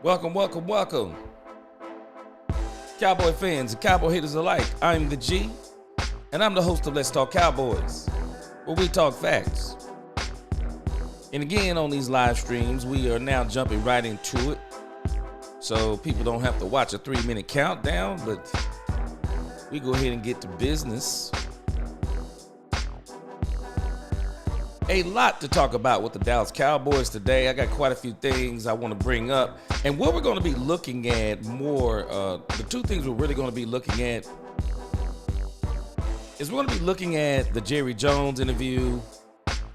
Welcome, welcome, welcome. Cowboy fans and cowboy haters alike, I'm the G, and I'm the host of Let's Talk Cowboys, where we talk facts. And again, on these live streams, we are now jumping right into it, so people don't have to watch a 3-minute countdown, but we go ahead and get to business. A lot to talk about with the Dallas Cowboys today. I got quite a few things I want to bring up. And what we're going to be looking at more, the two things we're really going to be looking at is we're going to be looking at the Jerry Jones interview.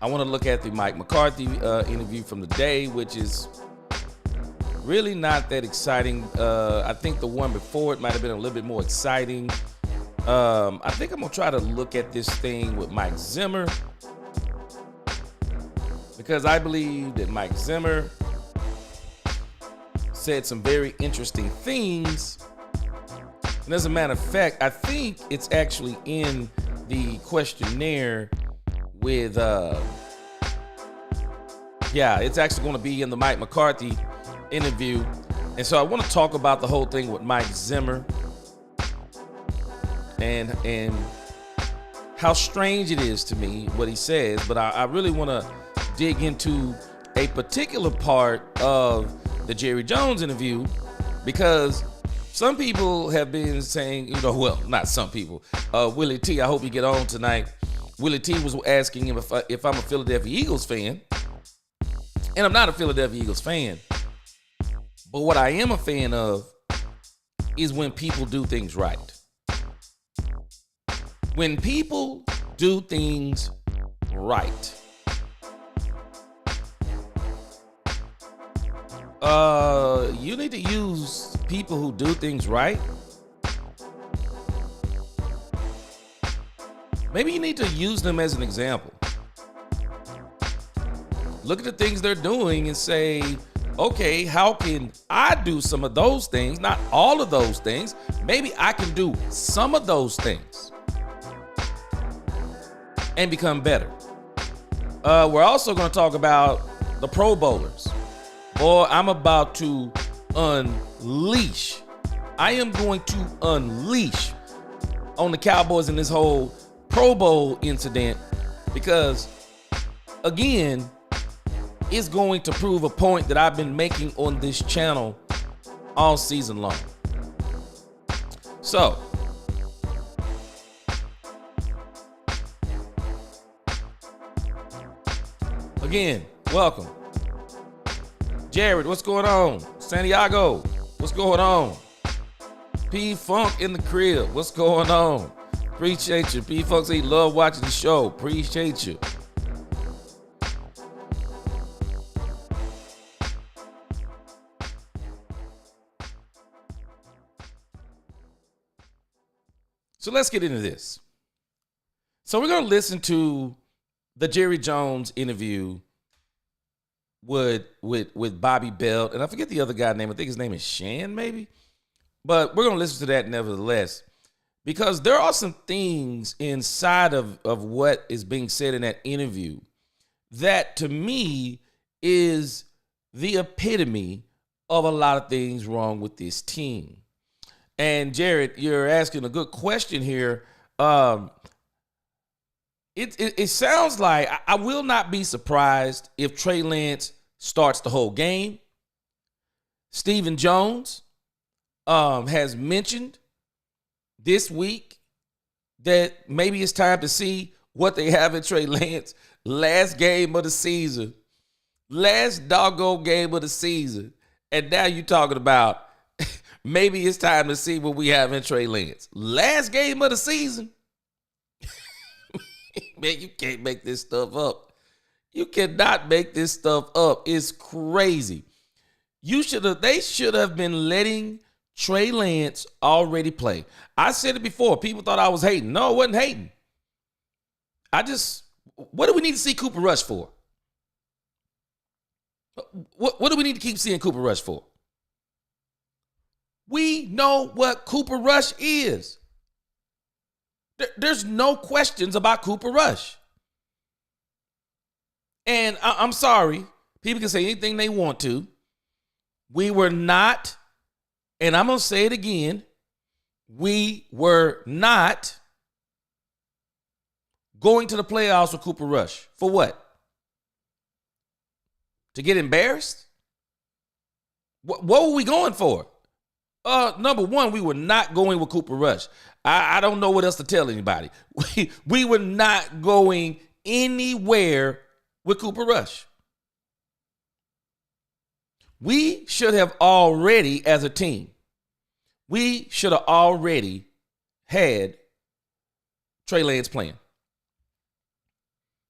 I want to look at the Mike McCarthy interview from the day, which is really not that exciting. I think the one before it might have been a little bit more exciting. I think I'm going to try to look at this thing with Mike Zimmer, because I believe that Mike Zimmer said some very interesting things. And as a matter of fact, I think it's actually in the questionnaire with, it's actually going to be in the Mike McCarthy interview. And so I want to talk about the whole thing with Mike Zimmer and how strange it is to me what he says. But I really want to dig into a particular part of the Jerry Jones interview, because some people have been saying, not some people. Willie T, I hope you get on tonight. Willie T was asking him if I'm a Philadelphia Eagles fan, and I'm not a Philadelphia Eagles fan. But what I am a fan of is when people do things right. When people do things right. You need to use people who do things right. Maybe you need to use them as an example. Look at the things they're doing and say, okay, how can I do some of those things? Not all of those things. Maybe I can do some of those things and become better. We're also going to talk about the Pro Bowlers. Boy, I'm about to unleash. I am going to unleash on the Cowboys in this whole Pro Bowl incident, because, again, it's going to prove a point that I've been making on this channel all season long. So, again, welcome. Jared, what's going on? Santiago, what's going on? P-Funk in the crib, what's going on? Appreciate you. P-Funk say he love watching the show. Appreciate you. So let's get into this. So we're going to listen to the Jerry Jones interview with Bobby Belt, and I forget the other guy's name. I think his name is Shan, maybe. But we're going to listen to that nevertheless, because there are some things inside of what is being said in that interview that, to me, is the epitome of a lot of things wrong with this team. And Jared, you're asking a good question here. It sounds like I will not be surprised if Trey Lance starts the whole game. Stephen Jones has mentioned this week that maybe it's time to see what they have in Trey Lance. Last game of the season. Last doggone game of the season. And now you're talking about maybe it's time to see what we have in Trey Lance. Last game of the season. Man, you can't make this stuff up. You cannot make this stuff up. It's crazy. They should have been letting Trey Lance already play. I said it before. People thought I was hating. No, I wasn't hating. What do we need to see Cooper Rush for? What do we need to keep seeing Cooper Rush for? We know what Cooper Rush is. There's no questions about Cooper Rush. And I'm sorry, people can say anything they want to. We were not, and I'm going to say it again, we were not going to the playoffs with Cooper Rush. For what? To get embarrassed? What were we going for? Number one, we were not going with Cooper Rush. I don't know what else to tell anybody. We were not going anywhere with Cooper Rush. We should have already, as a team, we should have already had Trey Lance playing.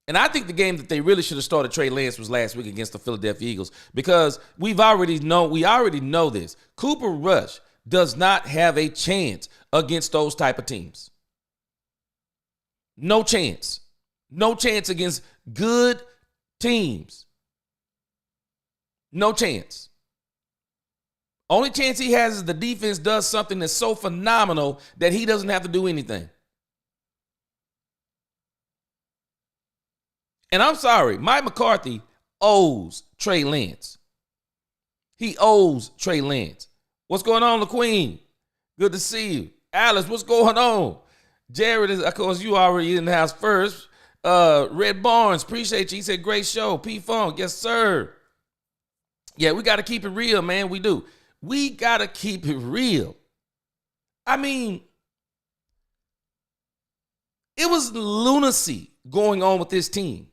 And I think the game that they really should have started Trey Lance was last week against the Philadelphia Eagles, because we already know this. Cooper Rush does not have a chance against those type of teams. No chance. No chance against good teams. No chance. Only chance he has is the defense does something that's so phenomenal that he doesn't have to do anything. And I'm sorry, Mike McCarthy owes Trey Lance. He owes Trey Lance. What's going on, LaQueen? Good to see you. Alice, what's going on? Jared is, of course, you already in the house first. Red Barnes, appreciate you. He said, great show. P Funk, yes, sir. Yeah, we got to keep it real, man. We do. We got to keep it real. I mean, it was lunacy going on with this team.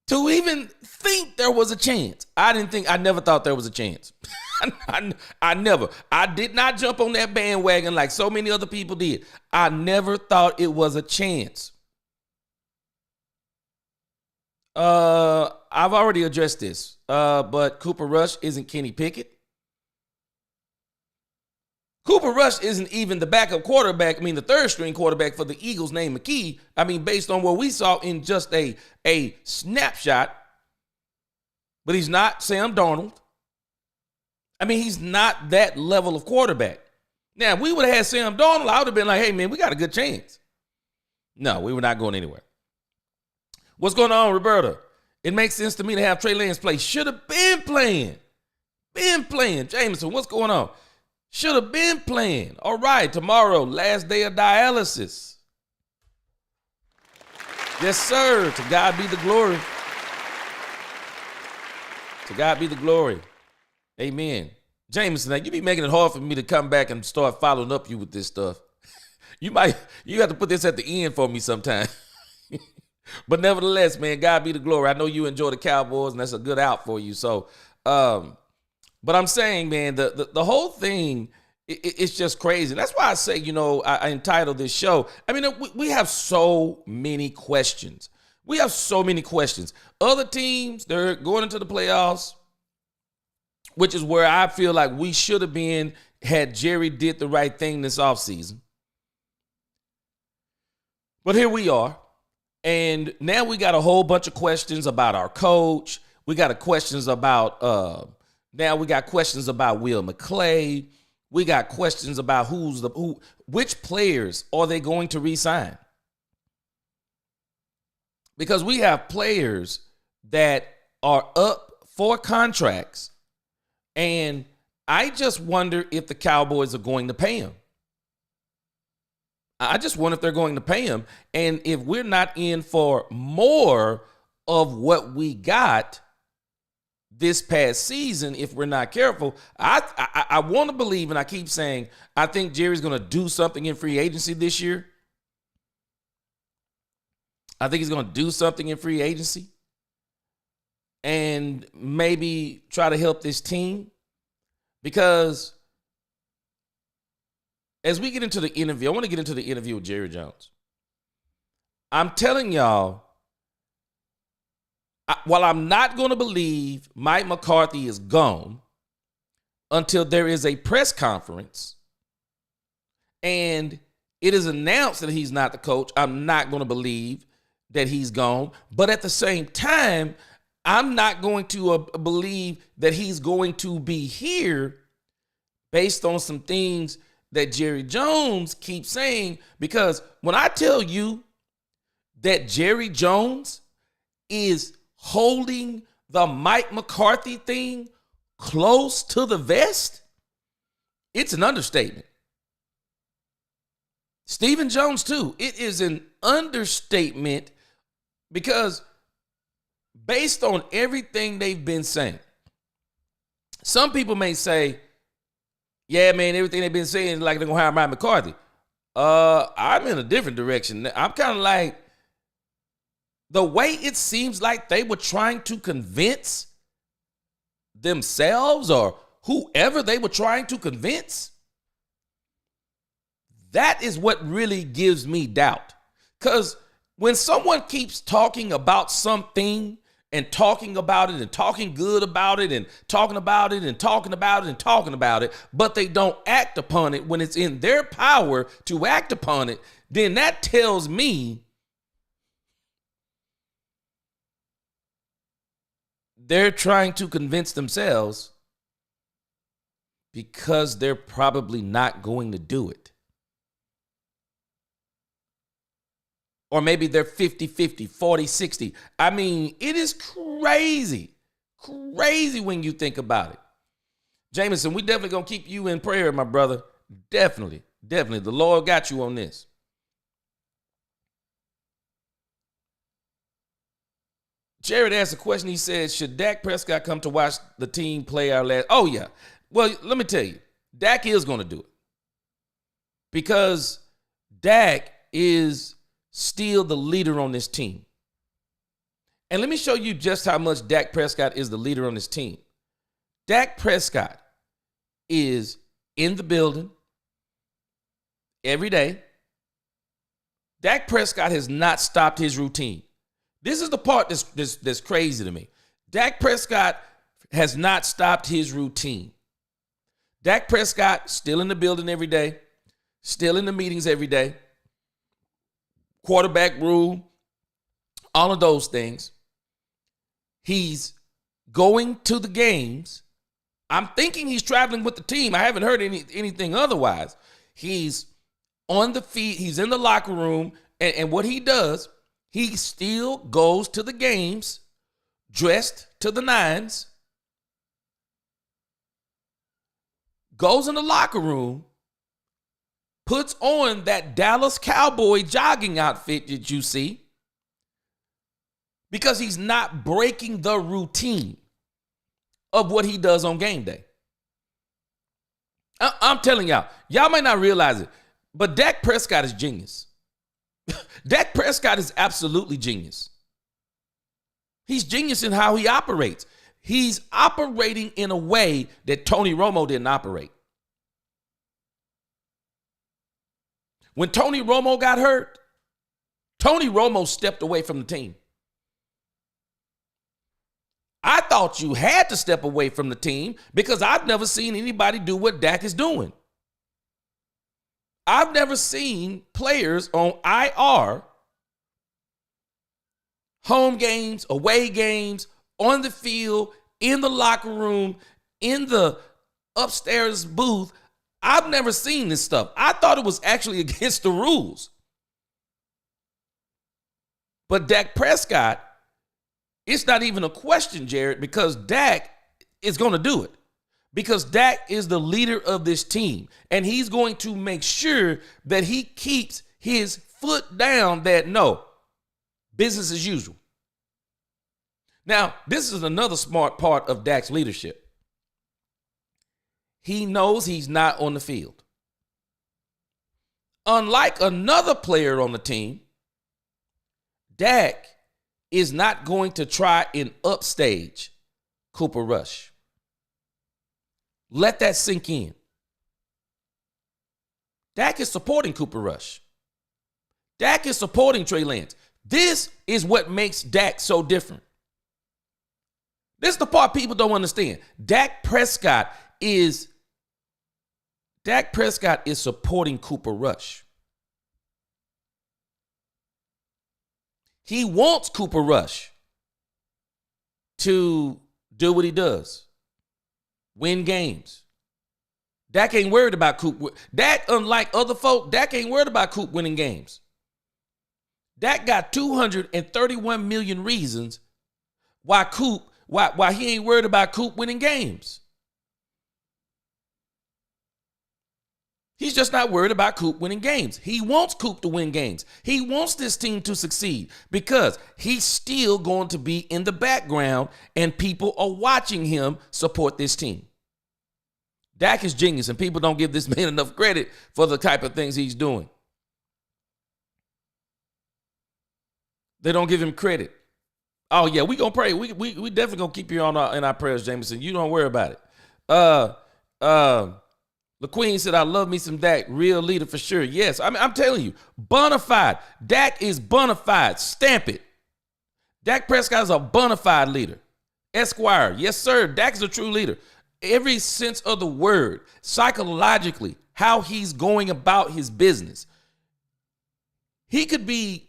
To even think there was a chance. I never thought there was a chance. I did not jump on that bandwagon like so many other people did. I never thought it was a chance. I've already addressed this, but Cooper Rush isn't Kenny Pickett. Cooper Rush isn't even the backup quarterback. The third string quarterback for the Eagles named McKee. Based on what we saw in just a snapshot. But he's not Sam Darnold. He's not that level of quarterback. Now, if we would have had Sam Darnold, I would have been like, hey, man, we got a good chance. No, we were not going anywhere. What's going on, Roberta? It makes sense to me to have Trey Lance play. Should have been playing. Jameson, what's going on? Should have been playing. All right, tomorrow, last day of dialysis. Yes, sir. To God be the glory. To God be the glory. Amen. Jameson, now you be making it hard for me to come back and start following up you with this stuff. You have to put this at the end for me sometime. But nevertheless, man, God be the glory. I know you enjoy the Cowboys, and that's a good out for you. So, but I'm saying, man, the whole thing, it's just crazy. That's why I say, I entitled this show. We have so many questions. Other teams, they're going into the playoffs, which is where I feel like we should have been had Jerry did the right thing this offseason. But here we are. And now we got a whole bunch of questions about our coach. We got questions about Will McClay. We got questions about which players are they going to re-sign? Because we have players that are up for contracts, and I just wonder if the Cowboys are going to pay them. I just wonder if they're going to pay him. And if we're not in for more of what we got this past season, if we're not careful, I want to believe, and I keep saying, I think Jerry's going to do something in free agency this year. I think he's going to do something in free agency and maybe try to help this team, because as we get into the interview, I want to get into the interview with Jerry Jones. I'm telling y'all, while I'm not going to believe Mike McCarthy is gone until there is a press conference and it is announced that he's not the coach, I'm not going to believe that he's gone. But at the same time, I'm not going to believe that he's going to be here based on some things that Jerry Jones keeps saying. Because when I tell you that Jerry Jones is holding the Mike McCarthy thing close to the vest, it's an understatement. Stephen Jones, too. It is an understatement because based on everything they've been saying, some people may say, yeah, man, everything they've been saying is like they're going to hire Mike McCarthy. I'm in a different direction. I'm kind of like, the way it seems like they were trying to convince themselves or whoever they were trying to convince, that is what really gives me doubt. Because when someone keeps talking about something and talking about it and talking good about it and talking about it and talking about it and talking about it, but they don't act upon it when it's in their power to act upon it, then that tells me they're trying to convince themselves because they're probably not going to do it. Or maybe they're 50-50, 40-60. I mean, it is crazy when you think about it. Jameson, we definitely going to keep you in prayer, my brother. Definitely. The Lord got you on this. Jared asked a question. He said, should Dak Prescott come to watch the team play our last? Oh, yeah. Well, let me tell you, Dak is going to do it. Because Dak is still the leader on this team. And let me show you just how much Dak Prescott is the leader on this team. Dak Prescott is in the building every day. Dak Prescott has not stopped his routine. This is the part that's crazy to me. Dak Prescott has not stopped his routine. Dak Prescott still in the building every day, still in the meetings every day. Quarterback room, all of those things. He's going to the games. I'm thinking he's traveling with the team. I haven't heard anything otherwise. He's on the field. He's in the locker room. And what he does, he still goes to the games dressed to the nines, goes in the locker room, puts on that Dallas Cowboy jogging outfit that you see because he's not breaking the routine of what he does on game day. I'm telling y'all might not realize it, but Dak Prescott is genius. Dak Prescott is absolutely genius. He's genius in how he operates. He's operating in a way that Tony Romo didn't operate. When Tony Romo got hurt, Tony Romo stepped away from the team. I thought you had to step away from the team because I've never seen anybody do what Dak is doing. I've never seen players on IR, home games, away games, on the field, in the locker room, in the upstairs booth. I've never seen this stuff. I thought it was actually against the rules. But Dak Prescott, it's not even a question, Jared, because Dak is going to do it. Because Dak is the leader of this team. And he's going to make sure that he keeps his foot down that no, business as usual. Now, this is another smart part of Dak's leadership. He knows he's not on the field. Unlike another player on the team, Dak is not going to try and upstage Cooper Rush. Let that sink in. Dak is supporting Cooper Rush. Dak is supporting Trey Lance. This is what makes Dak so different. This is the part people don't understand. Dak Prescott is supporting Cooper Rush. He wants Cooper Rush to do what he does. Win games. Dak ain't worried about Coop. Dak, unlike other folk, Dak ain't worried about Coop winning games. Dak got 231 million reasons why he ain't worried about Coop winning games. He's just not worried about Coop winning games. He wants Coop to win games. He wants this team to succeed because he's still going to be in the background and people are watching him support this team. Dak is genius, and people don't give this man enough credit for the type of things he's doing. They don't give him credit. Oh, yeah, we going to pray. We definitely going to keep you in our prayers, Jameson. You don't worry about it. LaQueen said, I love me some Dak. Real leader for sure. Yes, I'm telling you, bona fide. Dak is bona fide. Stamp it. Dak Prescott is a bona fide leader. Esquire. Yes, sir. Dak is a true leader. Every sense of the word, psychologically, how he's going about his business. He could be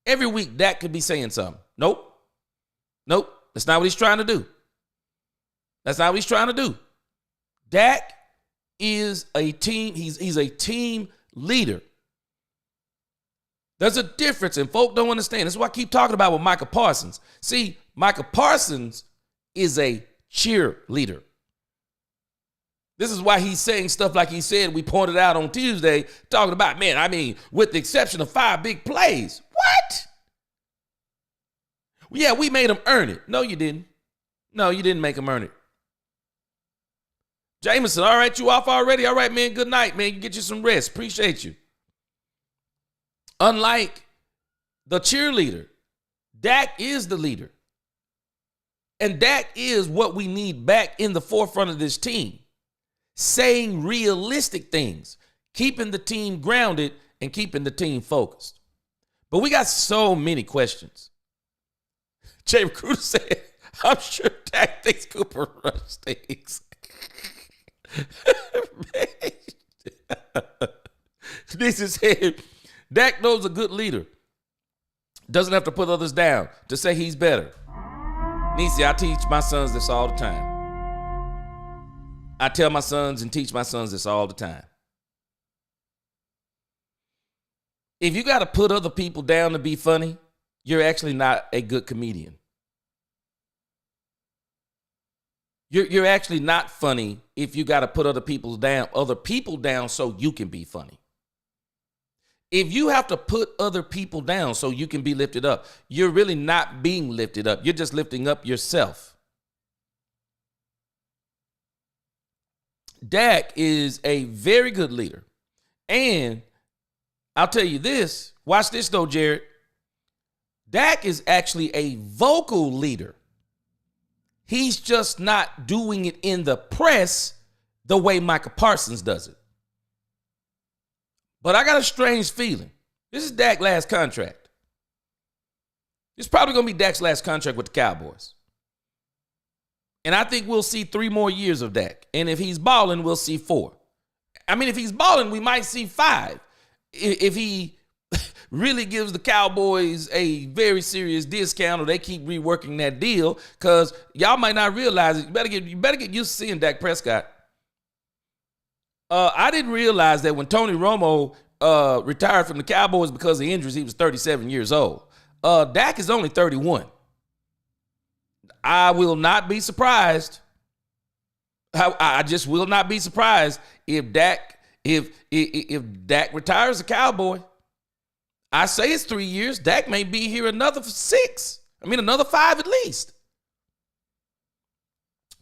every week, Dak could be saying something. Nope. That's not what he's trying to do. That's not what he's trying to do. Dak is a team. He's a team leader. There's a difference, and folk don't understand. That's what I keep talking about with Micah Parsons. See, Micah Parsons is a cheerleader. This is why he's saying stuff like he said, we pointed out on Tuesday, talking about, with the exception of 5 big plays. What? Yeah, we made him earn it. No, you didn't. No, you didn't make him earn it. Jameson, all right, you off already? All right, man, good night, man. You get you some rest. Appreciate you. Unlike the cheerleader, Dak is the leader. And Dak is what we need back in the forefront of this team. Saying realistic things, keeping the team grounded and keeping the team focused. But we got so many questions. Jay Recruiter said, I'm sure Dak thinks Cooper Rush stinks. This is said, Dak knows a good leader. Doesn't have to put others down to say he's better. Nisi, I teach my sons this all the time. I tell my sons and teach my sons this all the time. If you got to put other people down to be funny, you're actually not a good comedian. You're actually not funny if you got to put other people down so you can be funny. If you have to put other people down so you can be lifted up, you're really not being lifted up. You're just lifting up yourself. Dak is a very good leader. And I'll tell you this. Watch this, though, Jared. Dak is actually a vocal leader. He's just not doing it in the press the way Micah Parsons does it. But I got a strange feeling. This is Dak's last contract. It's probably going to be Dak's last contract with the Cowboys. And I think we'll see 3 more years of Dak. And if he's balling, we'll see 4. If he's balling, we might see 5. If he really gives the Cowboys a very serious discount or they keep reworking that deal, because y'all might not realize it. You better get used to seeing Dak Prescott. I didn't realize that when Tony Romo retired from the Cowboys because of injuries, he was 37 years old. Dak is only 31. I will not be surprised. I just will not be surprised if Dak retires a Cowboy. I say it's 3 years. Dak may be here another 6. Another 5 at least.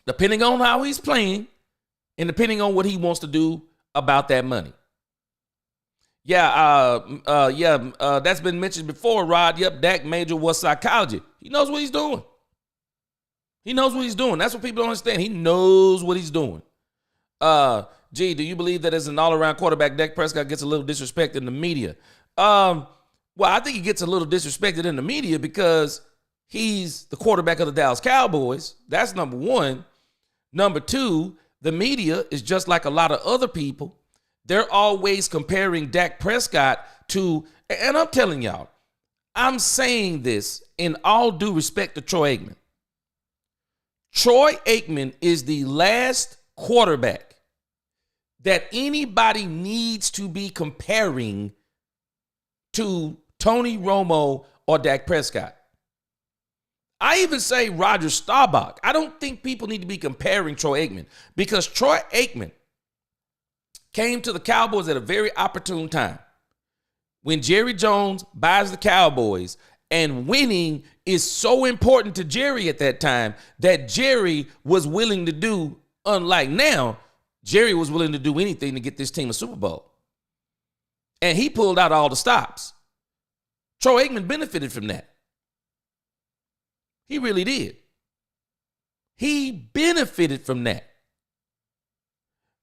Depending on how he's playing and depending on what he wants to do about that money. That's been mentioned before, Rod. Yep, Dak major was psychology. He knows what he's doing. That's what people don't understand. He knows what he's doing. Do you believe that as an all-around quarterback, Dak Prescott gets a little disrespected in the media? Well, I think he gets a little disrespected in the media because he's the quarterback of the Dallas Cowboys. That's number one. Number two, the media is just like a lot of other people. They're always comparing Dak Prescott to, and I'm telling y'all, I'm saying this in all due respect to Troy Aikman. Troy Aikman is the last quarterback that anybody needs to be comparing to Tony Romo or Dak Prescott. I even say Roger Staubach. I don't think people need to be comparing Troy Aikman because Troy Aikman came to the Cowboys at a very opportune time. When Jerry Jones buys the Cowboys, and winning is so important to Jerry at that time that Jerry was willing to do, unlike now, Jerry was willing to do anything to get this team a Super Bowl. And he pulled out all the stops. Troy Aikman benefited from that. He really did. He benefited from that.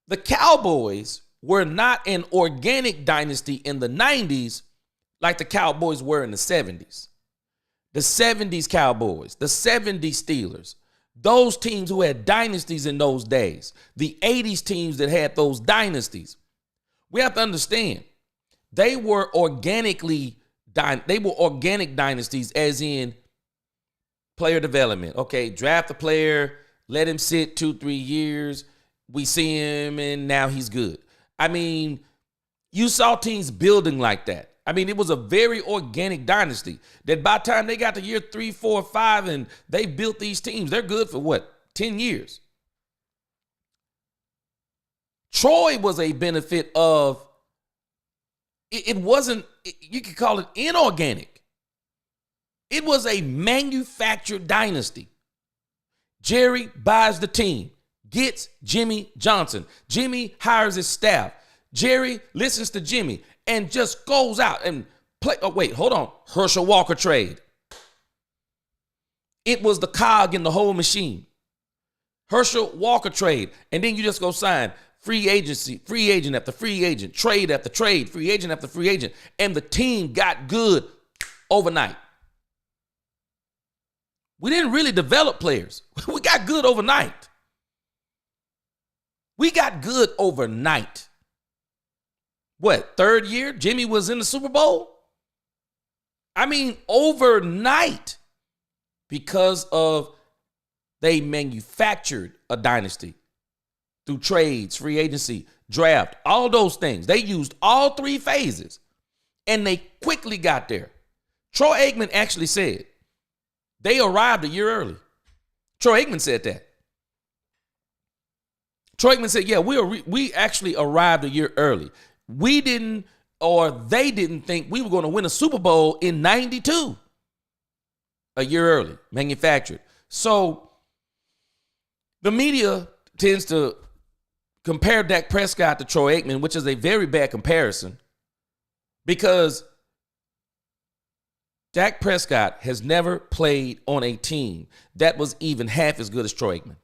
The Cowboys were not an organic dynasty in the 90s like the Cowboys were in the 70s. The 70s Cowboys, the 70s Steelers, those teams who had dynasties in those days, the 80s teams that had those dynasties, we have to understand they were organic dynasties, as in player development. Okay, draft a player, let him sit 2-3 years, we see him, and now he's good. I mean, you saw teams building like that. I mean, it was a very organic dynasty that by the time they got to year 3, 4, 5, and they built these teams, they're good for what, 10 years. Troy was a benefit of, it wasn't, you could call it inorganic. It was a manufactured dynasty. Jerry buys the team, gets Jimmy Johnson. Jimmy hires his staff. Jerry listens to Jimmy and just goes out and play. Oh, wait, hold on. Herschel Walker trade. It was the cog in the whole machine. Herschel Walker trade. And then you just go sign free agency, free agent after free agent, trade after trade, free agent after free agent. And the team got good overnight. We didn't really develop players. We got good overnight. We got good overnight. What, third year? Jimmy was in the Super Bowl? I mean, overnight, because of they manufactured a dynasty through trades, free agency, draft, all those things. They used all three phases, and they quickly got there. Troy Aikman actually said they arrived a year early. Troy Aikman said that. Troy Aikman said, yeah, we actually arrived a year early. We didn't, or they didn't think we were going to win a Super Bowl in 92. A year early, manufactured. So the media tends to compare Dak Prescott to Troy Aikman, which is a very bad comparison, because Dak Prescott has never played on a team that was even half as good as Troy Aikman.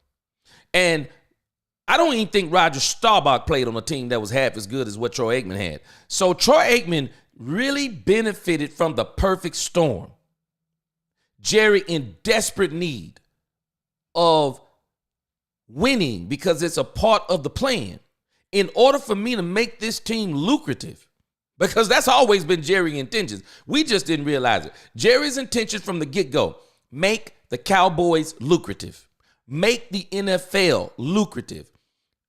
And I don't even think Roger Staubach played on a team that was half as good as what Troy Aikman had. So Troy Aikman really benefited from the perfect storm. Jerry in desperate need of winning because it's a part of the plan. In order for me to make this team lucrative, because that's always been Jerry's intentions. We just didn't realize it. Jerry's intention from the get-go, make the Cowboys lucrative. Make the NFL lucrative.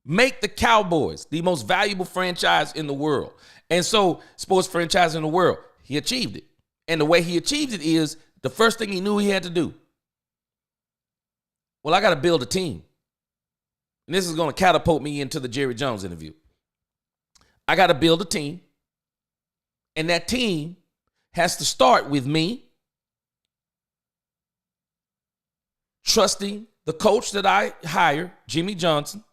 Make the Cowboys the most valuable franchise in the world. And so, sports franchise in the world, he achieved it. And the way he achieved it is the first thing he knew he had to do. Well, I got to build a team. And this is going to catapult me into the Jerry Jones interview. I got to build a team. And that team has to start with me trusting the coach that I hire, Jimmy Johnson.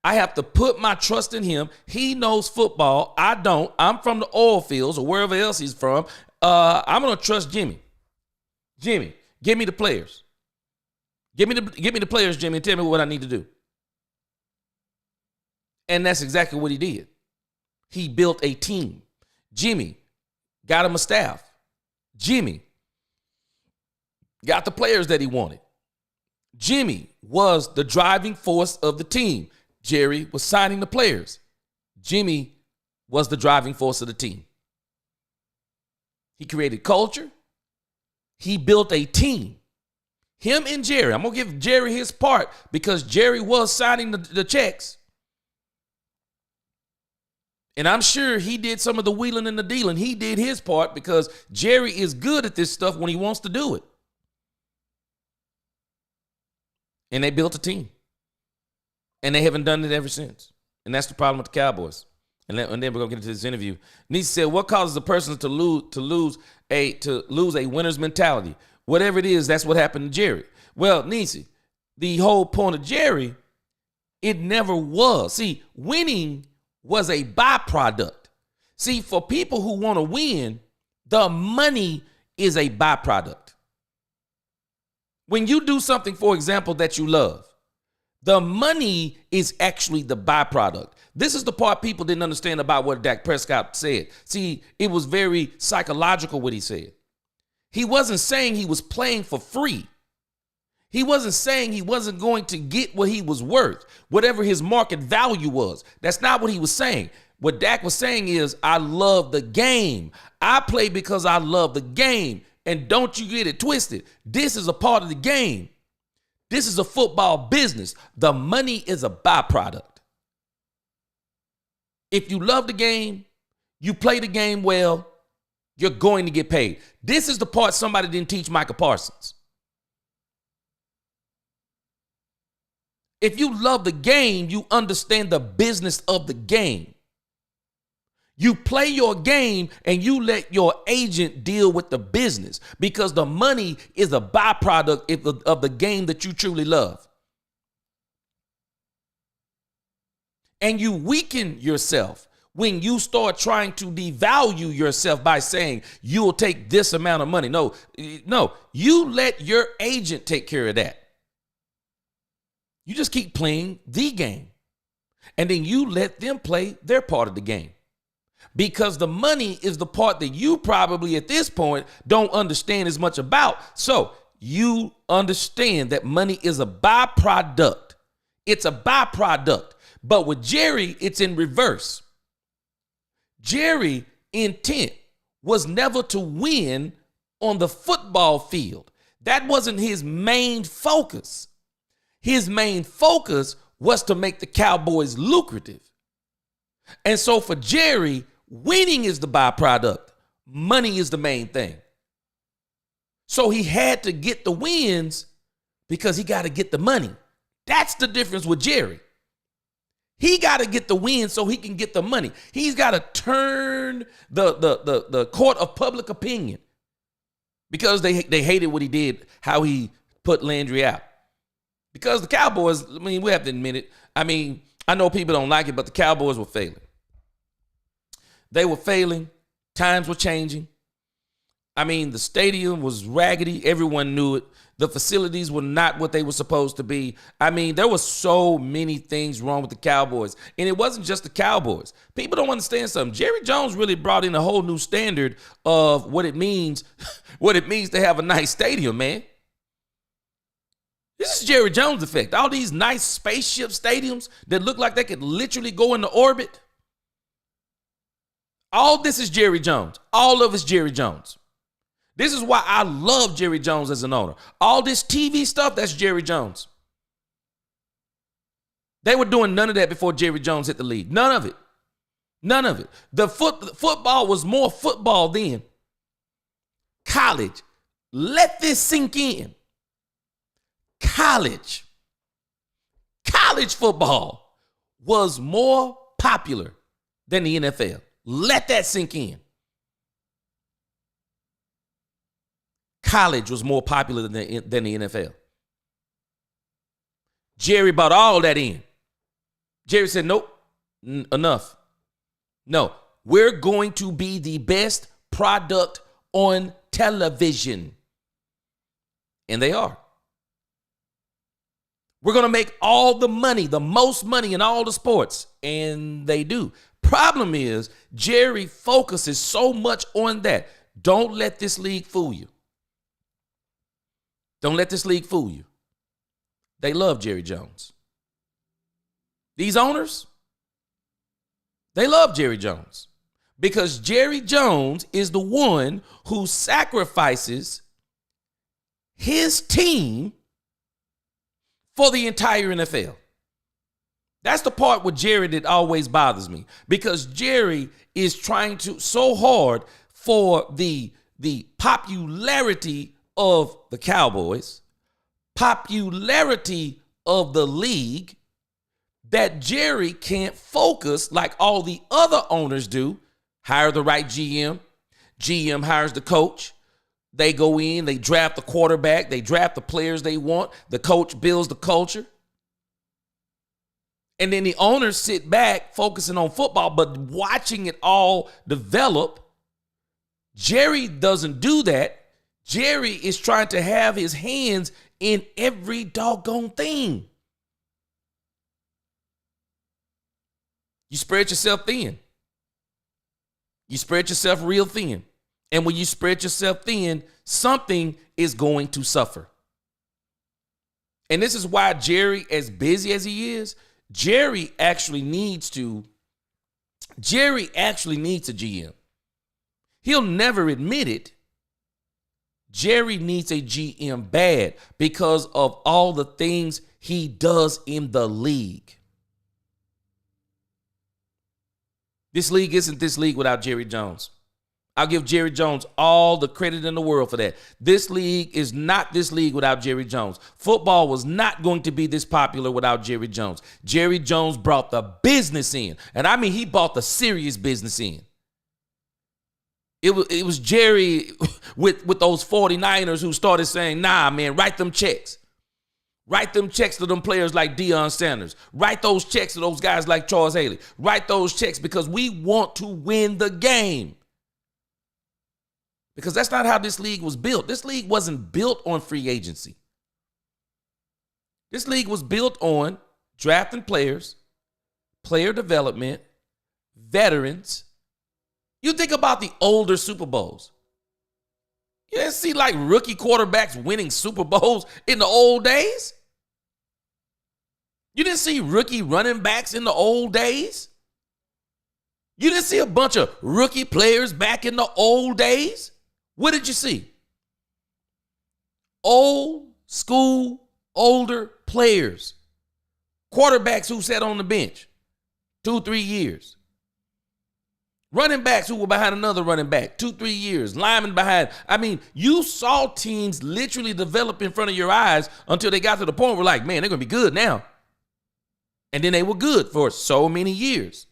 I have to put my trust in him. He knows football. I don't. I'm from the oil fields or wherever else he's from. I'm going to trust Jimmy. Jimmy, give me the players. Give me the players, Jimmy, and tell me what I need to do. And that's exactly what he did. He built a team. Jimmy got him a staff. Jimmy got the players that he wanted. Jimmy was the driving force of the team. Jerry was signing the players. Jimmy was the driving force of the team. He created culture. He built a team. Him and Jerry. I'm going to give Jerry his part because Jerry was signing the checks. And I'm sure he did some of the wheeling and the dealing. He did his part because Jerry is good at this stuff when he wants to do it. And they built a team. And they haven't done it ever since. And that's the problem with the Cowboys. And then we're gonna get into this interview. Niecy said, "What causes a person to lose a winner's mentality? Whatever it is, that's what happened to Jerry." Well, Niecy, the whole point of Jerry, it never was. See, winning was a byproduct. See, for people who want to win, the money is a byproduct. When you do something, for example, that you love, the money is actually the byproduct. This is the part people didn't understand about what Dak Prescott said. See, it was very psychological what he said. He wasn't saying he was playing for free. He wasn't saying he wasn't going to get what he was worth, whatever his market value was. That's not what he was saying. What Dak was saying is, I love the game. I play because I love the game. And don't you get it twisted. This is a part of the game. This is a football business. The money is a byproduct. If you love the game, you play the game well, you're going to get paid. This is the part somebody didn't teach Micah Parsons. If you love the game, you understand the business of the game. You play your game and you let your agent deal with the business because the money is a byproduct of the game that you truly love. And you weaken yourself when you start trying to devalue yourself by saying you'll take this amount of money. No, you let your agent take care of that. You just keep playing the game. And then you let them play their part of the game. Because the money is the part that you probably at this point don't understand as much about. So you understand that money is a byproduct. It's a byproduct. But with Jerry, it's in reverse. Jerry's intent was never to win on the football field. That wasn't his main focus. His main focus was to make the Cowboys lucrative. And so for Jerry, winning is the byproduct. Money is the main thing. So he had to get the wins because he got to get the money. That's the difference with Jerry. He got to get the win so he can get the money. He's got to turn the court of public opinion because they hated what he did, how he put Landry out. Because the Cowboys, I mean, we have to admit it. I mean, I know people don't like it, but the Cowboys were failing. They were failing. Times were changing. I mean, the stadium was raggedy. Everyone knew it. The facilities were not what they were supposed to be. I mean, there were so many things wrong with the Cowboys. And it wasn't just the Cowboys. People don't understand something. Jerry Jones really brought in a whole new standard of what it means, to have a nice stadium, man. This is Jerry Jones effect. All these nice spaceship stadiums that look like they could literally go into orbit. All this is Jerry Jones. All of it's Jerry Jones. This is why I love Jerry Jones as an owner. All this TV stuff, that's Jerry Jones. They were doing none of that before Jerry Jones hit the league. None of it. None of it. The football was more football then. College. Let this sink in. College football was more popular than the NFL. Let that sink in. College was more popular than the NFL. Jerry bought all that in. Jerry said, nope, enough. No, we're going to be the best product on television. And they are. We're going to make all the money, the most money in all the sports. And they do. Problem is, Jerry focuses so much on that. Don't let this league fool you. Don't let this league fool you. They love Jerry Jones. These owners, they love Jerry Jones because Jerry Jones is the one who sacrifices his team for the entire NFL. That's the part with Jerry that always bothers me because Jerry is trying to so hard for the popularity of the Cowboys, popularity of the league, that Jerry can't focus like all the other owners do. Hire the right GM. GM hires the coach. They go in, they draft the quarterback, they draft the players they want. The coach builds the culture. And then the owners sit back focusing on football, but watching it all develop. Jerry doesn't do that. Jerry is trying to have his hands in every doggone thing. You spread yourself thin. You spread yourself real thin. And when you spread yourself thin, something is going to suffer. And this is why Jerry, as busy as he is, Jerry actually needs a GM. He'll never admit it. Jerry needs a GM bad because of all the things he does in the league. This league isn't this league without Jerry Jones. I'll give Jerry Jones all the credit in the world for that. This league is not this league without Jerry Jones. Football was not going to be this popular without Jerry Jones. Jerry Jones brought the business in. And I mean, he brought the serious business in. It was Jerry with those 49ers who started saying, nah, man, write them checks. Write them checks to them players like Deion Sanders. Write those checks to those guys like Charles Haley. Write those checks because we want to win the game. Because that's not how this league was built. This league wasn't built on free agency. This league was built on drafting players, player development, veterans. You think about the older Super Bowls. You didn't see like rookie quarterbacks winning Super Bowls in the old days. You didn't see rookie running backs in the old days. You didn't see a bunch of rookie players back in the old days. What did you see? Old school, older players. Quarterbacks who sat on the bench 2-3 years. Running backs who were behind another running back 2-3 years. Linemen behind. I mean, you saw teams literally develop in front of your eyes until they got to the point where like, man, they're going to be good now. And then they were good for so many years.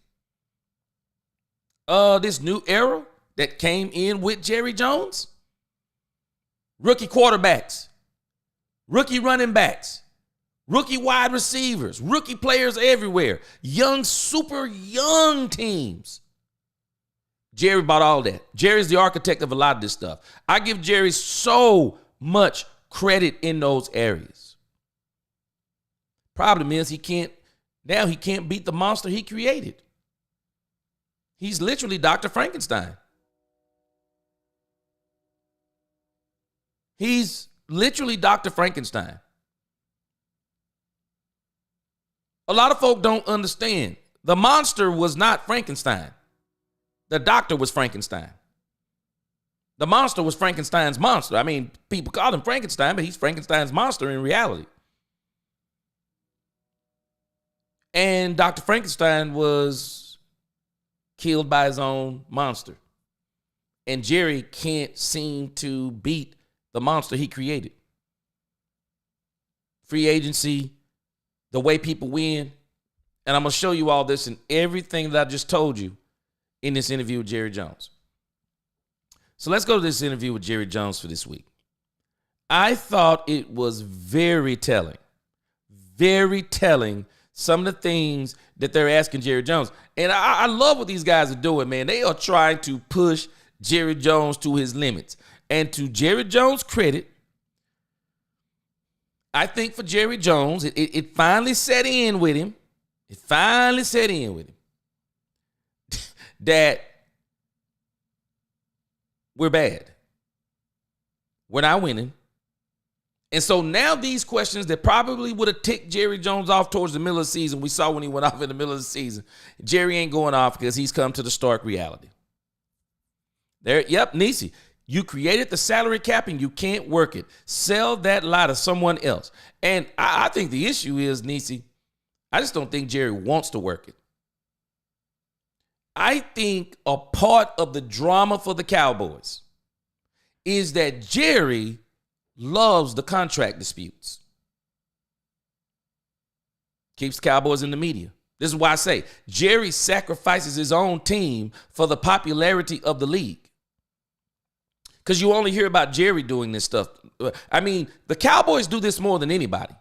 This new era that came in with Jerry Jones. Rookie quarterbacks, rookie running backs, rookie wide receivers, rookie players everywhere, young, super young teams. Jerry bought all that. Jerry's the architect of a lot of this stuff. I give Jerry so much credit in those areas. Problem is he can't beat the monster he created. He's literally Dr. Frankenstein. He's literally Dr. Frankenstein. A lot of folk don't understand. The monster was not Frankenstein. The doctor was Frankenstein. The monster was Frankenstein's monster. I mean, people call him Frankenstein, but he's Frankenstein's monster in reality. And Dr. Frankenstein was killed by his own monster. And Jerry can't seem to beat the monster he created. Free agency, the way people win. And I'm going to show you all this and everything that I just told you in this interview with Jerry Jones. So let's go to this interview with Jerry Jones for this week. I thought it was very telling some of the things that they're asking Jerry Jones. And I love what these guys are doing, man. They are trying to push Jerry Jones to his limits. And to Jerry Jones' credit, I think for Jerry Jones, it finally set in with him. It finally set in with him that we're bad. We're not winning. And so now these questions that probably would have ticked Jerry Jones off towards the middle of the season, we saw when he went off in the middle of the season, Jerry ain't going off because he's come to the stark reality. Nisi, you created the salary cap and you can't work it. Sell that lie to someone else. And I think the issue is, Nisi, I just don't think Jerry wants to work it. I think a part of the drama for the Cowboys is that Jerry loves the contract disputes. Keeps the Cowboys in the media. This is why I say Jerry sacrifices his own team for the popularity of the league. Because you only hear about Jerry doing this stuff. I mean, the Cowboys do this more than anybody.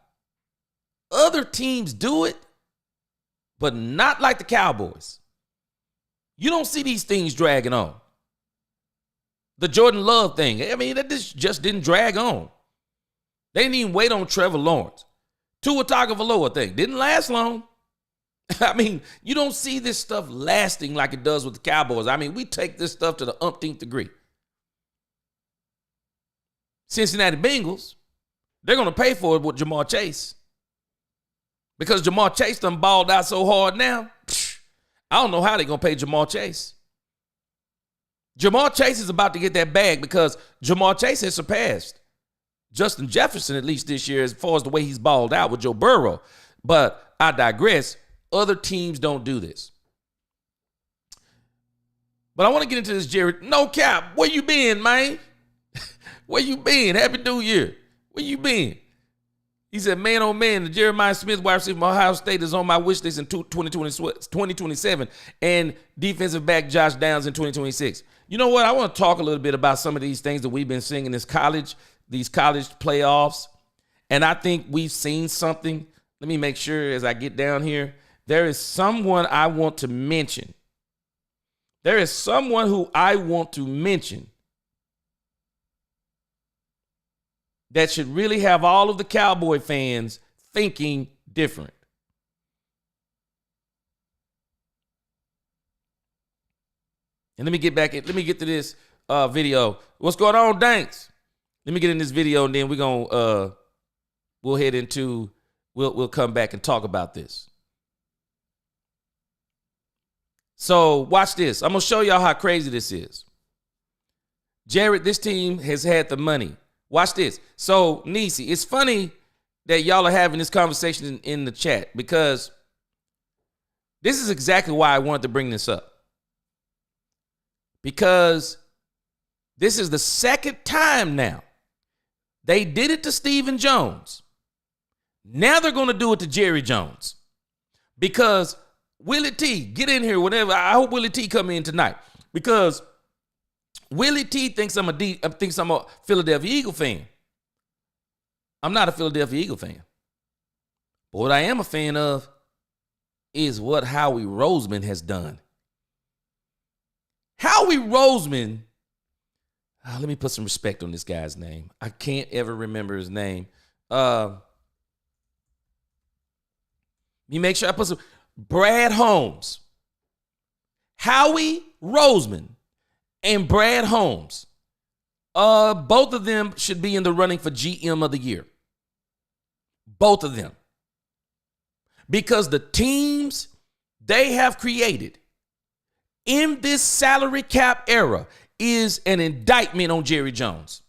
Other teams do it, but not like the Cowboys. You don't see these things dragging on. The Jordan Love thing, I mean, that just didn't drag on. They didn't even wait on Trevor Lawrence. Tua Tagovailoa thing didn't last long. I mean, you don't see this stuff lasting like it does with the Cowboys. I mean, we take this stuff to the umpteenth degree. Cincinnati Bengals, they're going to pay for it with Jamar Chase. Because Jamar Chase done balled out so hard now, I don't know how they're going to pay Jamar Chase. Jamar Chase is about to get that bag because Jamar Chase has surpassed Justin Jefferson, at least this year, as far as the way he's balled out with Joe Burrow. But I digress. Other teams don't do this. But I want to get into this, Jerry. No cap. Where you been, man? Where you been? Happy New Year. Where you been? He said, man, oh, man, the Jeremiah Smith wide receiver from Ohio State is on my wish list in 2027 and defensive back Josh Downs in 2026. You know what? I want to talk a little bit about some of these things that we've been seeing in these college playoffs. And I think we've seen something. Let me make sure as I get down here. There is someone I want to mention. There is someone who I want to mention that should really have all of the Cowboy fans thinking different. And let me get to this video. What's going on, Danks? Let me get in this video and then we'll head into, we'll come back and talk about this. So watch this. I'm going to show y'all how crazy this is. Jared, this team has had the money. Watch this. So, Nisi, it's funny that y'all are having this conversation in the chat because this is exactly why I wanted to bring this up. Because this is the second time now. They did it to Stephen Jones. Now they're going to do it to Jerry Jones. Because Willie T, get in here whenever. I hope Willie T come in tonight. Because Willie T thinks I'm a Philadelphia Eagle fan. I'm not a Philadelphia Eagle fan. But what I am a fan of is what Howie Roseman has done. Howie Roseman, let me put some respect on this guy's name. I can't ever remember his name. You make sure I put some. Brad Holmes. Howie Roseman and Brad Holmes. Both of them should be in the running for GM of the year. Both of them. Because the teams they have created in this salary cap era is an indictment on Jerry Jones.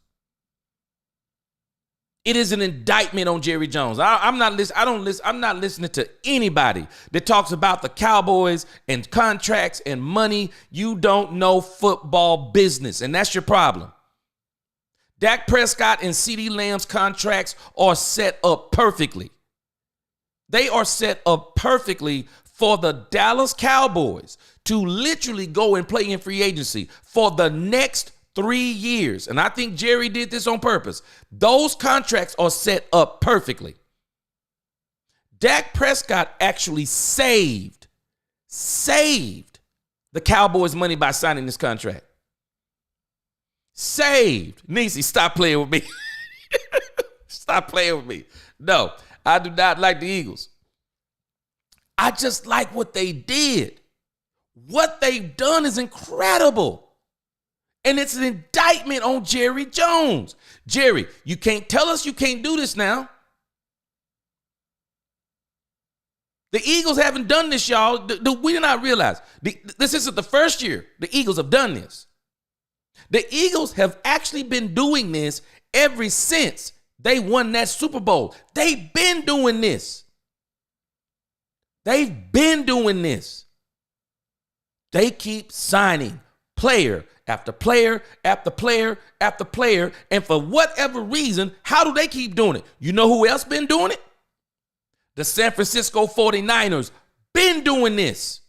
It is an indictment on Jerry Jones. I'm not listening to anybody that talks about the Cowboys and contracts and money. You don't know football business, and that's your problem. Dak Prescott and CeeDee Lamb's contracts are set up perfectly. They are set up perfectly for the Dallas Cowboys to literally go and play in free agency for the next 3 years. And I think Jerry did this on purpose. Those contracts are set up perfectly. Dak Prescott actually saved the Cowboys money by signing this contract. Saved. Nisi, stop playing with me. Stop playing with me. No, I do not like the Eagles. I just like what they did. What they've done is incredible. And it's an indictment on Jerry Jones. Jerry, you can't tell us you can't do this now. The Eagles haven't done this, y'all. We did not realize. This isn't the first year the Eagles have done this. The Eagles have actually been doing this ever since they won that Super Bowl. They've been doing this. They've been doing this. They keep signing player after player after player after player. And for whatever reason, how do they keep doing it? You know who else been doing it? The San Francisco 49ers been doing this.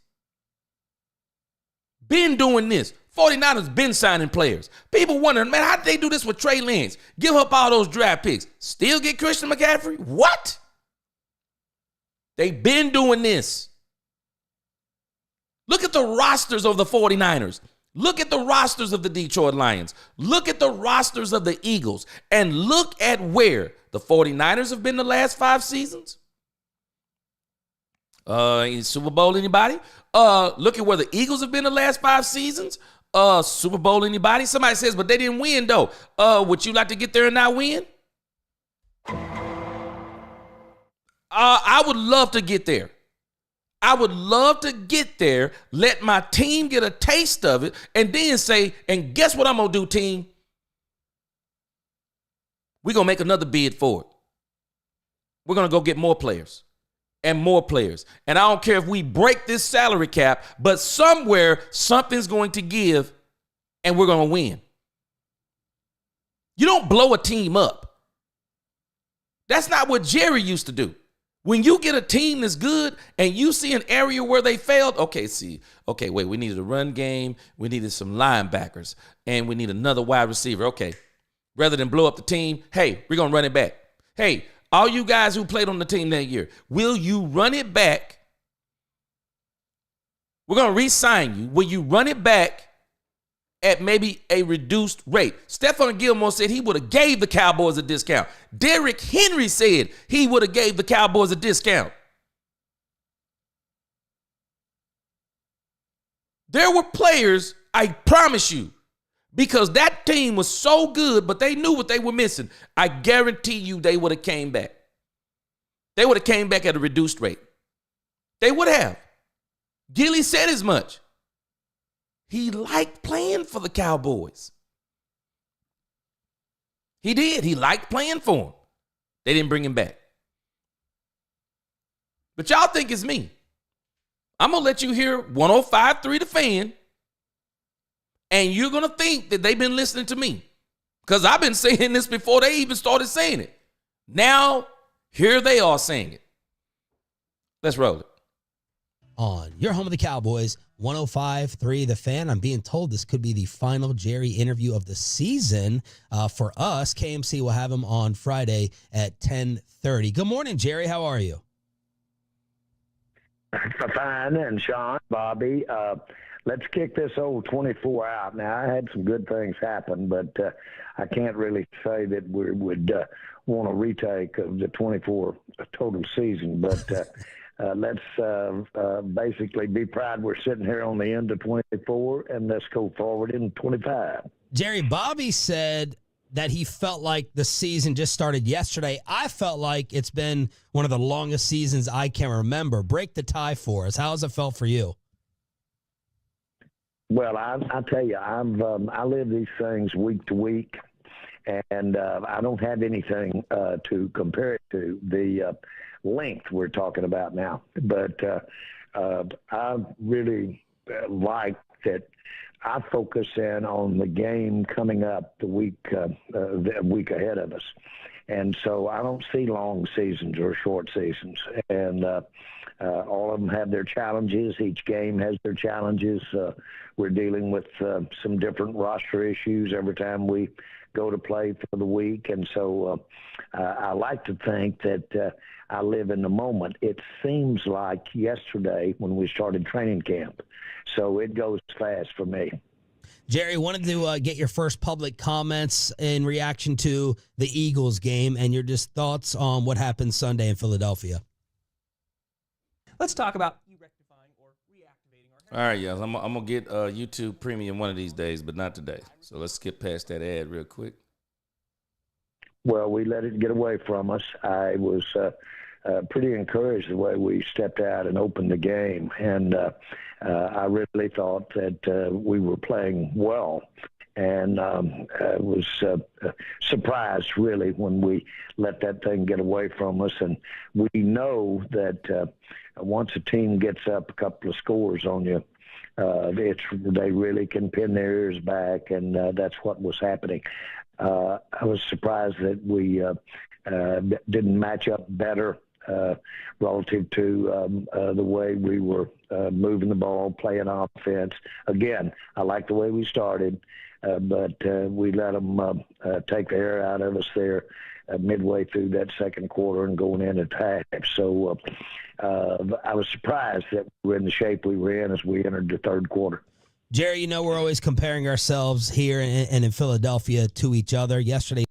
49ers been signing players. People wondering, man, how did they do this with Trey Lance? Give up all those draft picks. Still get Christian McCaffrey? What? They been doing this. Look at the rosters of the 49ers. Look at the rosters of the Detroit Lions. Look at the rosters of the Eagles. And look at where the 49ers have been the last 5 seasons. Super Bowl, anybody? Look at where the Eagles have been the last 5 seasons. Super Bowl, anybody? Somebody says, but they didn't win, though. Would you like to get there and not win? I would love to get there. I would love to get there, let my team get a taste of it, and then say, and guess what I'm going to do, team? We're going to make another bid for it. We're going to go get more players and more players. And I don't care if we break this salary cap, but somewhere something's going to give and we're going to win. You don't blow a team up. That's not what Jerry used to do. When you get a team that's good and you see an area where they failed, wait, we needed a run game, we needed some linebackers, and we need another wide receiver. Okay, rather than blow up the team, hey, we're going to run it back. Hey, all you guys who played on the team that year, will you run it back? We're going to re-sign you. Will you run it back at maybe a reduced rate? Stephon Gilmore said he would have gave the Cowboys a discount. Derrick Henry said he would have gave the Cowboys a discount. There were players, I promise you, because that team was so good, but they knew what they were missing. I guarantee you they would have came back. They would have came back at a reduced rate. They would have. Gilly said as much. He liked playing for the Cowboys. He did. He liked playing for them. They didn't bring him back. But y'all think it's me. I'm going to let you hear 105.3 The Fan, and you're going to think that they've been listening to me because I've been saying this before they even started saying it. Now, here they are saying it. Let's roll it. On your home of the Cowboys, 105.3 The Fan. I'm being told this could be the final Jerry interview of the season. For us, KMC will have him on Friday at 10:30. Good morning, Jerry. How are you? Fine, and Sean, Bobby. Let's kick this old 24 out. Now, I had some good things happen, but I can't really say that we would want a retake of the 24 total season. But let's basically be proud we're sitting here on the end of 24, and let's go forward in 25. Jerry, Bobby said that he felt like the season just started yesterday. I felt like it's been one of the longest seasons I can remember. Break the tie for us. How has it felt for you? Well, I tell you, I live these things week to week, and I don't have anything to compare it to. The length we're talking about now. But I really like that I focus in on the game coming up the week ahead of us. And so I don't see long seasons or short seasons. And all of them have their challenges. Each game has their challenges. We're dealing with some different roster issues every time we go to play for the week. And so I like to think that I live in the moment. It seems like yesterday when we started training camp. So it goes fast for me. Jerry, wanted to get your first public comments in reaction to the Eagles game and your just thoughts on what happened Sunday in Philadelphia. Let's talk about you rectifying or reactivating our... All right, yes, I'm going to get YouTube Premium one of these days, but not today. So let's skip past that ad real quick. Well, we let it get away from us. I was pretty encouraged the way we stepped out and opened the game, and I really thought that we were playing well, and I was surprised, really, when we let that thing get away from us. And we know that once a team gets up a couple of scores on you, they really can pin their ears back, and that's what was happening. I was surprised that we didn't match up better relative to the way we were moving the ball, playing offense. Again, I like the way we started, but we let them take the air out of us there midway through that second quarter and going into half. So I was surprised that we were in the shape we were in as we entered the third quarter. Jerry, you know we're always comparing ourselves here and in Philadelphia to each other. Yesterday.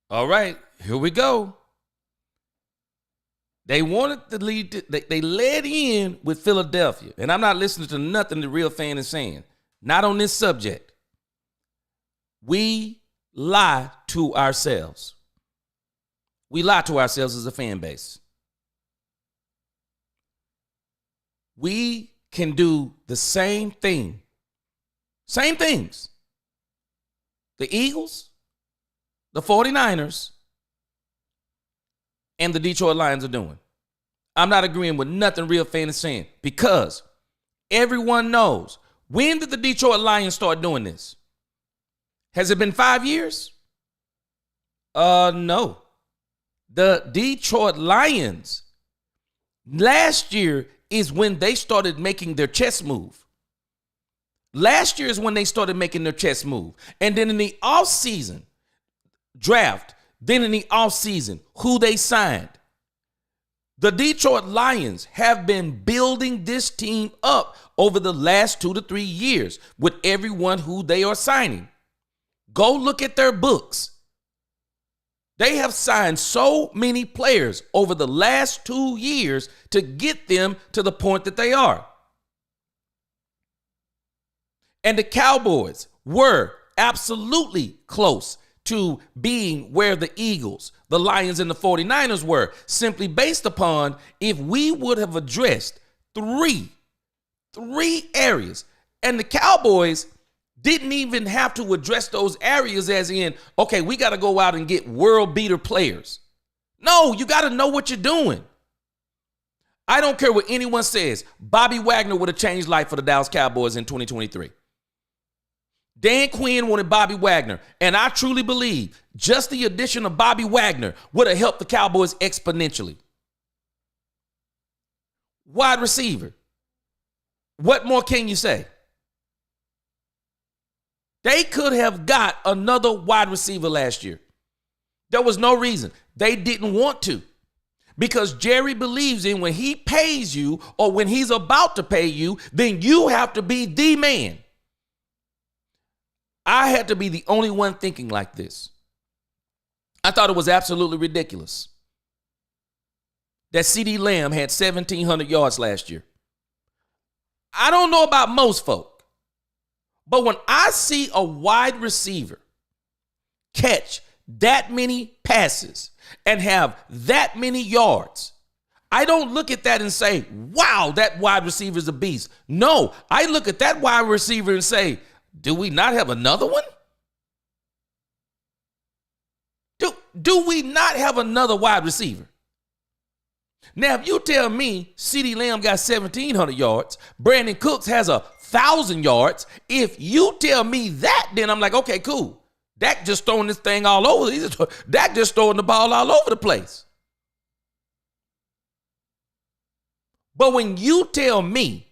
All right, here we go. They wanted to lead. They led in with Philadelphia, and I'm not listening to nothing the real fan is saying. Not on this subject. We lie to ourselves. We lie to ourselves as a fan base. We can do the same thing. Same things. The Eagles, the 49ers, and the Detroit Lions are doing. I'm not agreeing with nothing real fan is saying because everyone knows. When did the Detroit Lions start doing this? Has it been 5 years? No. The Detroit Lions last year is when they started making their chess move. Last year is when they started making their chess move. And then in the offseason, draft, then in the offseason, who they signed. The Detroit Lions have been building this team up over the last 2 to 3 years with everyone who they are signing. Go look at their books. They have signed so many players over the last 2 years to get them to the point that they are. And the Cowboys were absolutely close to being where the Eagles, the Lions, and the 49ers were, simply based upon if we would have addressed three areas. And the Cowboys didn't even have to address those areas as in, okay, we got to go out and get world beater players. No, you got to know what you're doing. I don't care what anyone says. Bobby Wagner would have changed life for the Dallas Cowboys in 2023. Dan Quinn wanted Bobby Wagner, and I truly believe just the addition of Bobby Wagner would have helped the Cowboys exponentially. Wide receiver. What more can you say? They could have got another wide receiver last year. There was no reason. They didn't want to. Because Jerry believes in when he pays you or when he's about to pay you, then you have to be the man. I had to be the only one thinking like this. I thought it was absolutely ridiculous that CeeDee Lamb had 1,700 yards last year. I don't know about most folk, but when I see a wide receiver catch that many passes and have that many yards, I don't look at that and say, wow, that wide receiver is a beast. No, I look at that wide receiver and say, do we not have another one? Do we not have another wide receiver? Now, if you tell me CeeDee Lamb got 1,700 yards, Brandon Cooks has 1,000 yards, if you tell me that, then I'm like, okay, cool. Dak just throwing this thing all over. Dak just throwing the ball all over the place. But when you tell me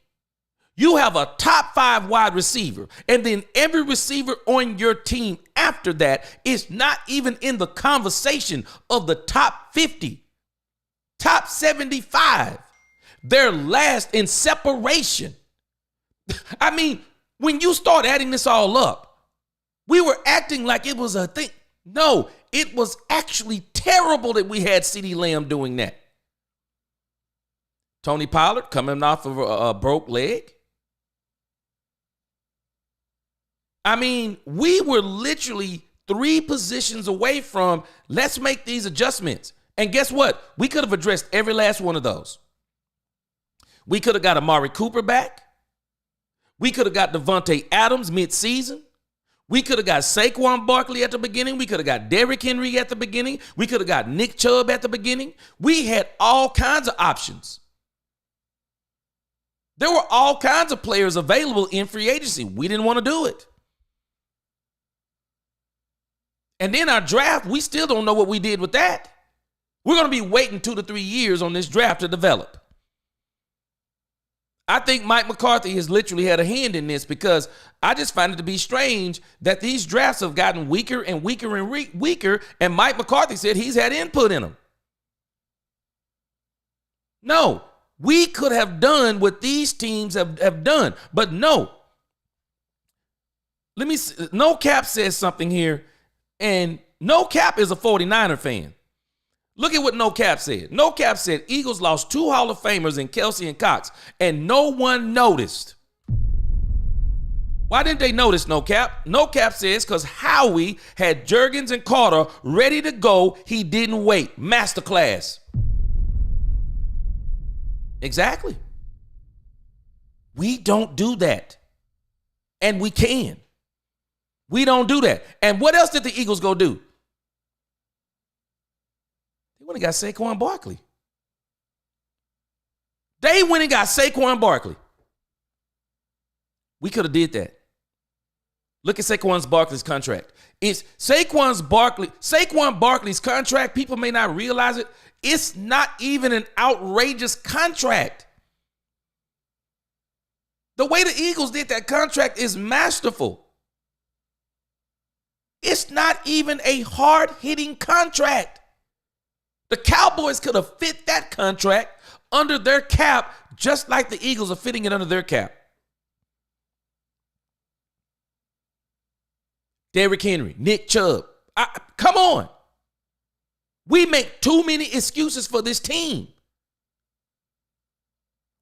you have a top 5 wide receiver, and then every receiver on your team after that is not even in the conversation of the top 50, top 75. They're last in separation. I mean, when you start adding this all up, we were acting like it was a thing. No, it was actually terrible that we had CeeDee Lamb doing that. Tony Pollard coming off of a broke leg. I mean, we were literally 3 positions away from let's make these adjustments. And guess what? We could have addressed every last one of those. We could have got Amari Cooper back. We could have got Devontae Adams mid-season. We could have got Saquon Barkley at the beginning. We could have got Derrick Henry at the beginning. We could have got Nick Chubb at the beginning. We had all kinds of options. There were all kinds of players available in free agency. We didn't want to do it. And then our draft, we still don't know what we did with that. We're going to be waiting 2 to 3 years on this draft to develop. I think Mike McCarthy has literally had a hand in this, because I just find it to be strange that these drafts have gotten weaker and weaker and weaker, and Mike McCarthy said he's had input in them. No, we could have done what these teams have done, but no. No Cap says something here, and No Cap is a 49er fan. Look at what No Cap said. No Cap said Eagles lost 2 Hall of Famers in Kelsey and Cox, and no one noticed. Why didn't they notice, No Cap? No Cap says because Howie had Juergens and Carter ready to go. He didn't wait. Masterclass. Exactly. We don't do that. And we can. We don't do that. And what else did the Eagles go do? They went and got Saquon Barkley. They went and got Saquon Barkley. We could have did that. Look at Saquon Barkley's contract. It's Saquon Barkley's contract, people may not realize it, it's not even an outrageous contract. The way the Eagles did that contract is masterful. It's not even a hard-hitting contract. The Cowboys could have fit that contract under their cap just like the Eagles are fitting it under their cap. Derrick Henry, Nick Chubb. Come on. We make too many excuses for this team.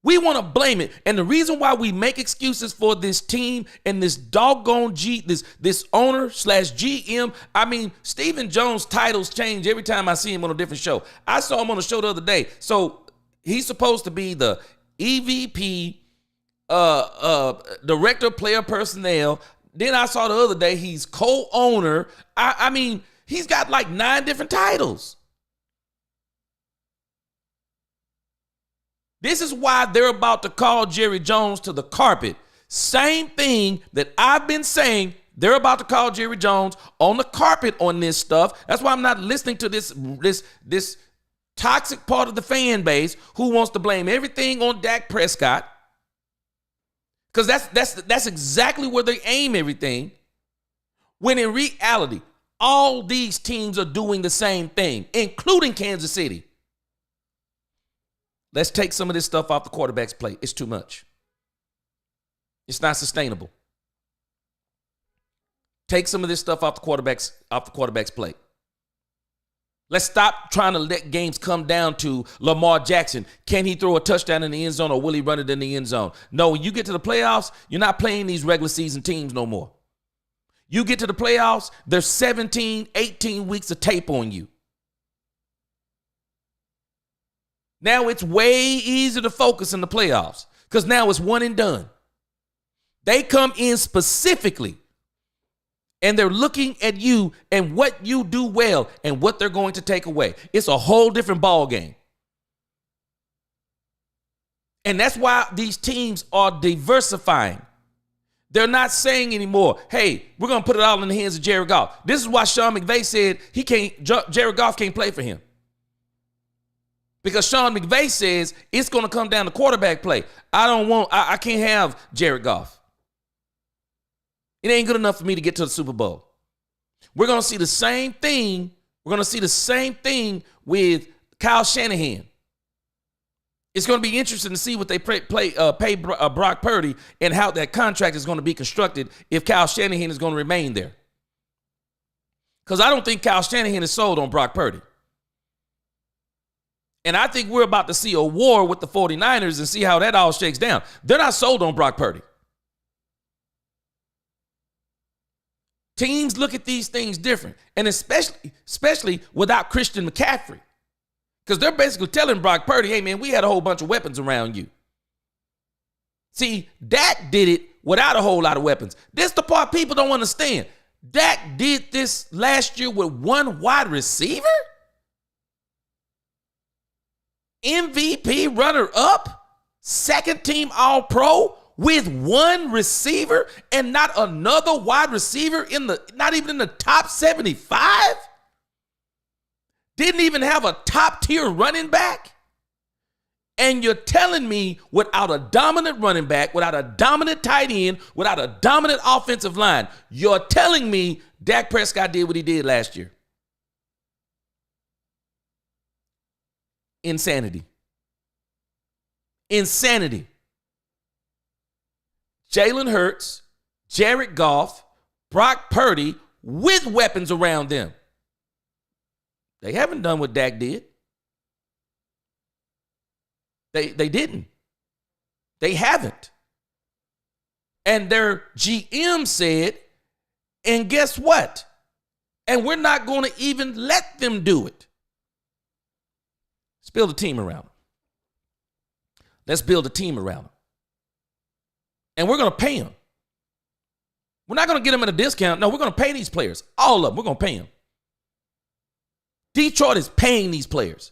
We want to blame it. And the reason why we make excuses for this team and this doggone this owner / GM, I mean, Stephen Jones' titles change every time I see him on a different show. I saw him on a show the other day. So he's supposed to be the EVP, director of player personnel. Then I saw the other day he's co-owner. I mean, he's got like 9 different titles. This is why they're about to call Jerry Jones to the carpet. Same thing that I've been saying. They're about to call Jerry Jones on the carpet on this stuff. That's why I'm not listening to this toxic part of the fan base who wants to blame everything on Dak Prescott. Because that's exactly where they aim everything. When in reality, all these teams are doing the same thing, including Kansas City. Let's take some of this stuff off the quarterback's plate. It's too much. It's not sustainable. Take some of this stuff off the quarterback's plate. Let's stop trying to let games come down to Lamar Jackson. Can he throw a touchdown in the end zone, or will he run it in the end zone? No, when you get to the playoffs, you're not playing these regular season teams no more. You get to the playoffs, there's 17, 18 weeks of tape on you. Now it's way easier to focus in the playoffs because now it's one and done. They come in specifically and they're looking at you and what you do well and what they're going to take away. It's a whole different ball game. And that's why these teams are diversifying. They're not saying anymore, hey, we're going to put it all in the hands of Jared Goff. This is why Sean McVay said Jared Goff can't play for him. Because Sean McVay says it's going to come down to quarterback play. I can't have Jared Goff. It ain't good enough for me to get to the Super Bowl. We're going to see the same thing. We're going to see the same thing with Kyle Shanahan. It's going to be interesting to see what they pay Brock Purdy and how that contract is going to be constructed if Kyle Shanahan is going to remain there. Because I don't think Kyle Shanahan is sold on Brock Purdy. And I think we're about to see a war with the 49ers and see how that all shakes down. They're not sold on Brock Purdy. Teams look at these things different, and especially without Christian McCaffrey. Because they're basically telling Brock Purdy, hey, man, we had a whole bunch of weapons around you. See, Dak did it without a whole lot of weapons. This is the part people don't understand. Dak did this last year with one wide receiver? MVP runner-up, second team All-Pro with one receiver and not another wide receiver not even in the top 75? didn't even have a top-tier running back? And you're telling me without a dominant running back, without a dominant tight end, without a dominant offensive line, you're telling me Dak Prescott did what he did last year? Insanity. Insanity. Jalen Hurts, Jared Goff, Brock Purdy with weapons around them. They haven't done what Dak did. They didn't. They haven't. And their GM said, and guess what? And we're not going to even let them do it. Let's build a team around them. Let's build a team around them. And we're going to pay them. We're not going to get them at a discount. No, we're going to pay these players. All of them. We're going to pay them. Detroit is paying these players.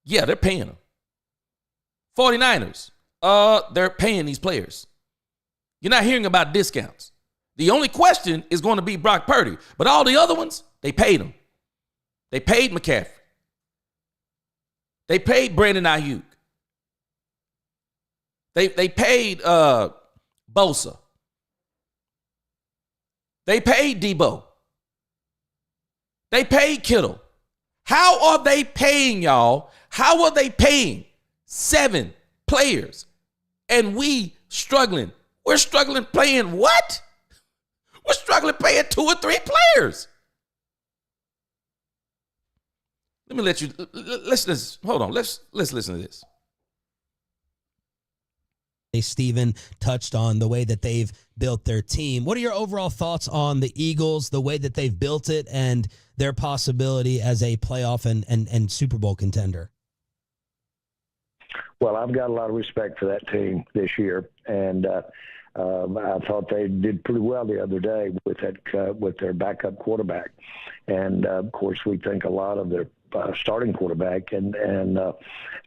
Yeah, they're paying them. 49ers, they're paying these players. You're not hearing about discounts. The only question is going to be Brock Purdy. But all the other ones, they paid them. They paid McCaffrey. They paid Brandon Ayuk. They paid Bosa. They paid Debo. They paid Kittle. How are they paying, y'all? How are they paying 7 players? And we struggling. We're struggling playing what? We're struggling paying 2 or 3 players. Let me let you, hold on. Let's listen to this. Steven touched on the way that they've built their team. What are your overall thoughts on the Eagles, the way that they've built it, and their possibility as a playoff and Super Bowl contender? Well, I've got a lot of respect for that team this year, and I thought they did pretty well the other day with their backup quarterback. And, of course, we think a lot of their starting quarterback, and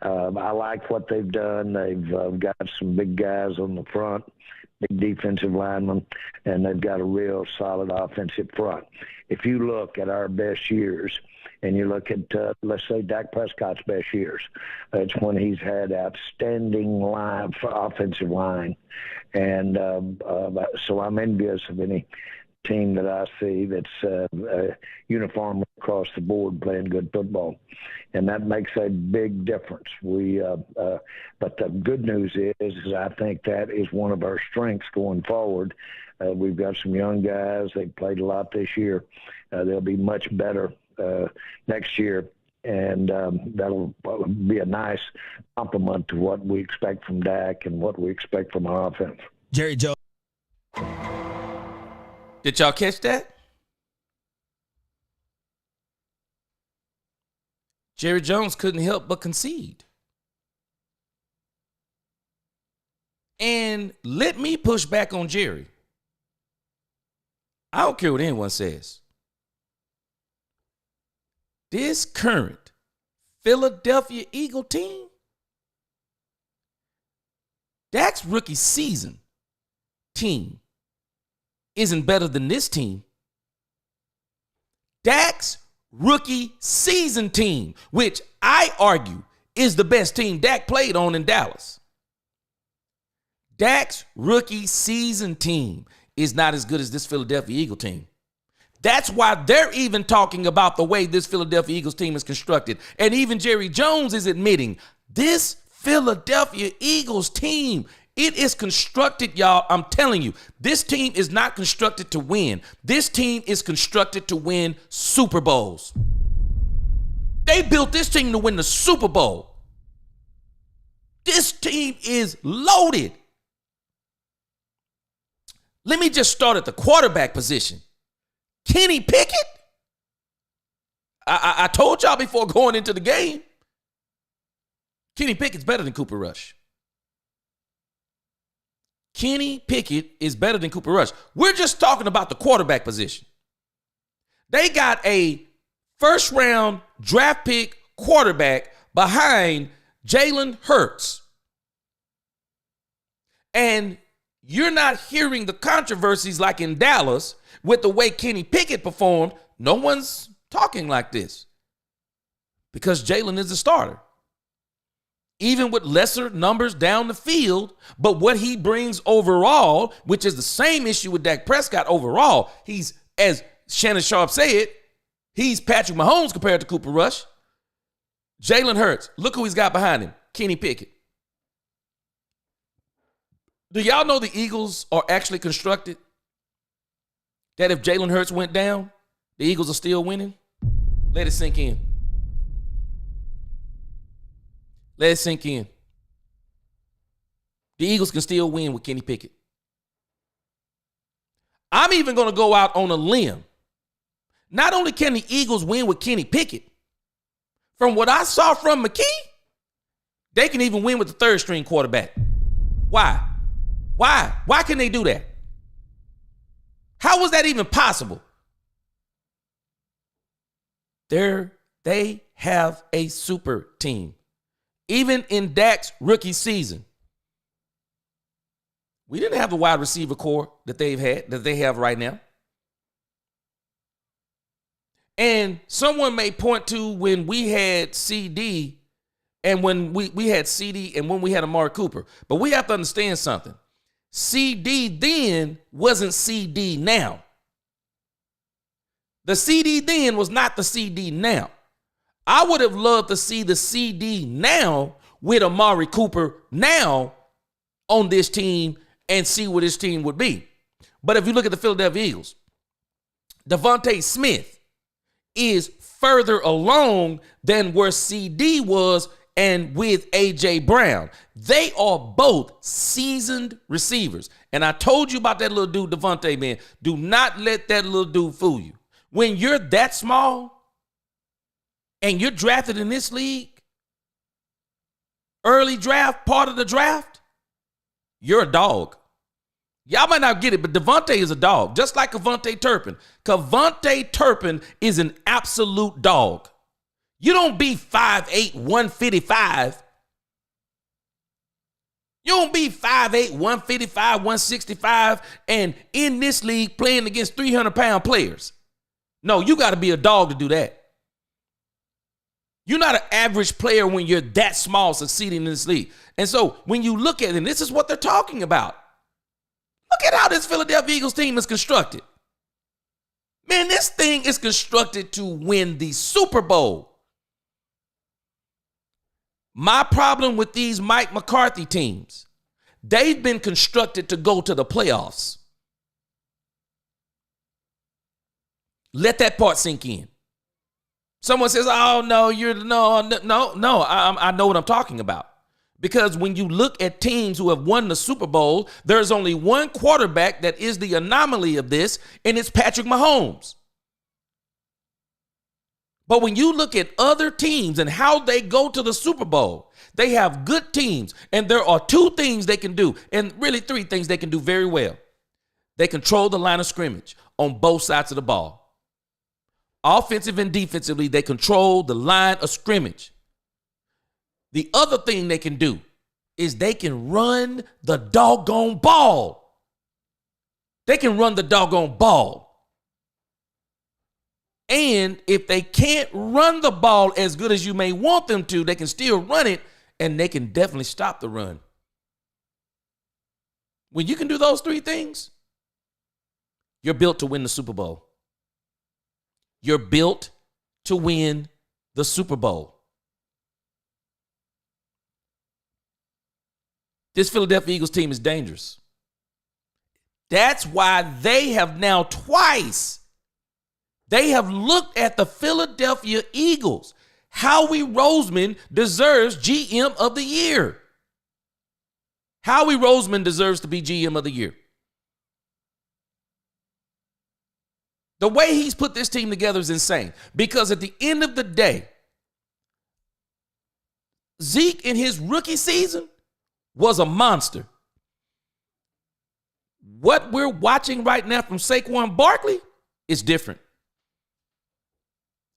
I like what they've done. They've got some big guys on the front, big defensive linemen, and they've got a real solid offensive front. If you look at our best years, and you look at, let's say, Dak Prescott's best years, it's when he's had outstanding offensive line. And so I'm envious of any team that I see that's uniform across the board playing good football. And that makes a big difference. But the good news is I think that is one of our strengths going forward. We've got some young guys. They've played a lot this year. They'll be much better next year, and that'll be a nice complement to what we expect from Dak and what we expect from our offense. Jerry Jones. Did y'all catch that? Jerry Jones couldn't help but concede. And let me push back on Jerry. I don't care what anyone says. This current Philadelphia Eagle team, Dak's rookie season team isn't better than this team. Dak's rookie season team, which I argue is the best team Dak played on in Dallas. Dak's rookie season team is not as good as this Philadelphia Eagle team. That's why they're even talking about the way this Philadelphia Eagles team is constructed. And even Jerry Jones is admitting this Philadelphia Eagles team, it is constructed, y'all. I'm telling you, this team is not constructed to win. This team is constructed to win Super Bowls. They built this team to win the Super Bowl. This team is loaded. Let me just start at the quarterback position. Kenny Pickett? I told y'all before going into the game, Kenny Pickett's better than Cooper Rush. Kenny Pickett is better than Cooper Rush. We're just talking about the quarterback position. They got a first-round draft pick quarterback behind Jalen Hurts. And you're not hearing the controversies like in Dallas with the way Kenny Pickett performed. No one's talking like this. because Jalen is the starter. Even with lesser numbers down the field, but what he brings overall, which is the same issue with Dak Prescott overall, he's, as Shannon Sharp said, he's Patrick Mahomes compared to Cooper Rush. Jalen Hurts, look who he's got behind him, Kenny Pickett. Do y'all know the Eagles are actually constructed that if Jalen Hurts went down, the Eagles are still winning? Let it sink in. Let it sink in. The Eagles can still win with Kenny Pickett. I'm even going to go out on a limb. Not only can the Eagles win with Kenny Pickett, from what I saw from McKee, they can even win with the third string quarterback. Why? Why can they do that? How was that even possible? They have a super team. Even in Dak's rookie season, we didn't have the wide receiver core that they have right now. And someone may point to when we had CD and when we had CD and when we had Amari Cooper. But we have to understand something. CD then wasn't CD now. The CD then was not the CD now. I would have loved to see the CD now with Amari Cooper now on this team and see what this team would be. But if you look at the Philadelphia Eagles, Devontae Smith is further along than where CD was and with A.J. Brown. They are both seasoned receivers. And I told you about that little dude, Devontae, man. Do not let that little dude fool you. When you're that small, and you're drafted in this league, early draft, part of the draft, you're a dog. Y'all might not get it, but Devontae is a dog, just like Kavontae Turpin. Kavontae Turpin is an absolute dog. You don't be 5'8", 155. You don't be 5'8", 155, 165, and in this league playing against 300-pound players. No, you got to be a dog to do that. You're not an average player when you're that small succeeding in this league. And so when you look at it, and this is what they're talking about. Look at how this Philadelphia Eagles team is constructed. Man, this thing is constructed to win the Super Bowl. My problem with these Mike McCarthy teams, they've been constructed to go to the playoffs. Let that part sink in. Someone says, oh, no, I know what I'm talking about. Because when you look at teams who have won the Super Bowl, there's only one quarterback that is the anomaly of this, and it's Patrick Mahomes. But when you look at other teams and how they go to the Super Bowl, they have good teams, and there are two things they can do, and really three things they can do very well. They control the line of scrimmage on both sides of the ball. Offensive and defensively, they control the line of scrimmage. The other thing they can do is they can run the doggone ball. They can run the doggone ball. And if they can't run the ball as good as you may want them to, they can still run it, and they can definitely stop the run. When you can do those three things, you're built to win the Super Bowl. You're built to win the Super Bowl. This Philadelphia Eagles team is dangerous. That's why they have now twice, they have looked at the Philadelphia Eagles. Howie Roseman deserves GM of the year. Howie Roseman deserves to be GM of the year. The way he's put this team together is insane, because at the end of the day, Zeke in his rookie season was a monster. What we're watching right now from Saquon Barkley is different.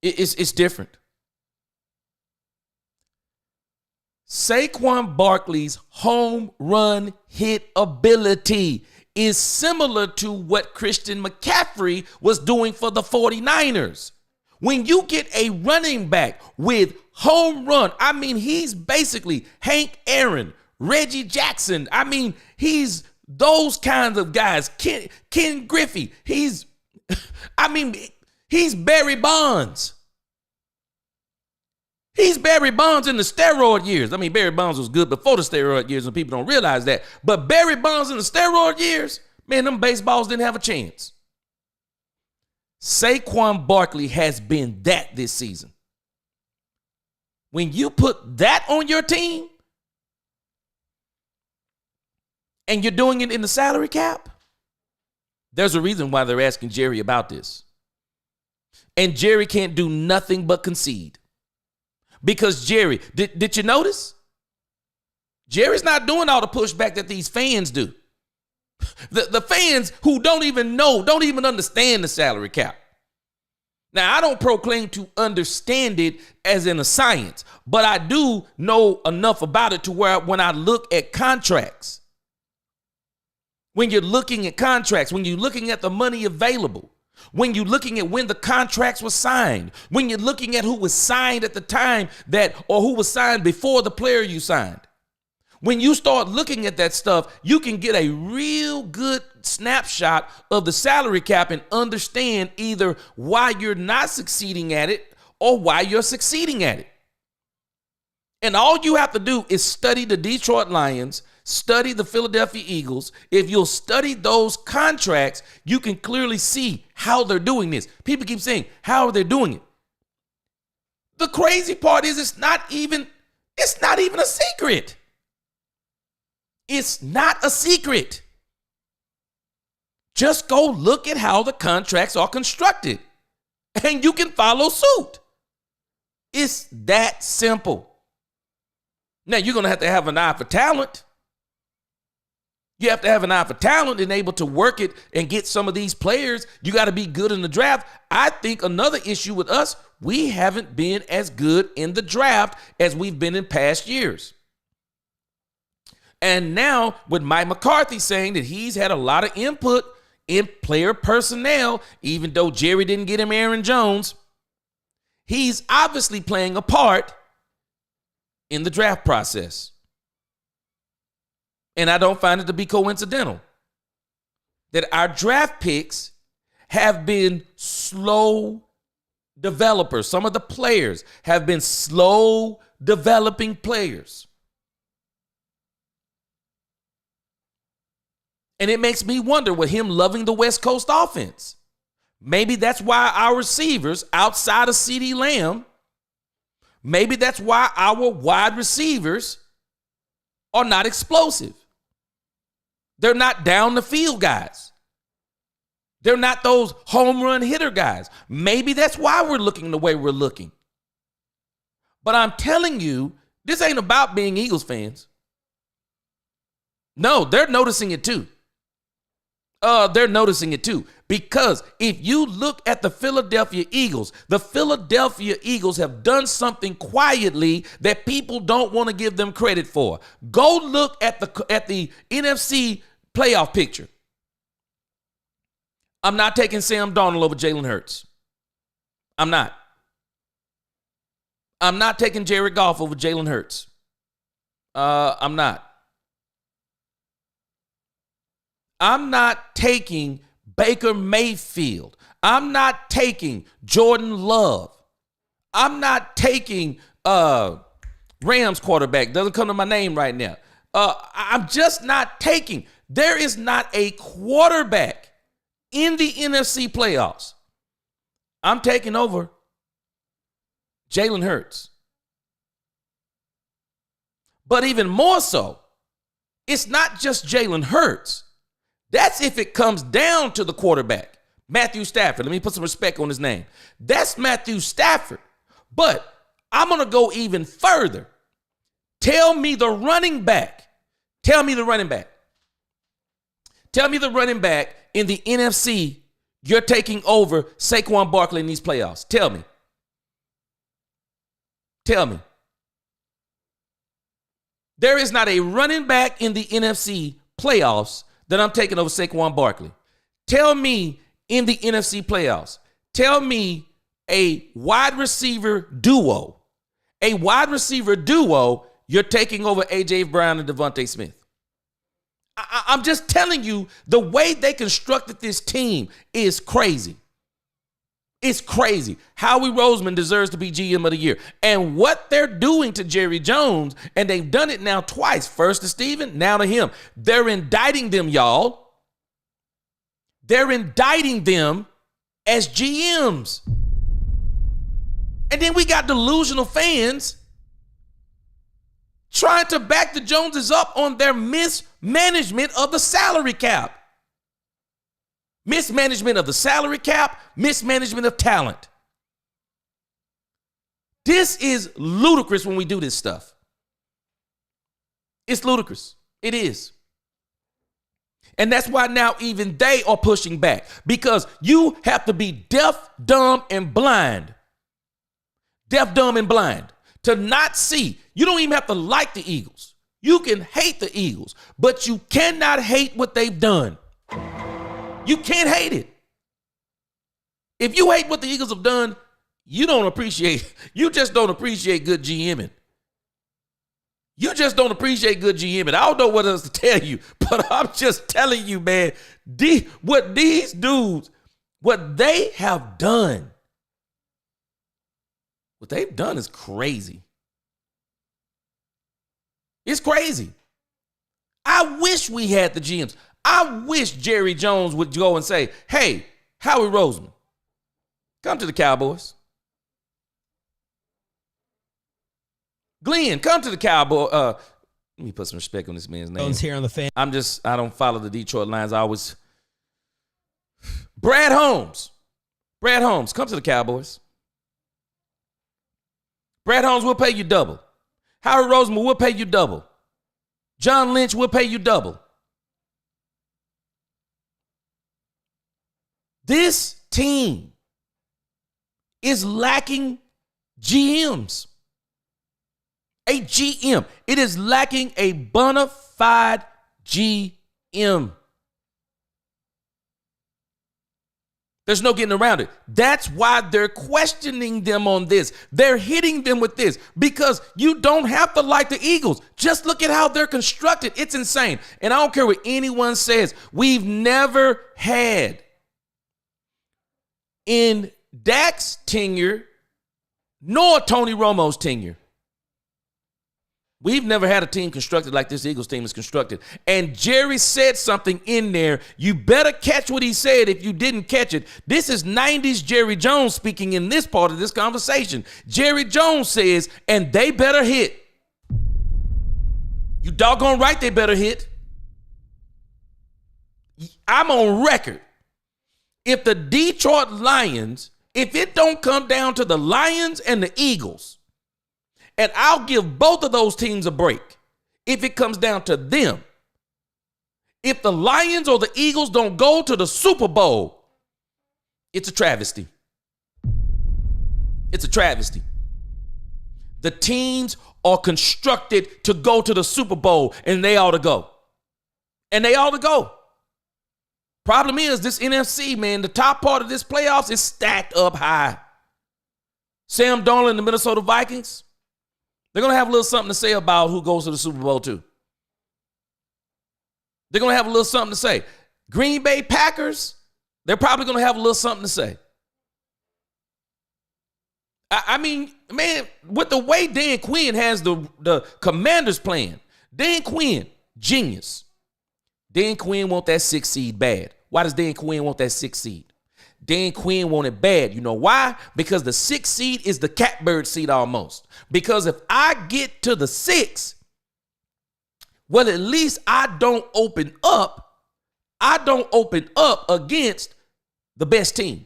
It's different. Saquon Barkley's home run hit ability is similar to what Christian McCaffrey was doing for the 49ers. When you get a running back with home run, I mean, he's basically Hank Aaron, Reggie Jackson. I mean, he's those kinds of guys. Ken Griffey. He's Barry Bonds. He's Barry Bonds in the steroid years. I mean, Barry Bonds was good before the steroid years, and people don't realize that. But Barry Bonds in the steroid years, man, them baseballs didn't have a chance. Saquon Barkley has been that this season. When you put that on your team, and you're doing it in the salary cap, there's a reason why they're asking Jerry about this. And Jerry can't do nothing but concede. Because Jerry, did you notice? Jerry's not doing all the pushback that these fans do. The fans who don't even understand the salary cap. Now, I don't proclaim to understand it as in a science, but I do know enough about it to where when I look at contracts, when you're looking at contracts, when you're looking at the money available, when you're looking at when the contracts were signed, when you're looking at who was signed at the time or who was signed before the player you signed. When you start looking at that stuff, you can get a real good snapshot of the salary cap and understand either why you're not succeeding at it or why you're succeeding at it. And all you have to do is study the Detroit Lions, study the Philadelphia Eagles. If you'll study those contracts, you can clearly see how they're doing this. People keep saying, how are they doing it? The crazy part is it's not even a secret. It's not a secret. Just go look at how the contracts are constructed, and you can follow suit. It's that simple. Now, you're going to have an eye for talent. You have to have an eye for talent and able to work it and get some of these players. You got to be good in the draft. I think another issue with us, we haven't been as good in the draft as we've been in past years. And now with Mike McCarthy saying that he's had a lot of input in player personnel, even though Jerry didn't get him Aaron Jones, he's obviously playing a part in the draft process. And I don't find it to be coincidental that our draft picks have been slow developers. Some of the players have been slow developing players. And it makes me wonder with him loving the West Coast offense. Maybe that's why our receivers outside of CeeDee Lamb, maybe that's why our wide receivers are not explosive. They're not down the field guys. They're not those home run hitter guys. Maybe that's why we're looking the way we're looking. But I'm telling you, this ain't about being Eagles fans. No, they're noticing it too. They're noticing it too. Because if you look at the Philadelphia Eagles have done something quietly that people don't want to give them credit for. Go look at the NFC playoff picture. I'm not taking Sam Darnold over Jalen Hurts. I'm not. I'm not taking Jared Goff over Jalen Hurts. I'm not. I'm not taking Baker Mayfield. I'm not taking Jordan Love. I'm not taking Rams quarterback. Doesn't come to my name right now. I'm just not taking. There is not a quarterback in the NFC playoffs. I'm taking over Jalen Hurts. But even more so, it's not just Jalen Hurts. That's if it comes down to the quarterback, Matthew Stafford. Let me put some respect on his name. That's Matthew Stafford. But I'm going to go even further. Tell me the running back. Tell me the running back. Tell me the running back in the NFC you're taking over Saquon Barkley in these playoffs. Tell me. Tell me. There is not a running back in the NFC playoffs that I'm taking over Saquon Barkley. Tell me in the NFC playoffs. Tell me a wide receiver duo. A wide receiver duo, you're taking over A.J. Brown and Devontae Smith. I'm just telling you, the way they constructed this team is crazy. It's crazy. Howie Roseman deserves to be GM of the year. And what they're doing to Jerry Jones, and they've done it now twice, first to Steven, now to him. They're indicting them, y'all. They're indicting them as GMs. And then we got delusional fans trying to back the Joneses up on their mismanagement of the salary cap. Mismanagement of the salary cap, mismanagement of talent. This is ludicrous when we do this stuff. It's ludicrous. It is. And that's why now even they are pushing back, because you have to be deaf, dumb, and blind. Deaf, dumb, and blind to not see. You don't even have to like the Eagles. You can hate the Eagles, but you cannot hate what they've done. You can't hate it. If you hate what the Eagles have done, you just don't appreciate good GMing. You just don't appreciate good GMing. I don't know what else to tell you, but I'm just telling you, man, what these dudes, what they have done, what they've done is crazy. It's crazy. I wish we had the GMs. I wish Jerry Jones would go and say, hey, Howie Roseman, come to the Cowboys. Glenn, come to the Cowboys. Let me put some respect on this man's name. Jones here on the fan. I don't follow the Detroit Lions. Brad Holmes. Brad Holmes, come to the Cowboys. Brad Holmes will pay you double. Howie Roseman will pay you double. John Lynch will pay you double. This team is lacking GMs. A GM. It is lacking a bona fide GM. There's no getting around it. That's why they're questioning them on this. They're hitting them with this because you don't have to like the Eagles. Just look at how they're constructed. It's insane. And I don't care what anyone says. We've never had in Dak's tenure nor Tony Romo's tenure, we've never had a team constructed like this Eagles team is constructed. And Jerry said something in there. You better catch what he said if you didn't catch it. This is 90s Jerry Jones speaking in this part of this conversation. Jerry Jones says, and they better hit. You doggone right they better hit. I'm on record. If the Detroit Lions, if it don't come down to the Lions and the Eagles, and I'll give both of those teams a break if it comes down to them. If the Lions or the Eagles don't go to the Super Bowl, it's a travesty. It's a travesty. The teams are constructed to go to the Super Bowl, and they ought to go. And they ought to go. Problem is, this NFC, man, the top part of this playoffs is stacked up high. Sam Darnold and the Minnesota Vikings, they're going to have a little something to say about who goes to the Super Bowl too. They're going to have a little something to say. Green Bay Packers, they're probably going to have a little something to say. I mean, man, with the way Dan Quinn has the Commanders playing, Dan Quinn, genius. Dan Quinn want that 6th seed bad. Why does Dan Quinn want that 6th seed? Dan Quinn want it bad. You know why? Because the 6th seed is the catbird seed almost. Because if I get to the 6, well, at least I don't open up against the best team.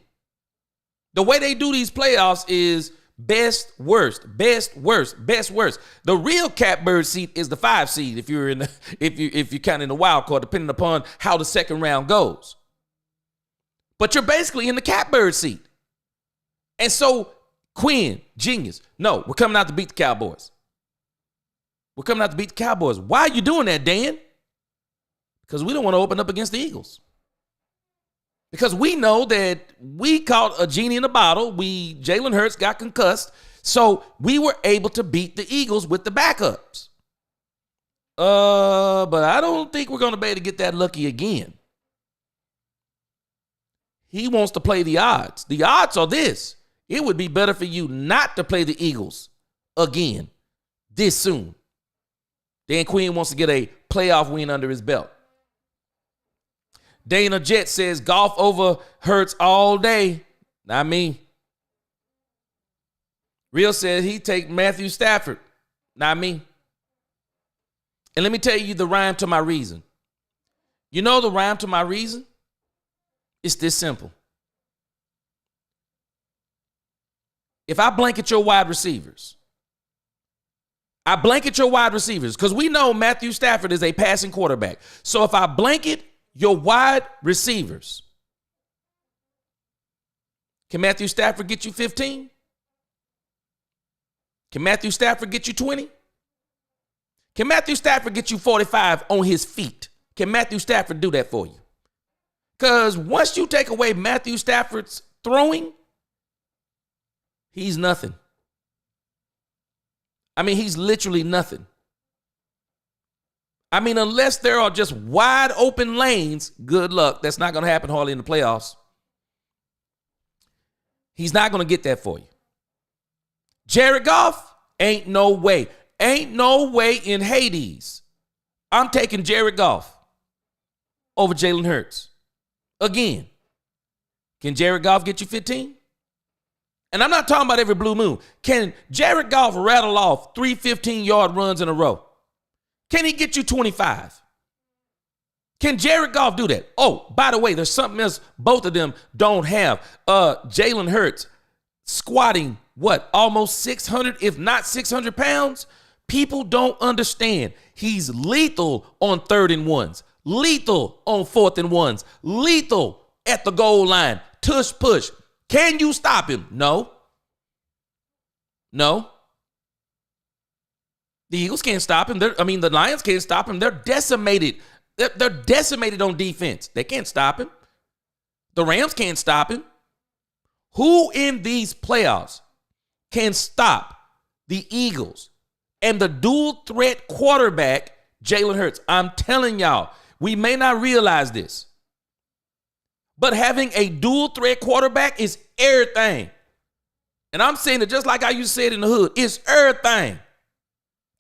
The way they do these playoffs is best, worst, best, worst, best, worst. The real catbird seed is the 5 seed if you're kind of in the wild card, depending upon how the second round goes. But you're basically in the catbird seat. And so, Quinn, genius. No, we're coming out to beat the Cowboys. We're coming out to beat the Cowboys. Why are you doing that, Dan? Because we don't want to open up against the Eagles. Because we know that we caught a genie in a bottle. Jalen Hurts got concussed. So we were able to beat the Eagles with the backups. But I don't think we're going to be able to get that lucky again. He wants to play the odds. The odds are this. It would be better for you not to play the Eagles again this soon. Dan Quinn wants to get a playoff win under his belt. Dana Jet says golf over Hurts all day. Not me. Real says he take Matthew Stafford. Not me. And let me tell you the rhyme to my reason. You know the rhyme to my reason? It's this simple. If I blanket your wide receivers, because we know Matthew Stafford is a passing quarterback. So if I blanket your wide receivers, can Matthew Stafford get you 15? Can Matthew Stafford get you 20? Can Matthew Stafford get you 45 on his feet? Can Matthew Stafford do that for you? Because once you take away Matthew Stafford's throwing, he's nothing. I mean, he's literally nothing. I mean, unless there are just wide open lanes, good luck. That's not going to happen hardly in the playoffs. He's not going to get that for you. Jared Goff, ain't no way. Ain't no way in Hades. I'm taking Jared Goff over Jalen Hurts. Again, can Jared Goff get you 15? And I'm not talking about every blue moon. Can Jared Goff rattle off 3 15-yard runs in a row? Can he get you 25? Can Jared Goff do that? Oh, by the way, there's something else both of them don't have. Jalen Hurts squatting, almost 600, if not 600 pounds? People don't understand. He's lethal on 3rd and 1s, lethal on 4th and 1s, lethal at the goal line. Tush push. Can you stop him? No. The Eagles can't stop him. The Lions can't stop him. They're decimated. They're decimated on defense. They can't stop him. The Rams can't stop him. Who in these playoffs can stop the Eagles and the dual threat quarterback, Jalen Hurts? I'm telling y'all, we may not realize this, but having a dual threat quarterback is everything. And I'm saying it just like I used to say it in the hood. It's everything.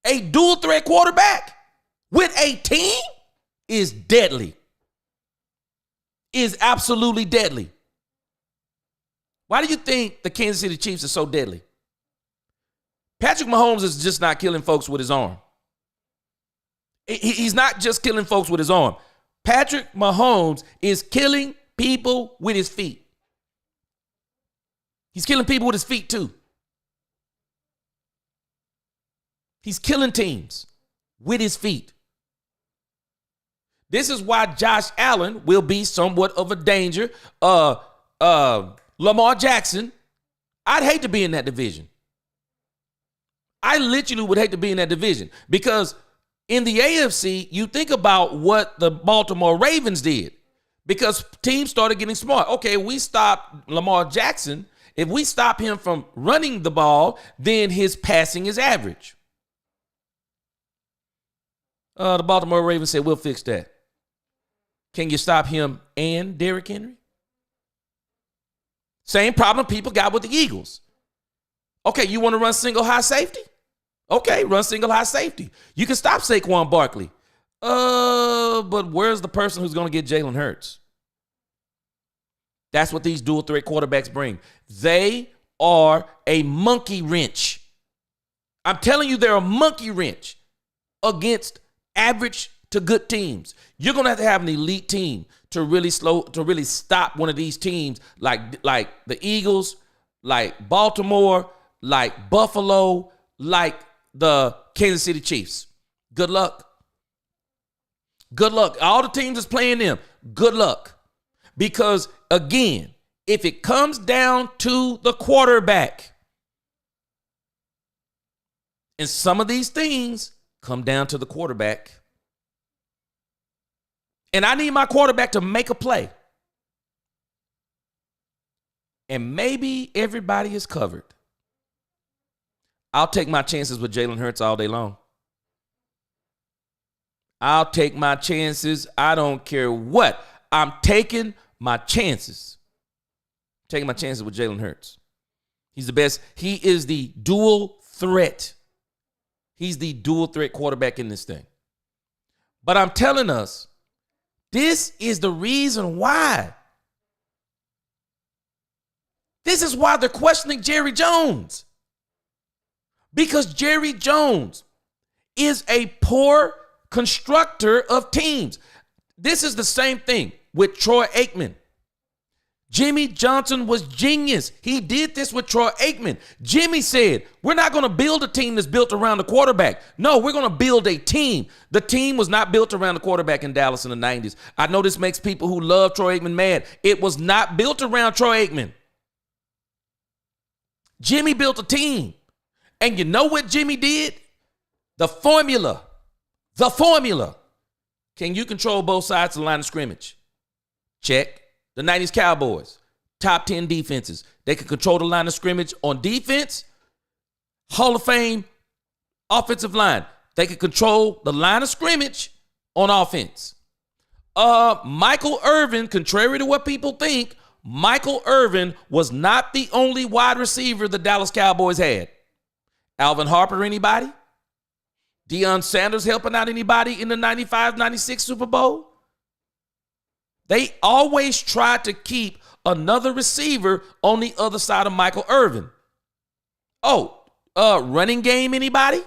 A dual threat quarterback with a team is deadly. Is absolutely deadly. Why do you think the Kansas City Chiefs are so deadly? Patrick Mahomes is just not killing folks with his arm. He's not just killing folks with his arm. Patrick Mahomes is killing people with his feet. He's killing people with his feet too. He's killing teams with his feet. This is why Josh Allen will be somewhat of a danger. Lamar Jackson, I'd hate to be in that division. I literally would hate to be in that division because in the AFC, you think about what the Baltimore Ravens did because teams started getting smart. Okay, we stopped Lamar Jackson. If we stop him from running the ball, then his passing is average. The Baltimore Ravens said, we'll fix that. Can you stop him and Derrick Henry? Same problem people got with the Eagles. Okay, you want to run single high safety? Okay, run single high safety. You can stop Saquon Barkley. But where's the person who's going to get Jalen Hurts? That's what these dual threat quarterbacks bring. They are a monkey wrench. I'm telling you, they're a monkey wrench against average to good teams. You're going to have an elite team to really stop one of these teams like the Eagles, like Baltimore, like Buffalo, like the Kansas City Chiefs. Good luck. Good luck. All the teams that's playing them, good luck. Because, again, if it comes down to the quarterback, and some of these things come down to the quarterback, and I need my quarterback to make a play. and maybe everybody is covered, I'll take my chances with Jalen Hurts all day long. I'll take my chances. I don't care what. I'm taking my chances. Taking my chances with Jalen Hurts. He's the best. He is the dual threat. He's the dual threat quarterback in this thing. But I'm telling us, this is the reason why. This is why they're questioning Jerry Jones. Because Jerry Jones is a poor constructor of teams. This is the same thing with Troy Aikman. Jimmy Johnson was genius. He did this with Troy Aikman. Jimmy said, we're not going to build a team that's built around the quarterback. No, we're going to build a team. The team was not built around the quarterback in Dallas in the 90s. I know this makes people who love Troy Aikman mad. It was not built around Troy Aikman. Jimmy built a team. And you know what Jimmy did? The formula. Can you control both sides of the line of scrimmage? Check. The 90s Cowboys, top 10 defenses. They could control the line of scrimmage on defense. Hall of Fame offensive line. They could control the line of scrimmage on offense. Michael Irvin, contrary to what people think, Michael Irvin was not the only wide receiver the Dallas Cowboys had. Alvin Harper, anybody? Deion Sanders helping out anybody in the 95-96 Super Bowl? They always tried to keep another receiver on the other side of Michael Irvin. Running game, anybody?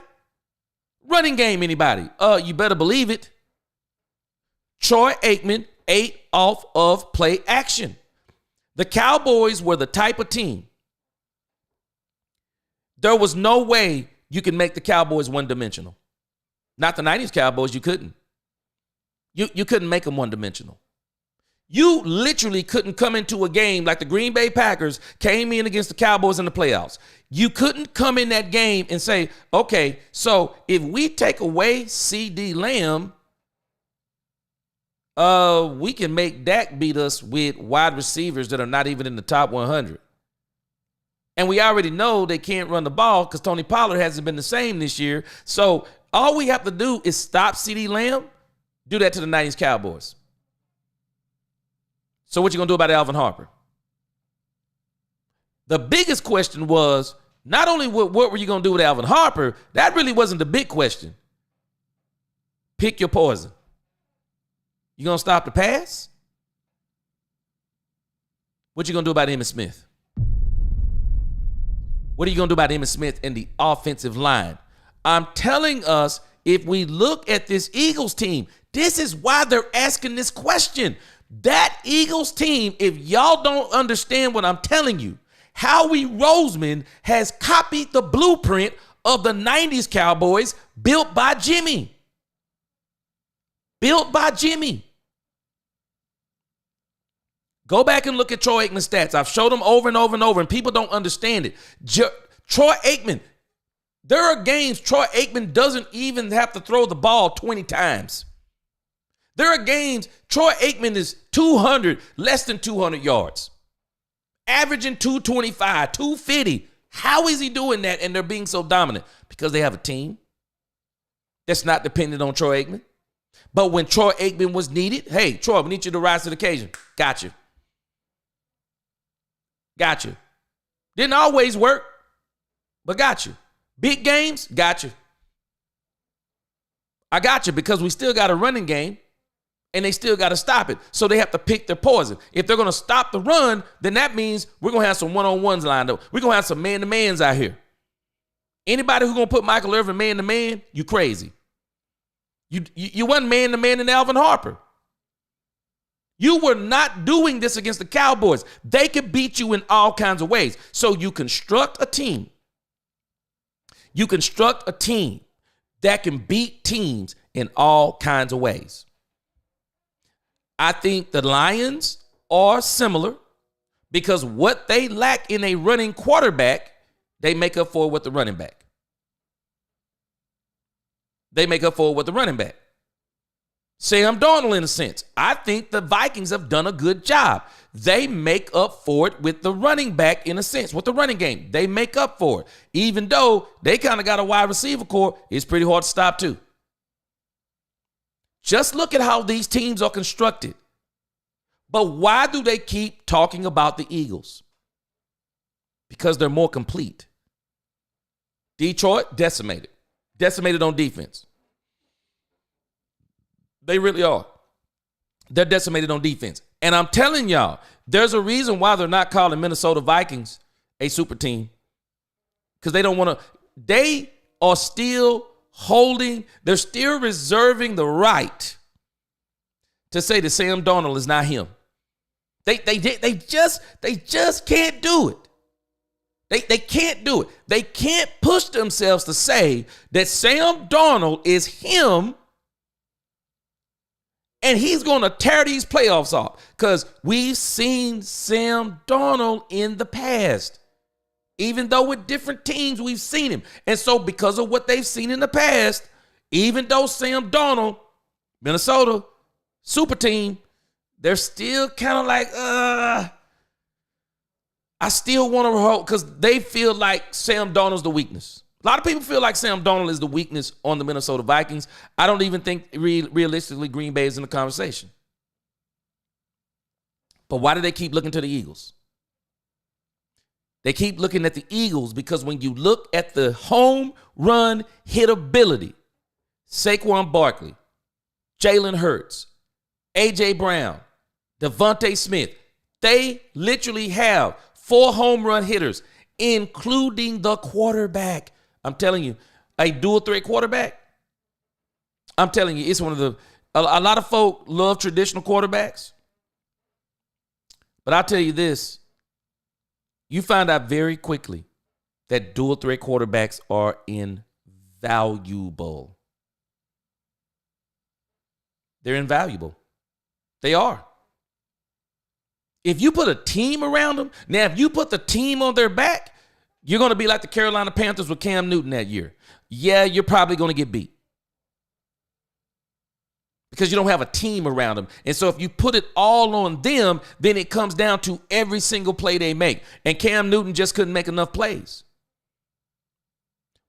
Running game, anybody? You better believe it. Troy Aikman ate off of play action. The Cowboys were the type of team. There was no way you can make the Cowboys one-dimensional. Not the 90s Cowboys, you couldn't. You couldn't make them one-dimensional. You literally couldn't come into a game like the Green Bay Packers came in against the Cowboys in the playoffs. You couldn't come in that game and say, okay, so if we take away CD Lamb, we can make Dak beat us with wide receivers that are not even in the top 100. And we already know they can't run the ball because Tony Pollard hasn't been the same this year. So all we have to do is stop CD Lamb, do that to the 90s Cowboys. So what you going to do about Alvin Harper? The biggest question was not only what were you going to do with Alvin Harper, that really wasn't the big question. Pick your poison. You going to stop the pass? What you going to do about Emmitt Smith? What are you going to do about Emmitt Smith and the offensive line? I'm telling us, if we look at this Eagles team, this is why they're asking this question. That Eagles team, if y'all don't understand what I'm telling you, Howie Roseman has copied the blueprint of the 90s Cowboys built by Jimmy. Built by Jimmy. Go back and look at Troy Aikman's stats. I've showed them over and over and over, and people don't understand it. Troy Aikman, there are games Troy Aikman doesn't even have to throw the ball 20 times. There are games Troy Aikman is 200, less than 200 yards. Averaging 225, 250. How is he doing that and they're being so dominant? Because they have a team that's not dependent on Troy Aikman. But when Troy Aikman was needed, hey, Troy, we need you to rise to the occasion. Got you. Got you. Didn't always work, but got you. Big games, got you. I got you because we still got a running game. And they still got to stop it. So they have to pick their poison. If they're going to stop the run, then that means we're going to have some one-on-ones lined up. We're going to have some man-to-mans out here. Anybody who's going to put Michael Irvin man-to-man, you crazy. You wasn't man-to-man in Alvin Harper. You were not doing this against the Cowboys. They could beat you in all kinds of ways. So you construct a team. You construct a team that can beat teams in all kinds of ways. I think the Lions are similar because what they lack in a running quarterback, they make up for with the running back. They make up for with the running back. Sam Darnold, in a sense. I think the Vikings have done a good job. They make up for it with the running back in a sense, with the running game. They make up for it. Even though they kind of got a wide receiver core, it's pretty hard to stop too. Just look at how these teams are constructed. But why do they keep talking about the Eagles? Because they're more complete. Detroit, decimated. Decimated on defense. They really are. They're decimated on defense. And I'm telling y'all, there's a reason why they're not calling Minnesota Vikings a super team. Because they don't want to. They are still holding, they're still reserving the right to say that Sam Darnold is not him. They just can't do it. They can't do it. They can't push themselves to say that Sam Darnold is him and he's going to tear these playoffs off, because we've seen Sam Darnold in the past. Even though with different teams, we've seen him. And so because of what they've seen in the past, even though Sam Darnold, Minnesota, super team, they're still kind of like, I still want to hold, because they feel like Sam Darnold's the weakness. A lot of people feel like Sam Darnold is the weakness on the Minnesota Vikings. I don't even think realistically Green Bay is in the conversation. But why do they keep looking to the Eagles? They keep looking at the Eagles because when you look at the home run hitability, Saquon Barkley, Jalen Hurts, A.J. Brown, Devontae Smith, they literally have 4 home run hitters, including the quarterback. I'm telling you, a dual threat quarterback. I'm telling you, it's one of a lot of folk love traditional quarterbacks. But I'll tell you this, you find out very quickly that dual threat quarterbacks are invaluable. They're invaluable. They are. If you put a team around them, now if you put the team on their back, you're going to be like the Carolina Panthers with Cam Newton that year. Yeah, you're probably going to get beat because you don't have a team around them. And so if you put it all on them, then it comes down to every single play they make. And Cam Newton just couldn't make enough plays.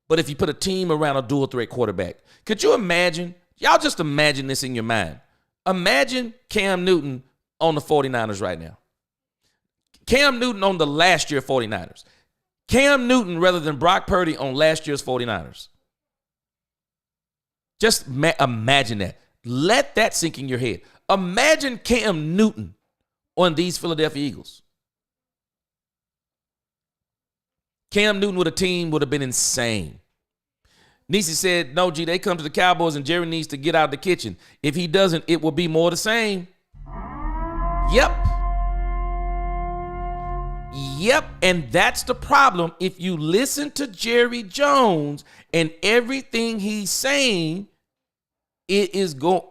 But if you put a team around a dual threat quarterback, could you imagine? Y'all just imagine this in your mind. Imagine Cam Newton on the 49ers right now. Cam Newton on the last year 49ers. Cam Newton rather than Brock Purdy on last year's 49ers. Just imagine that. Let that sink in your head. Imagine Cam Newton on these Philadelphia Eagles. Cam Newton with a team would have been insane. Nisi said, no, G, they come to the Cowboys and Jerry needs to get out of the kitchen. If he doesn't, it will be more the same. Yep, and that's the problem. If you listen to Jerry Jones and everything he's saying, it's going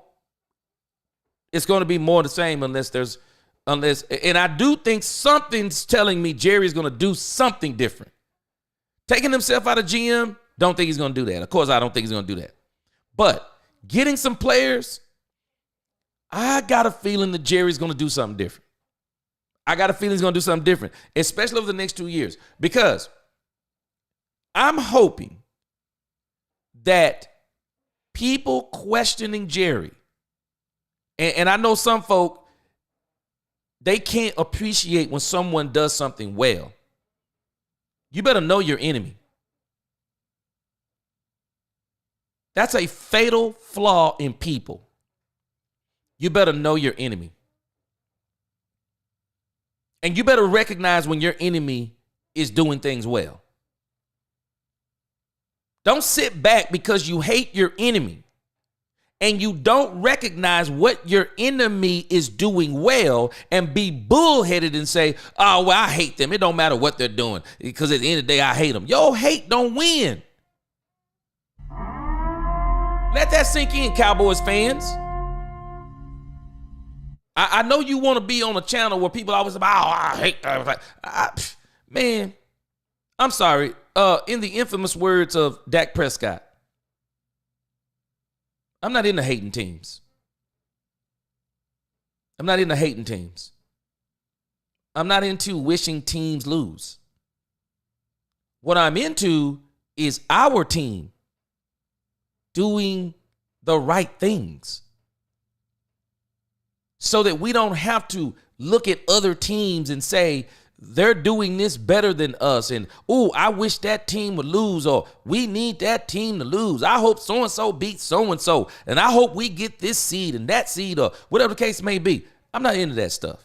to be more the same unless, and I do think something's telling me Jerry's going to do something different. Taking himself out of GM, don't think he's going to do that. Of course, I don't think he's going to do that. But getting some players, I got a feeling that Jerry's going to do something different. I got a feeling he's going to do something different, especially over the next 2 years, because I'm hoping that people questioning Jerry, and I know some folk, they can't appreciate when someone does something well. You better know your enemy. That's a fatal flaw in people. You better know your enemy. And you better recognize when your enemy is doing things well. Don't sit back because you hate your enemy and you don't recognize what your enemy is doing well and be bullheaded and say, oh, well, I hate them. It don't matter what they're doing because at the end of the day, I hate them. Your hate don't win. Let that sink in, Cowboys fans. I know you want to be on a channel where people always say, oh, I hate that. Man, I'm sorry. In the infamous words of Dak Prescott, I'm not into hating teams. I'm not into hating teams. I'm not into wishing teams lose. What I'm into is our team doing the right things so that we don't have to look at other teams and say, they're doing this better than us. And, oh, I wish that team would lose, or we need that team to lose. I hope so-and-so beats so-and-so, and I hope we get this seed and that seed, or whatever the case may be. I'm not into that stuff.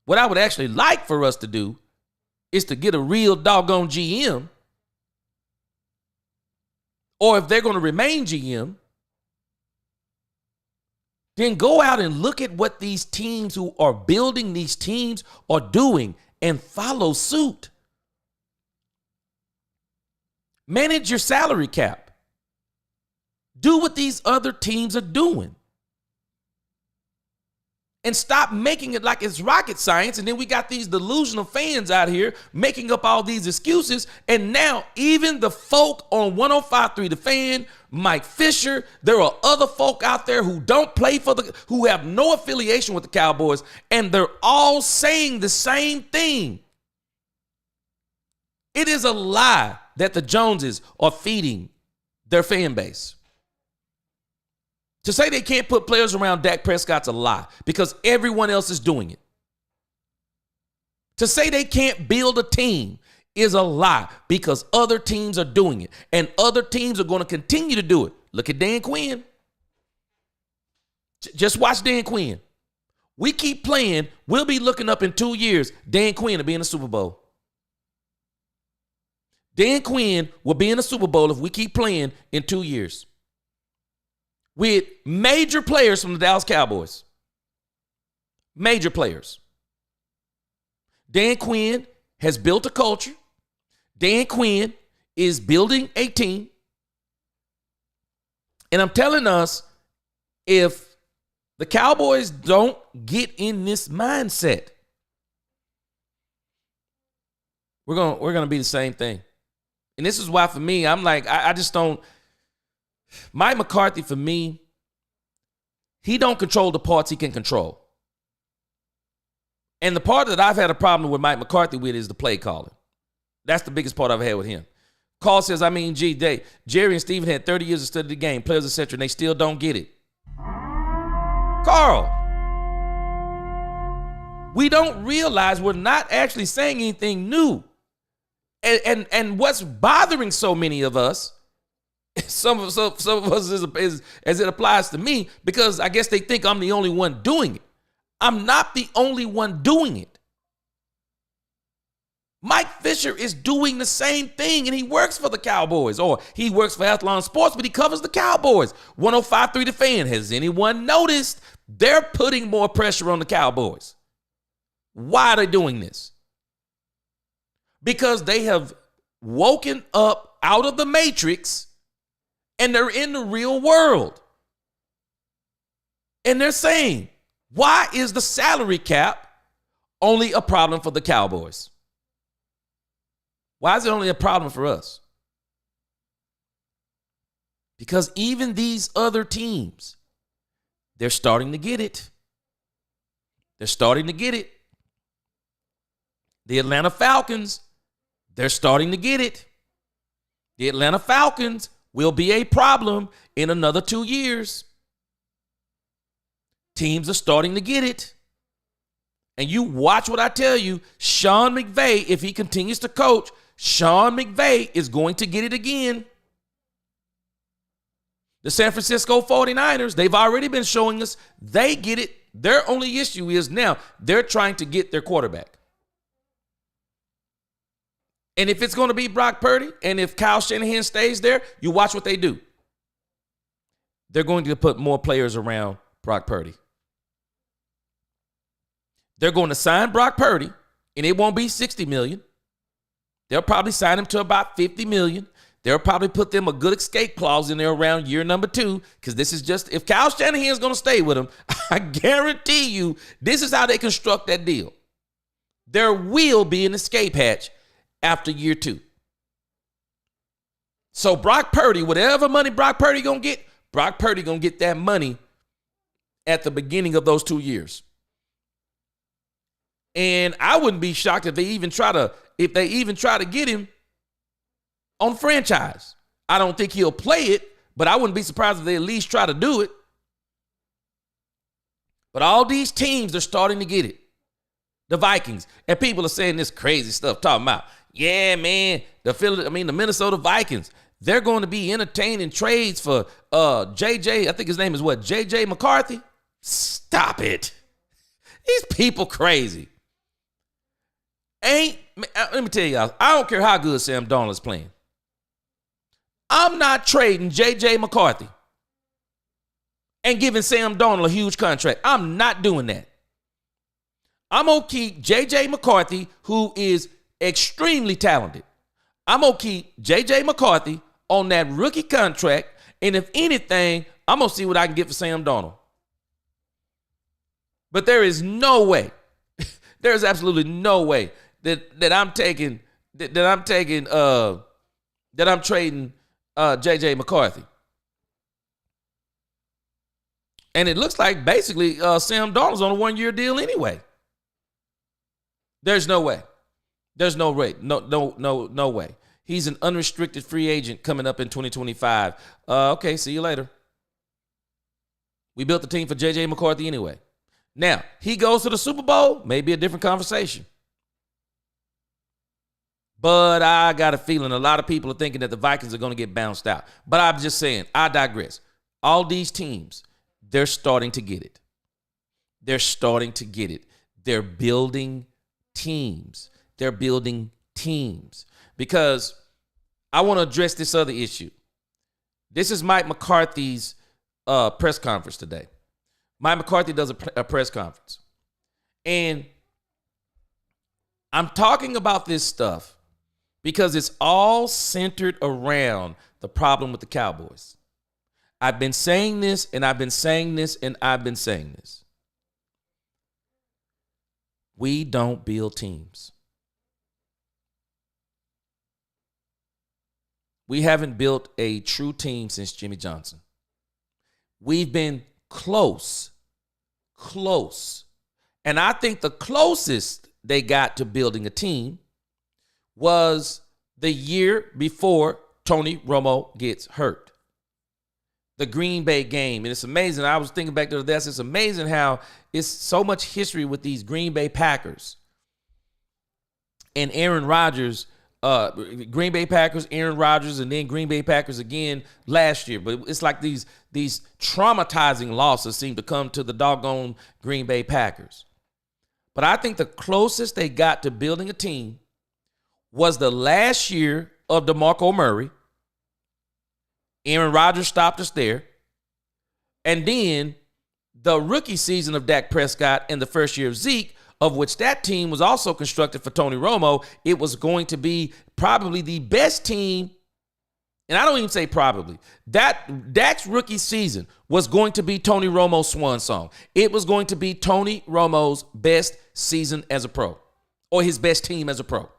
What I would actually like for us to do is to get a real doggone GM, or if they're going to remain GM, then go out and look at what these teams who are building these teams are doing and follow suit. Manage your salary cap. Do what these other teams are doing. And stop making it like it's rocket science. And then we got these delusional fans out here making up all these excuses. And now even the folk on 105.3 The Fan, Mike Fisher, there are other folk out there who don't play for who have no affiliation with the Cowboys. And they're all saying the same thing. It is a lie that the Joneses are feeding their fan base. To say they can't put players around Dak Prescott's a lie, because everyone else is doing it. To say they can't build a team is a lie, because other teams are doing it, and other teams are going to continue to do it. Look at Dan Quinn. Just watch Dan Quinn. We keep playing, we'll be looking up in 2 years, Dan Quinn will be in the Super Bowl. Dan Quinn will be in the Super Bowl if we keep playing in 2 years. With major players from the Dallas Cowboys. Major players. Dan Quinn has built a culture. Dan Quinn is building a team. And I'm telling us, if the Cowboys don't get in this mindset, we're gonna be the same thing. And this is why, for me, I'm like, I just don't. Mike McCarthy, for me, he don't control the parts he can control. And the part that I've had a problem with Mike McCarthy with is the play calling. That's the biggest part I've had with him. Carl says, Jerry and Steven had 30 years of study the game, players, etc., and they still don't get it. Carl, we don't realize we're not actually saying anything new. And what's bothering so many of us, some of us is as it applies to me, because I guess they think I'm the only one doing it. I'm not the only one doing it. Mike Fisher is doing the same thing, and he works for the Cowboys, or he works for Athlon Sports, but he covers the Cowboys. 105.3 The Fan. Has anyone noticed they're putting more pressure on the Cowboys? Why are they doing this? Because they have woken up out of the matrix and they're in the real world. And they're saying, why is the salary cap only a problem for the Cowboys? Why is it only a problem for us? Because even these other teams, they're starting to get it. They're starting to get it. The Atlanta Falcons, they're starting to get it. The Atlanta Falcons will be a problem in another 2 years. Teams are starting to get it. And you watch what I tell you, Sean McVay, if he continues to coach, Sean McVay is going to get it again. The San Francisco 49ers, they've already been showing us they get it. Their only issue is now they're trying to get their quarterback. And if it's going to be Brock Purdy, and if Kyle Shanahan stays there, you watch what they do. They're going to put more players around Brock Purdy. They're going to sign Brock Purdy, and it won't be $60 million. They'll probably sign him to about $50 million. They'll probably put them a good escape clause in there around year number 2, because this is just, if Kyle Shanahan is going to stay with him, I guarantee you this is how they construct that deal. There will be an escape hatch after year 2. So Brock Purdy, whatever money Brock Purdy going to get, Brock Purdy going to get that money at the beginning of those 2 years. And I wouldn't be shocked if they even try to get him on franchise. I don't think he'll play it, but I wouldn't be surprised if they at least try to do it. But all these teams are starting to get it. The Vikings. And people are saying this crazy stuff, talking about, yeah, man, the Minnesota Vikings, they're going to be entertaining trades for JJ. I think his name is what? JJ McCarthy? Stop it. These people crazy. Let me tell y'all, I don't care how good Sam Darnold is playing. I'm not trading JJ McCarthy and giving Sam Darnold a huge contract. I'm not doing that. I'm going to keep JJ McCarthy, who is extremely talented. I'm going to keep JJ McCarthy on that rookie contract, and if anything, I'm going to see what I can get for Sam Darnold. But there is no way, there's absolutely no way that I'm trading JJ McCarthy. And it looks like basically Sam Darnold's on a 1-year deal anyway. There's no way. There's no way. No way. He's an unrestricted free agent coming up in 2025. Okay, see you later. We built the team for JJ McCarthy anyway. Now, he goes to the Super Bowl, maybe a different conversation. But I got a feeling a lot of people are thinking that the Vikings are going to get bounced out. But I'm just saying, I digress. All these teams, they're starting to get it. They're starting to get it. They're building teams. They're building teams. Because I want to address this other issue. This is Mike McCarthy's press conference today. Mike McCarthy does a press conference. And I'm talking about this stuff because it's all centered around the problem with the Cowboys. I've been saying this, and I've been saying this, and I've been saying this. We don't build teams. We haven't built a true team since Jimmy Johnson. We've been close. And I think the closest they got to building a team was the year before Tony Romo gets hurt. The Green Bay game. And it's amazing. I was thinking back to this. It's amazing how it's so much history with these Green Bay Packers and Aaron Rodgers. Green Bay Packers, Aaron Rodgers, and then Green Bay Packers again last year. But it's like these traumatizing losses seem to come to the doggone Green Bay Packers. But I think the closest they got to building a team was the last year of DeMarco Murray. Aaron Rodgers stopped us there. And then the rookie season of Dak Prescott and the first year of Zeke, of which that team was also constructed for Tony Romo. It was going to be probably the best team, and I don't even say probably. Dak's rookie season was going to be Tony Romo's swan song. It was going to be Tony Romo's best season as a pro, or his best team as a pro.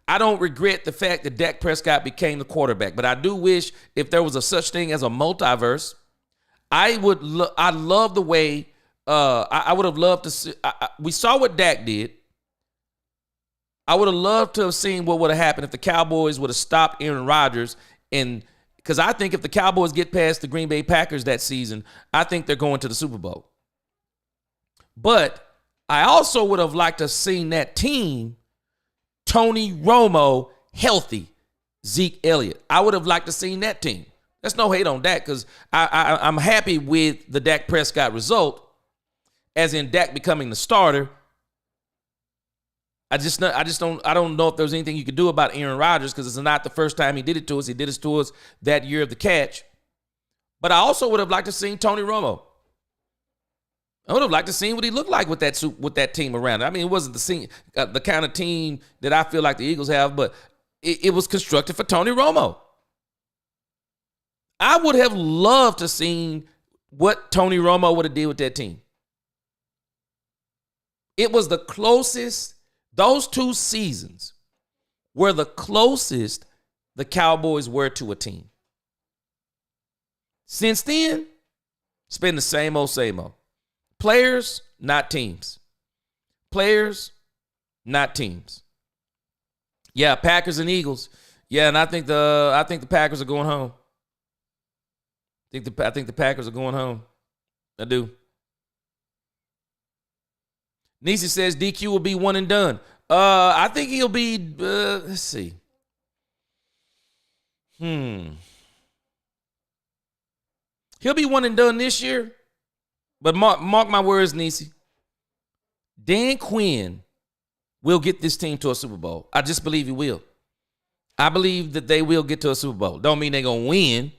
I don't regret the fact that Dak Prescott became the quarterback, but I do wish if there was a such thing as a multiverse, I love the way I would have loved to see. We saw what Dak did. I would have loved to have seen what would have happened if the Cowboys would have stopped Aaron Rodgers. And because I think if the Cowboys get past the Green Bay Packers that season, I think they're going to the Super Bowl. But I also would have liked to have seen that team, Tony Romo, healthy, Zeke Elliott. I would have liked to have seen that team. There's no hate on Dak because I'm happy with the Dak Prescott result, as in Dak becoming the starter. I don't know if there's anything you could do about Aaron Rodgers because it's not the first time he did it to us. He did it to us that year of the catch. But I also would have liked to see Tony Romo. I would have liked to see what he looked like with that team around. I mean, it wasn't the kind of team that I feel like the Eagles have, but it was constructed for Tony Romo. I would have loved to seen what Tony Romo would have did with that team. It was the closest, those 2 seasons were the closest the Cowboys were to a team. Since then, it's been the same old, same old. Players, not teams. Players, not teams. Yeah, Packers and Eagles. Yeah, and I think the Packers are going home. I think the Packers are going home. I do. Nisi says DQ will be one and done. I think he'll be. Let's see. He'll be one and done this year. But mark my words, Nisi. Dan Quinn will get this team to a Super Bowl. I just believe he will. I believe that they will get to a Super Bowl. Don't mean they're going to win.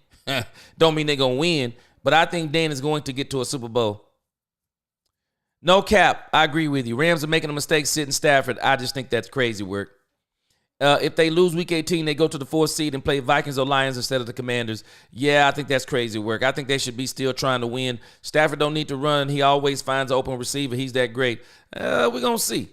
Don't mean they're going to win. But I think Dan is going to get to a Super Bowl. No cap. I agree with you. Rams are making a mistake sitting Stafford. I just think that's crazy work. If they lose Week 18, they go to the 4th seed and play Vikings or Lions instead of the Commanders. Yeah, I think that's crazy work. I think they should be still trying to win. Stafford don't need to run. He always finds an open receiver. He's that great. We're going to see.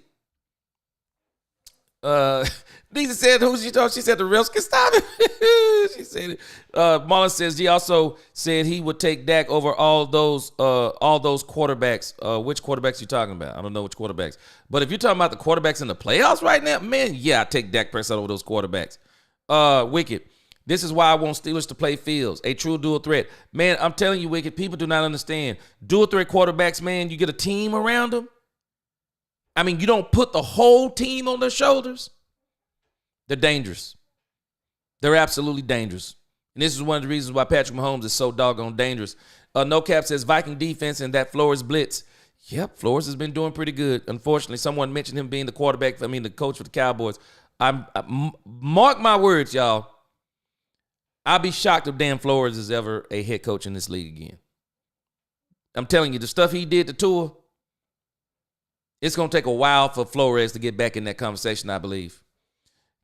Lisa said, who she talking? She said the refs can stop it. She said it. Marlon says he also said he would take Dak over all those quarterbacks. Which quarterbacks you talking about? I don't know which quarterbacks. But if you're talking about the quarterbacks in the playoffs right now, man, yeah, I take Dak Prescott over those quarterbacks. Wicked. This is why I want Steelers to play Fields, a true dual threat. Man, I'm telling you, Wicked, people do not understand. Dual threat quarterbacks, man, you get a team around them. I mean, you don't put the whole team on their shoulders. They're dangerous. They're absolutely dangerous. And this is one of the reasons why Patrick Mahomes is so doggone dangerous. No Cap says Viking defense and that Flores blitz. Yep, Flores has been doing pretty good. Unfortunately, someone mentioned him being the the coach for the Cowboys. Mark my words, y'all. I'll be shocked if Dan Flores is ever a head coach in this league again. I'm telling you, the stuff he did to Tua, it's going to take a while for Flores to get back in that conversation, I believe.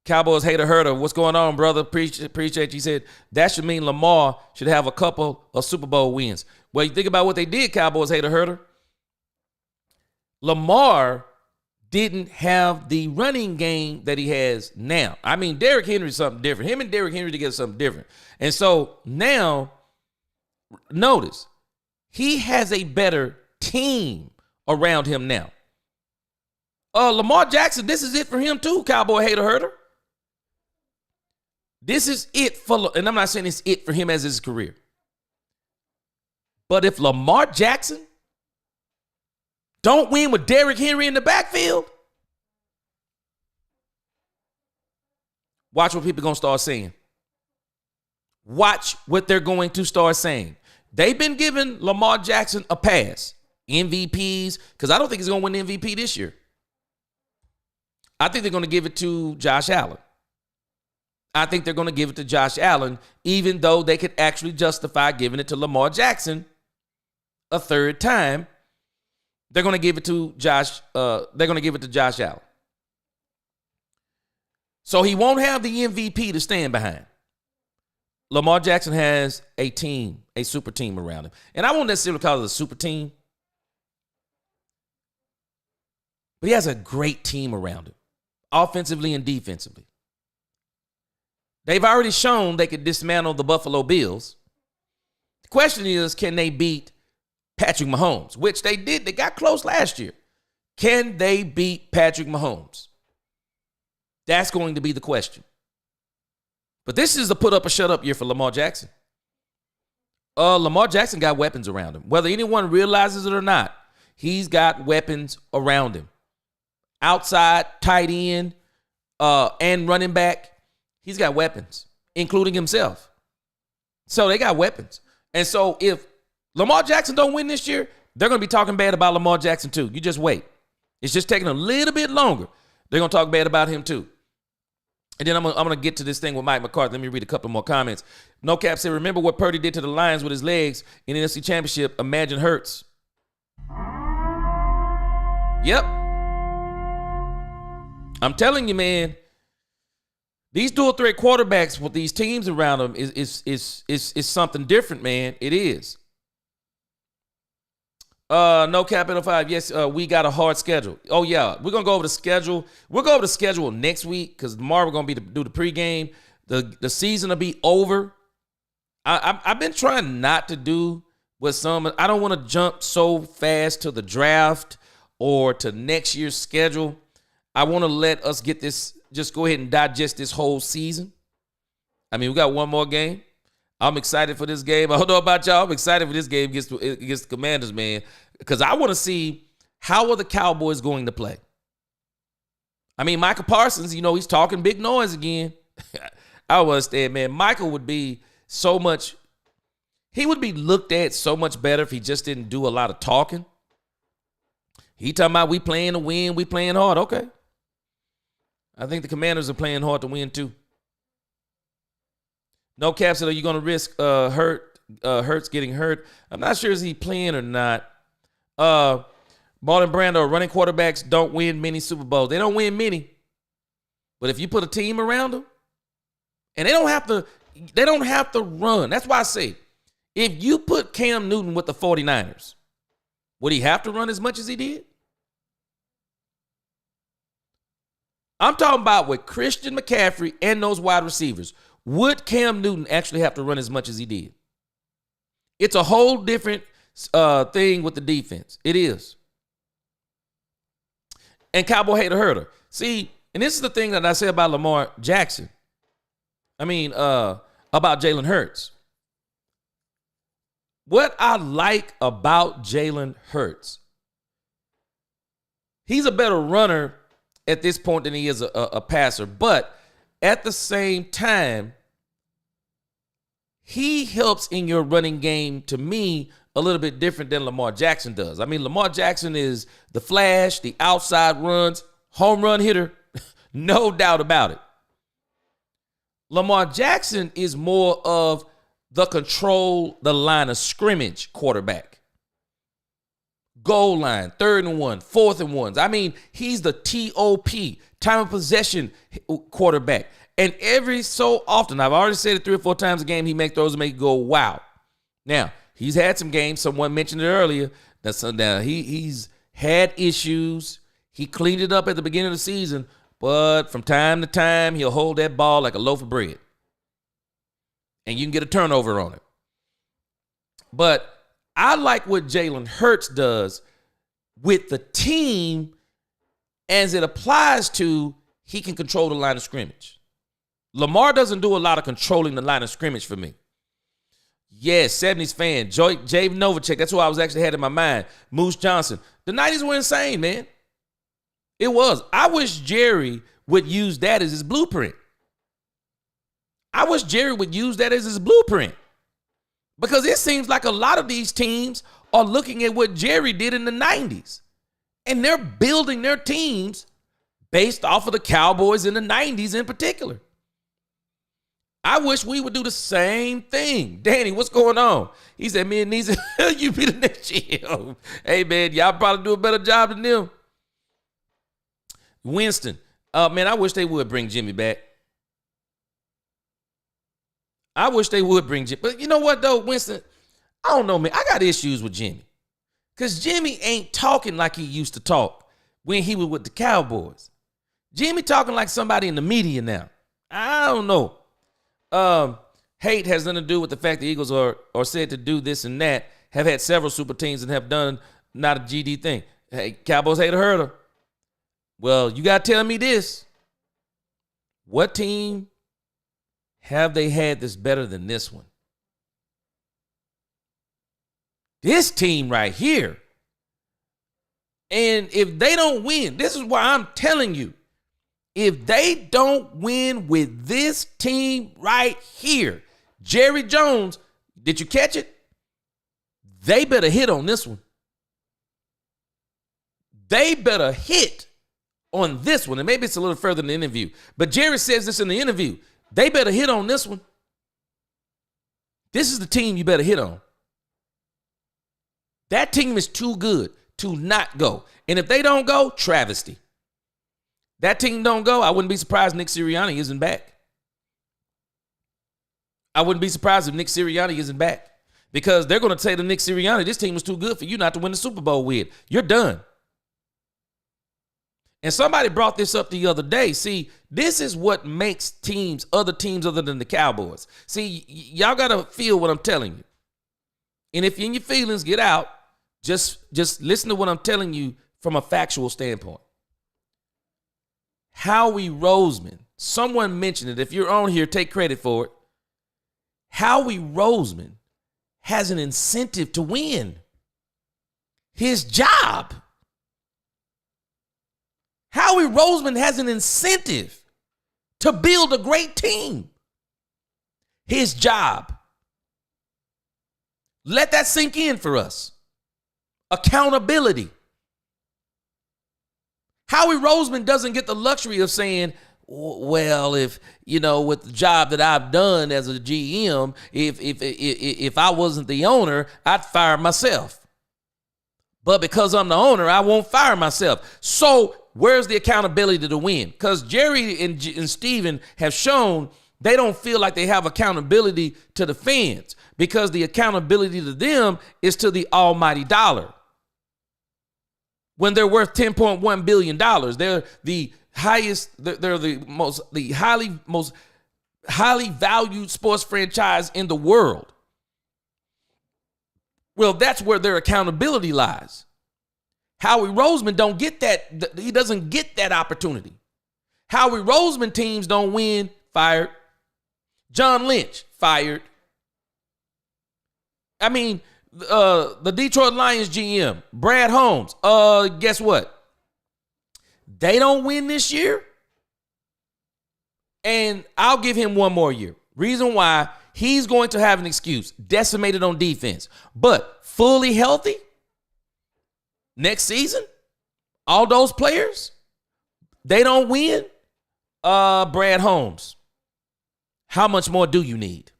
Cowboys hater herder, what's going on, brother? Appreciate you. He said that should mean Lamar should have a couple of Super Bowl wins. Well, you think about what they did, Cowboys hater herder. Lamar didn't have the running game that he has now. I mean, Derrick Henry is something different. Him and Derrick Henry together something different. And so now, notice, he has a better team around him now. Lamar Jackson, this is it for him too, Cowboy hater herder. This is it for, and I'm not saying it's it for him as his career. But if Lamar Jackson don't win with Derrick Henry in the backfield, watch what people are going to start saying. Watch what they're going to start saying. They've been giving Lamar Jackson a pass. MVPs, because I don't think he's going to win the MVP this year. I think they're going to give it to Josh Allen. I think they're going to give it to Josh Allen, even though they could actually justify giving it to Lamar Jackson a third time. They're going to give it to Josh. They're going to give it to Josh Allen. So he won't have the MVP to stand behind. Lamar Jackson has a team, a super team around him. And I won't necessarily call it a super team, but he has a great team around him, offensively and defensively. They've already shown they could dismantle the Buffalo Bills. The question is, can they beat Patrick Mahomes, which they did. They got close last year. Can they beat Patrick Mahomes? That's going to be the question. But this is a put up or shut up year for Lamar Jackson. Lamar Jackson got weapons around him. Whether anyone realizes it or not, he's got weapons around him. Outside, tight end, and running back. He's got weapons, including himself. So they got weapons. And so if Lamar Jackson don't win this year, they're going to be talking bad about Lamar Jackson too. You just wait. It's just taking a little bit longer. They're going to talk bad about him too. And then I'm going to get to this thing with Mike McCarthy. Let me read a couple more comments. No Cap said, remember what Purdy did to the Lions with his legs in the NFC Championship. Imagine Hurts. Yep. I'm telling you, man. These dual threat quarterbacks with these teams around them is something different, man. It is. No Cap 5. Yes, we got a hard schedule. Oh, yeah. We're going to go over the schedule. We'll go over the schedule next week because tomorrow we're going to do the pregame. The season will be over. I've been trying not to do with some. I don't want to jump so fast to the draft or to next year's schedule. I want to let us get this, just go ahead and digest this whole season. I mean, we got one more game. I'm excited for this game. I don't know about y'all. I'm excited for this game against the Commanders, man, because I want to see how are the Cowboys going to play. I mean, Michael Parsons, he's talking big noise again. I understand, man. Michael would be he would be looked at so much better if he just didn't do a lot of talking. He talking about we playing to win, we playing hard. Okay. I think the Commanders are playing hard to win too. No cap said, are you going to risk Hurts getting hurt? I'm not sure is he playing or not. Marlon Brando, running quarterbacks don't win many Super Bowls. They don't win many. But if you put a team around them, and they don't have to run. That's why I say, if you put Cam Newton with the 49ers, would he have to run as much as he did? I'm talking about with Christian McCaffrey and those wide receivers. Would Cam Newton actually have to run as much as he did? It's a whole different thing with the defense. It is. And Cowboy hater herder. See, and this is the thing that I say about Lamar Jackson. About Jalen Hurts. What I like about Jalen Hurts, he's a better runner at this point than he is a passer. But at the same time, he helps in your running game, to me, a little bit different than Lamar Jackson does. I mean, Lamar Jackson is the flash, the outside runs, home run hitter, no doubt about it. Lamar Jackson is more of the control the line of scrimmage quarterback. Goal line, 3rd and 1, 4th and 1s. I mean, he's the TOP, time of possession quarterback. And every so often, I've already said it 3 or 4 times a game, he make throws and make you go, wow. Now, he's had some games. Someone mentioned it earlier. Now he's had issues. He cleaned it up at the beginning of the season, but from time to time, he'll hold that ball like a loaf of bread. And you can get a turnover on it. But I like what Jalen Hurts does with the team as it applies to he can control the line of scrimmage. Lamar doesn't do a lot of controlling the line of scrimmage for me. Yes, 70s fan. Jay Novacek, that's who I was actually had in my mind. Moose Johnson. The 90s were insane, man. It was. I wish Jerry would use that as his blueprint. Because it seems like a lot of these teams are looking at what Jerry did in the 90s. And they're building their teams based off of the Cowboys in the 90s in particular. I wish we would do the same thing. Danny, what's going on? He said, me and Nisa, you be the next GM. Hey, man, y'all probably do a better job than them. Winston, man, I wish they would bring Jimmy back. But you know what, though, Winston? I don't know, man. I got issues with Jimmy. Because Jimmy ain't talking like he used to talk when he was with the Cowboys. Jimmy talking like somebody in the media now. I don't know. Hate has nothing to do with the fact the Eagles are said to do this and that, have had several super teams and have done not a GD thing. Hey, Cowboys hater herder. Well, you got to tell me this. What team have they had that's better than this one? This team right here. And if they don't win, this is why I'm telling you, if they don't win with this team right here, Jerry Jones, did you catch it? They better hit on this one. They better hit on this one. And maybe it's a little further in the interview. But Jerry says this in the interview. They better hit on this one. This is the team you better hit on. That team is too good to not go. And if they don't go, travesty. That team don't go, I wouldn't be surprised Nick Sirianni isn't back. I wouldn't be surprised if Nick Sirianni isn't back. Because they're going to say to Nick Sirianni, this team was too good for you not to win the Super Bowl with. You're done. And somebody brought this up the other day. See, this is what makes other teams other than the Cowboys. See, y'all got to feel what I'm telling you. And if you're in your feelings, get out. Just listen to what I'm telling you from a factual standpoint. Howie Roseman, someone mentioned it. If you're on here, take credit for it. Howie Roseman has an incentive to win. His job. Howie Roseman has an incentive to build a great team. His job. Let that sink in for us. Accountability. Howie Roseman doesn't get the luxury of saying, well, if, with the job that I've done as a GM, if I wasn't the owner, I'd fire myself. But because I'm the owner, I won't fire myself. So where's the accountability to win? Because Jerry and Steven have shown they don't feel like they have accountability to the fans, because the accountability to them is to the almighty dollar. When they're worth $10.1 billion, they're the highest, they're the most highly valued sports franchise in the world. Well, that's where their accountability lies. Howie Roseman don't get that. He doesn't get that opportunity. Howie Roseman teams don't win, fired. John Lynch, fired. I mean, the Detroit Lions GM, Brad Holmes, guess what? They don't win this year. And I'll give him one more year. Reason why, he's going to have an excuse, decimated on defense, but fully healthy next season, all those players, they don't win. Brad Holmes, how much more do you need?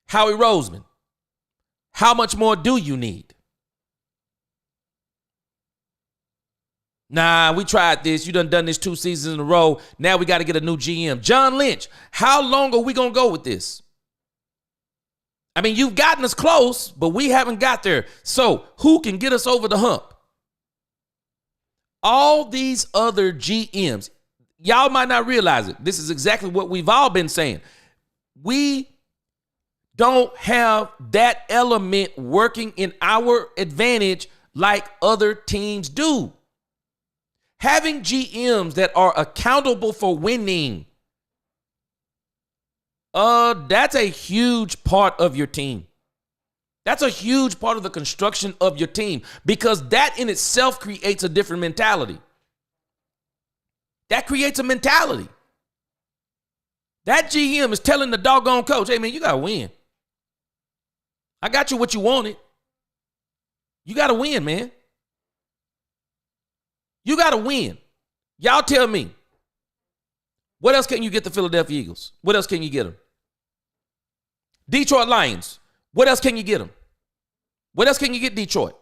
Howie Roseman, how much more do you need? Nah, we tried this. You done this 2 seasons in a row. Now we got to get a new GM. John Lynch, how long are we going to go with this? I mean, you've gotten us close, but we haven't got there. So who can get us over the hump? All these other GMs, y'all might not realize it. This is exactly what we've all been saying. We don't have that element working in our advantage like other teams do. Having GMs that are accountable for winning, that's a huge part of your team. That's a huge part of the construction of your team, because that in itself creates a different mentality. That creates a mentality. That GM is telling the doggone coach, hey, man, you got to win. I got you what you wanted. You got to win, man. You got to win. Y'all tell me, what else can you get the Philadelphia Eagles? What else can you get them? Detroit Lions, what else can you get them? What else can you get Detroit?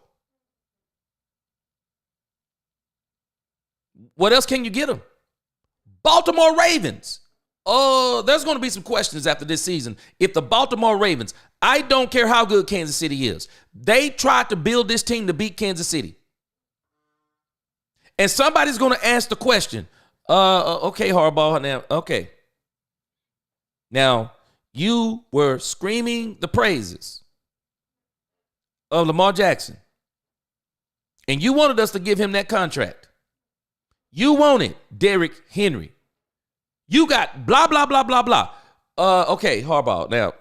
What else can you get them? Baltimore Ravens. Oh, there's going to be some questions after this season. If the Baltimore Ravens, I don't care how good Kansas City is, they tried to build this team to beat Kansas City. And somebody's going to ask the question, okay, Harbaugh, now, okay. Now, you were screaming the praises of Lamar Jackson, and you wanted us to give him that contract. You wanted Derrick Henry. You got blah, blah, blah, blah, blah. Okay, Harbaugh, now,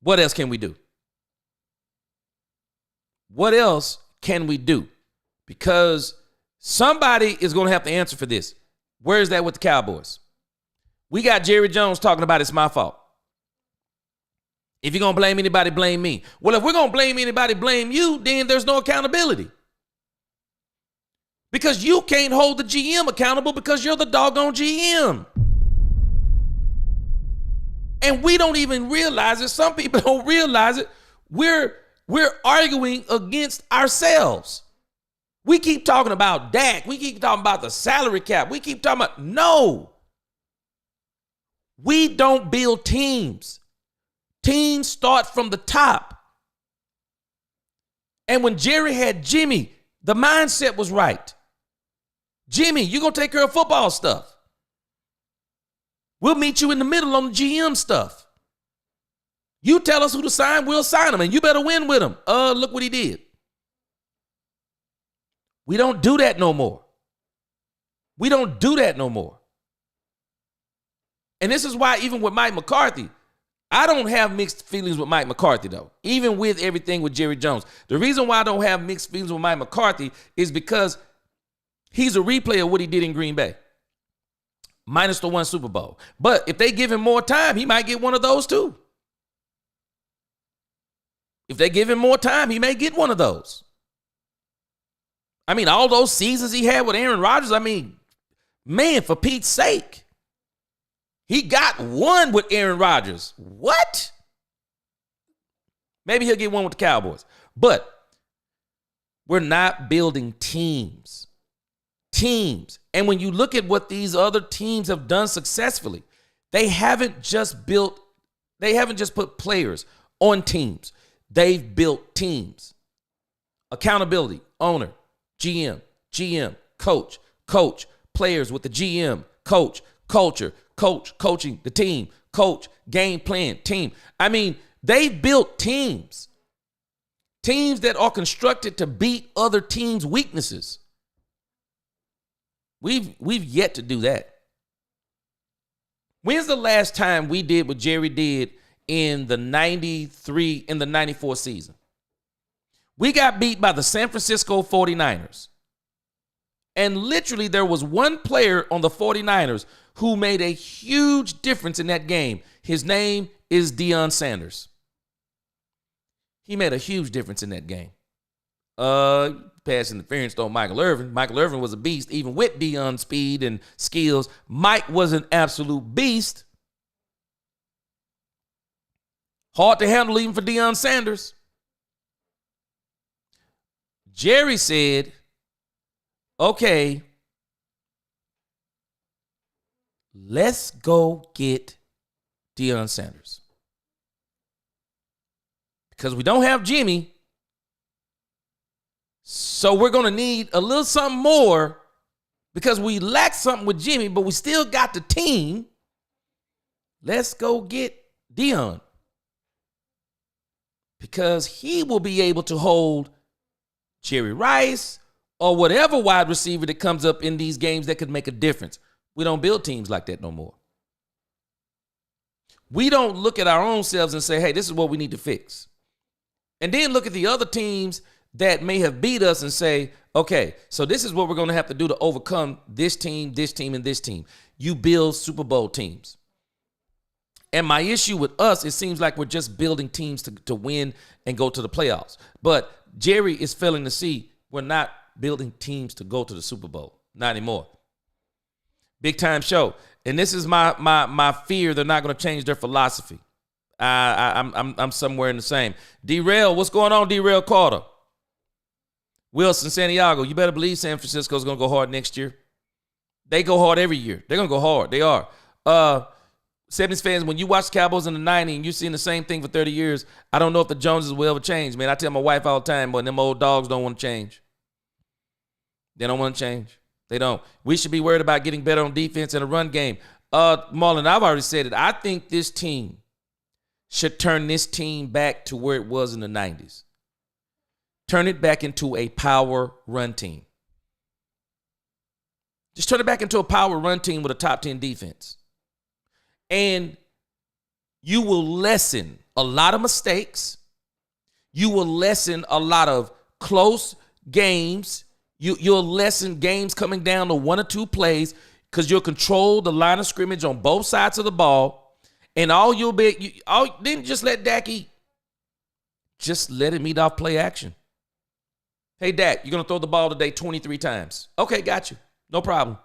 what else can we do? What else can we do? Because somebody is going to have to answer for this. Where is that with the Cowboys? We got Jerry Jones talking about it's my fault. If you're going to blame anybody, blame me. Well, if we're going to blame anybody, blame you, then there's no accountability. Because you can't hold the GM accountable because you're the doggone GM. And we don't even realize it. Some people don't realize it. We're arguing against ourselves. We keep talking about Dak. We keep talking about the salary cap. We keep talking about, no. We don't build teams. Teams start from the top. And when Jerry had Jimmy, the mindset was right. Jimmy, you're going to take care of football stuff. We'll meet you in the middle on the GM stuff. You tell us who to sign, we'll sign him, and you better win with him. Look what he did. We don't do that no more. We don't do that no more. And this is why even with Mike McCarthy, I don't have mixed feelings with Mike McCarthy, though, even with everything with Jerry Jones. The reason why I don't have mixed feelings with Mike McCarthy is because he's a replay of what he did in Green Bay, minus the one Super Bowl. But if they give him more time, he might get one of those too. If they give him more time, he may get one of those. I mean, all those seasons he had with Aaron Rodgers, I mean, man, for Pete's sake. He got one with Aaron Rodgers. What? Maybe he'll get one with the Cowboys. But we're not building teams. Teams. And when you look at what these other teams have done successfully, they haven't just put players on teams. They've built teams. Accountability, owner, GM, coach, players with the GM, coach, culture, coaching the team, coach, game plan, team. I mean, they've built teams. Teams that are constructed to beat other teams' weaknesses. We've yet to do that. When's the last time we did what Jerry did in the 94 season? We got beat by the San Francisco 49ers. And literally there was one player on the 49ers who made a huge difference in that game. His name is Deion Sanders. He made a huge difference in that game. Pass interference on Michael Irvin. Michael Irvin was a beast, even with Deion's speed and skills. Mike was an absolute beast. Hard to handle even for Deion Sanders. Jerry said, okay, let's go get Deion Sanders. Because we don't have Jimmy. So we're going to need a little something more because we lack something with Jimmy, but we still got the team. Let's go get Deion. Because he will be able to hold Jerry Rice or whatever wide receiver that comes up in these games that could make a difference. We don't build teams like that no more. We don't look at our own selves and say, hey, this is what we need to fix. And then look at the other teams that may have beat us and say, okay, so this is what we're going to have to do to overcome this team, and this team. You build Super Bowl teams. And my issue with us, it seems like we're just building teams to win and go to the playoffs. But Jerry is failing to see we're not building teams to go to the Super Bowl. Not anymore. Big time show. And this is my fear they're not going to change their philosophy. I'm somewhere in the same. Derail, what's going on, Derail Carter? Wilson, Santiago, you better believe San Francisco's going to go hard next year. They go hard every year. They're going to go hard. They are. 70s fans, when you watch Cowboys in the 90s and you're seeing the same thing for 30 years, I don't know if the Joneses will ever change, man. I tell my wife all the time, but them old dogs don't want to change. They don't want to change. They don't. We should be worried about getting better on defense and a run game. Marlon, I've already said it. I think this team should turn this team back to where it was in the 90s. Turn it back into a power run team. Just turn it back into a power run team with a top 10 defense. And you will lessen a lot of mistakes. You will lessen a lot of close games. You'll lessen games coming down to one or two plays because you'll control the line of scrimmage on both sides of the ball. And then just let Dak eat. Just let him eat off play action. Hey, Dak, you're going to throw the ball today 23 times. Okay, got you. No problem.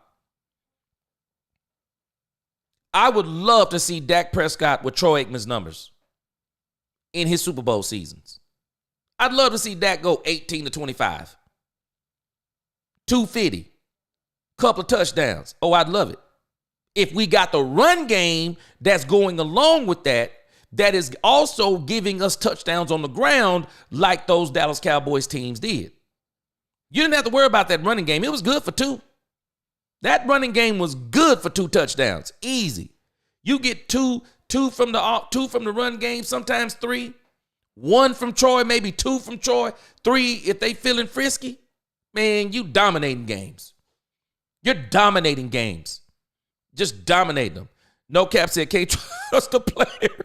I would love to see Dak Prescott with Troy Aikman's numbers in his Super Bowl seasons. I'd love to see Dak go 18 to 25. 250. Couple of touchdowns. Oh, I'd love it. If we got the run game that's going along with that, that is also giving us touchdowns on the ground like those Dallas Cowboys teams did. You didn't have to worry about that running game. It was good for 2. That running game was good for 2 touchdowns. Easy. You get two from the run game, sometimes 3. 1 from Troy, maybe 2 from Troy, 3 if they feeling frisky. Man, you dominating games. You're dominating games. Just dominating them. No Cap said, can't trust the player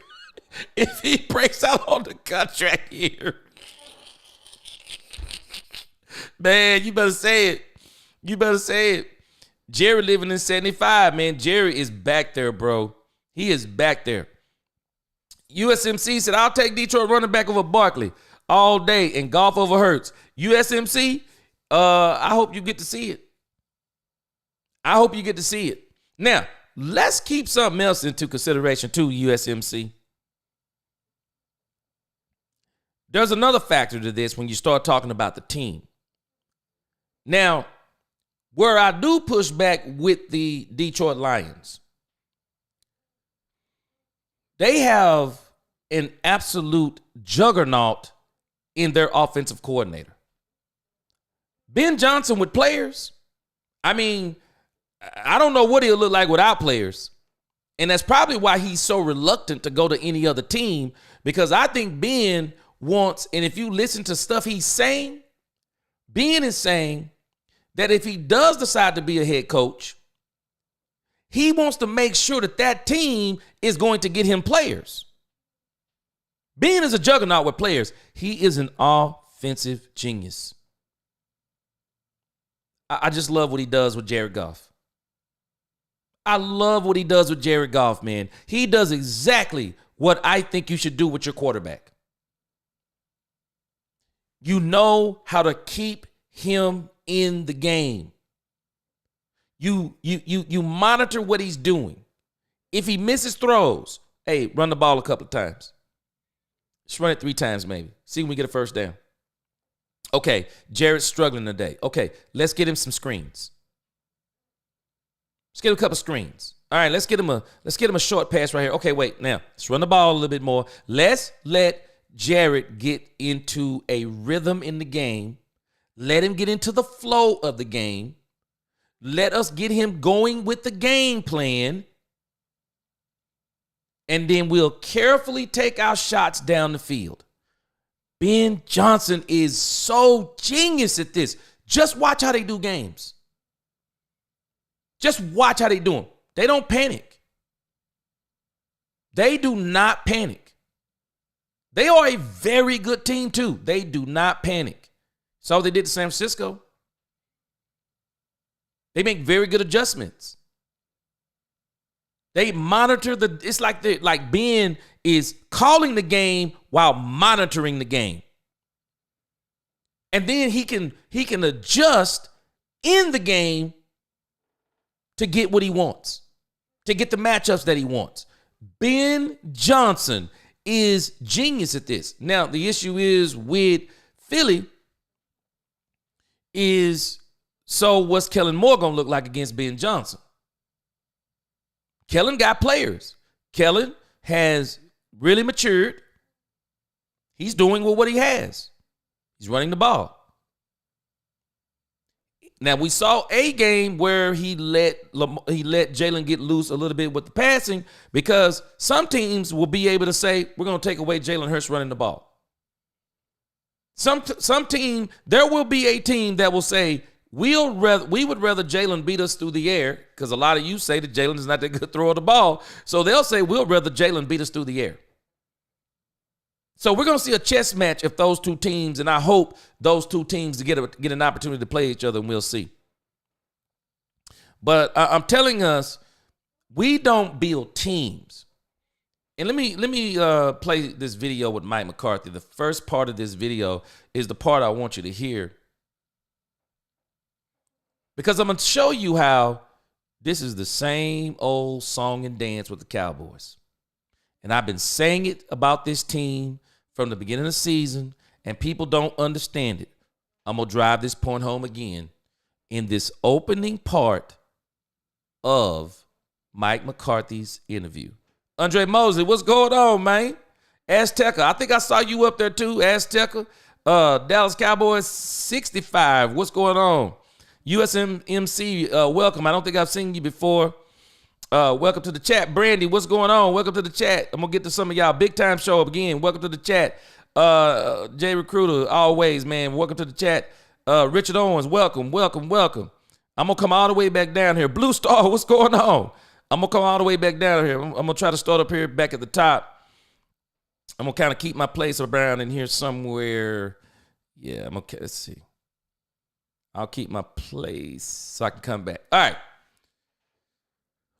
if he breaks out on the contract here. Man, you better say it. You better say it. Jerry living in 75, man. Jerry is back there, bro. He is back there. USMC said, I'll take Detroit running back over Barkley all day and golf over Hurts. USMC, I hope you get to see it. I hope you get to see it. Now, let's keep something else into consideration too, USMC. There's another factor to this when you start talking about the team. Now, where I do push back with the Detroit Lions, they have an absolute juggernaut in their offensive coordinator. Ben Johnson with players, I mean, I don't know what he'll look like without players. And that's probably why he's so reluctant to go to any other team, because I think Ben wants, and if you listen to stuff he's saying, Ben is saying that if he does decide to be a head coach, he wants to make sure that that team is going to get him players. Ben is a juggernaut with players. He is an offensive genius. I just love what he does with Jared Goff. I love what he does with Jared Goff, man. He does exactly what I think you should do with your quarterback. You know how to keep him in the game. You monitor what he's doing. If he misses throws, hey, run the ball a couple of times. Just run it 3 times maybe. See when we get a first down. Okay, Jared's struggling today. Okay, let's get him some screens. Let's get him a couple screens. All right, let's get him a short pass right here. Okay, wait. Now, let's run the ball a little bit more. Let's let Jared get into a rhythm in the game. Let him get into the flow of the game. Let us get him going with the game plan. And then we'll carefully take our shots down the field. Ben Johnson is so genius at this. Just watch how they do games. Just watch how they do them. They don't panic. They do not panic. They are a very good team too. They do not panic. Saw what they did to San Francisco. They make very good adjustments. They monitor it's like Ben is calling the game while monitoring the game. And then he can adjust in the game to get what he wants, to get the matchups that he wants. Ben Johnson is genius at this. Now, the issue is with Philly is, so what's Kellen Moore going to look like against Ben Johnson? Kellen got players. Kellen has really matured. He's doing with what he has. He's running the ball. Now, we saw a game where he let Jalen get loose a little bit with the passing, because some teams will be able to say, we're going to take away Jalen Hurts running the ball. Some team, there will be a team that will say, we would rather Jalen beat us through the air, because a lot of you say that Jalen is not that good thrower of the ball. So they'll say, we'll rather Jalen beat us through the air. So we're going to see a chess match if those two teams, and I hope those two teams to get an opportunity to play each other, and we'll see. But I'm telling us, we don't build teams. And let me play this video with Mike McCarthy. The first part of this video is the part I want you to hear, because I'm going to show you how this is the same old song and dance with the Cowboys. And I've been saying it about this team from the beginning of the season, and people don't understand it. I'm going to drive this point home again in this opening part of Mike McCarthy's interview. Andre Mosley, what's going on, man? Azteca, I think I saw you up there too, Azteca. Dallas Cowboys 65, what's going on? USMC, welcome. I don't think I've seen you before. Welcome to the chat. Brandy, what's going on? Welcome to the chat. I'm going to get to some of y'all. Big time show up again. Welcome to the chat. Jay Recruiter, always, man. Welcome to the chat. Richard Owens, welcome. I'm going to come all the way back down here. Blue Star, what's going on? I'm going to come all the way back down here. I'm going to try to start up here back at the top. I'm going to kind of keep my place around in here somewhere. Yeah, let's see. I'll keep my place so I can come back. All right.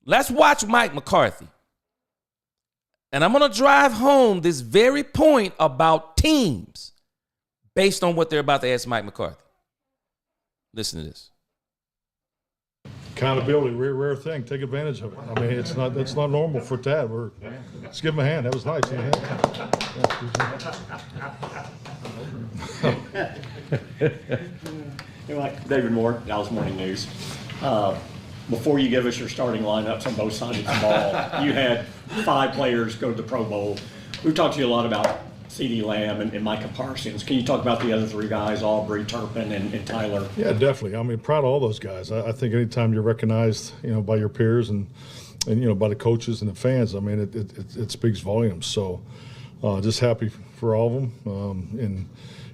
Let's watch Mike McCarthy. And I'm going to drive home this very point about teams based on what they're about to ask Mike McCarthy. Listen to this. Accountability, rare thing. Take advantage of it. I mean, it's not normal for Tad. Let's give him a hand. That was nice. Like David Moore, Dallas Morning News. Before you give us your starting lineups on both sides of the ball, you had 5 players go to the Pro Bowl. We've talked to you a lot about CeeDee Lamb and Micah Parsons. Can you talk about the other 3 guys, Aubrey, Turpin, and Tyler? Yeah, definitely. I mean, proud of all those guys. I think anytime you're recognized, by your peers and by the coaches and the fans, I mean, it speaks volumes. So just happy for all of them.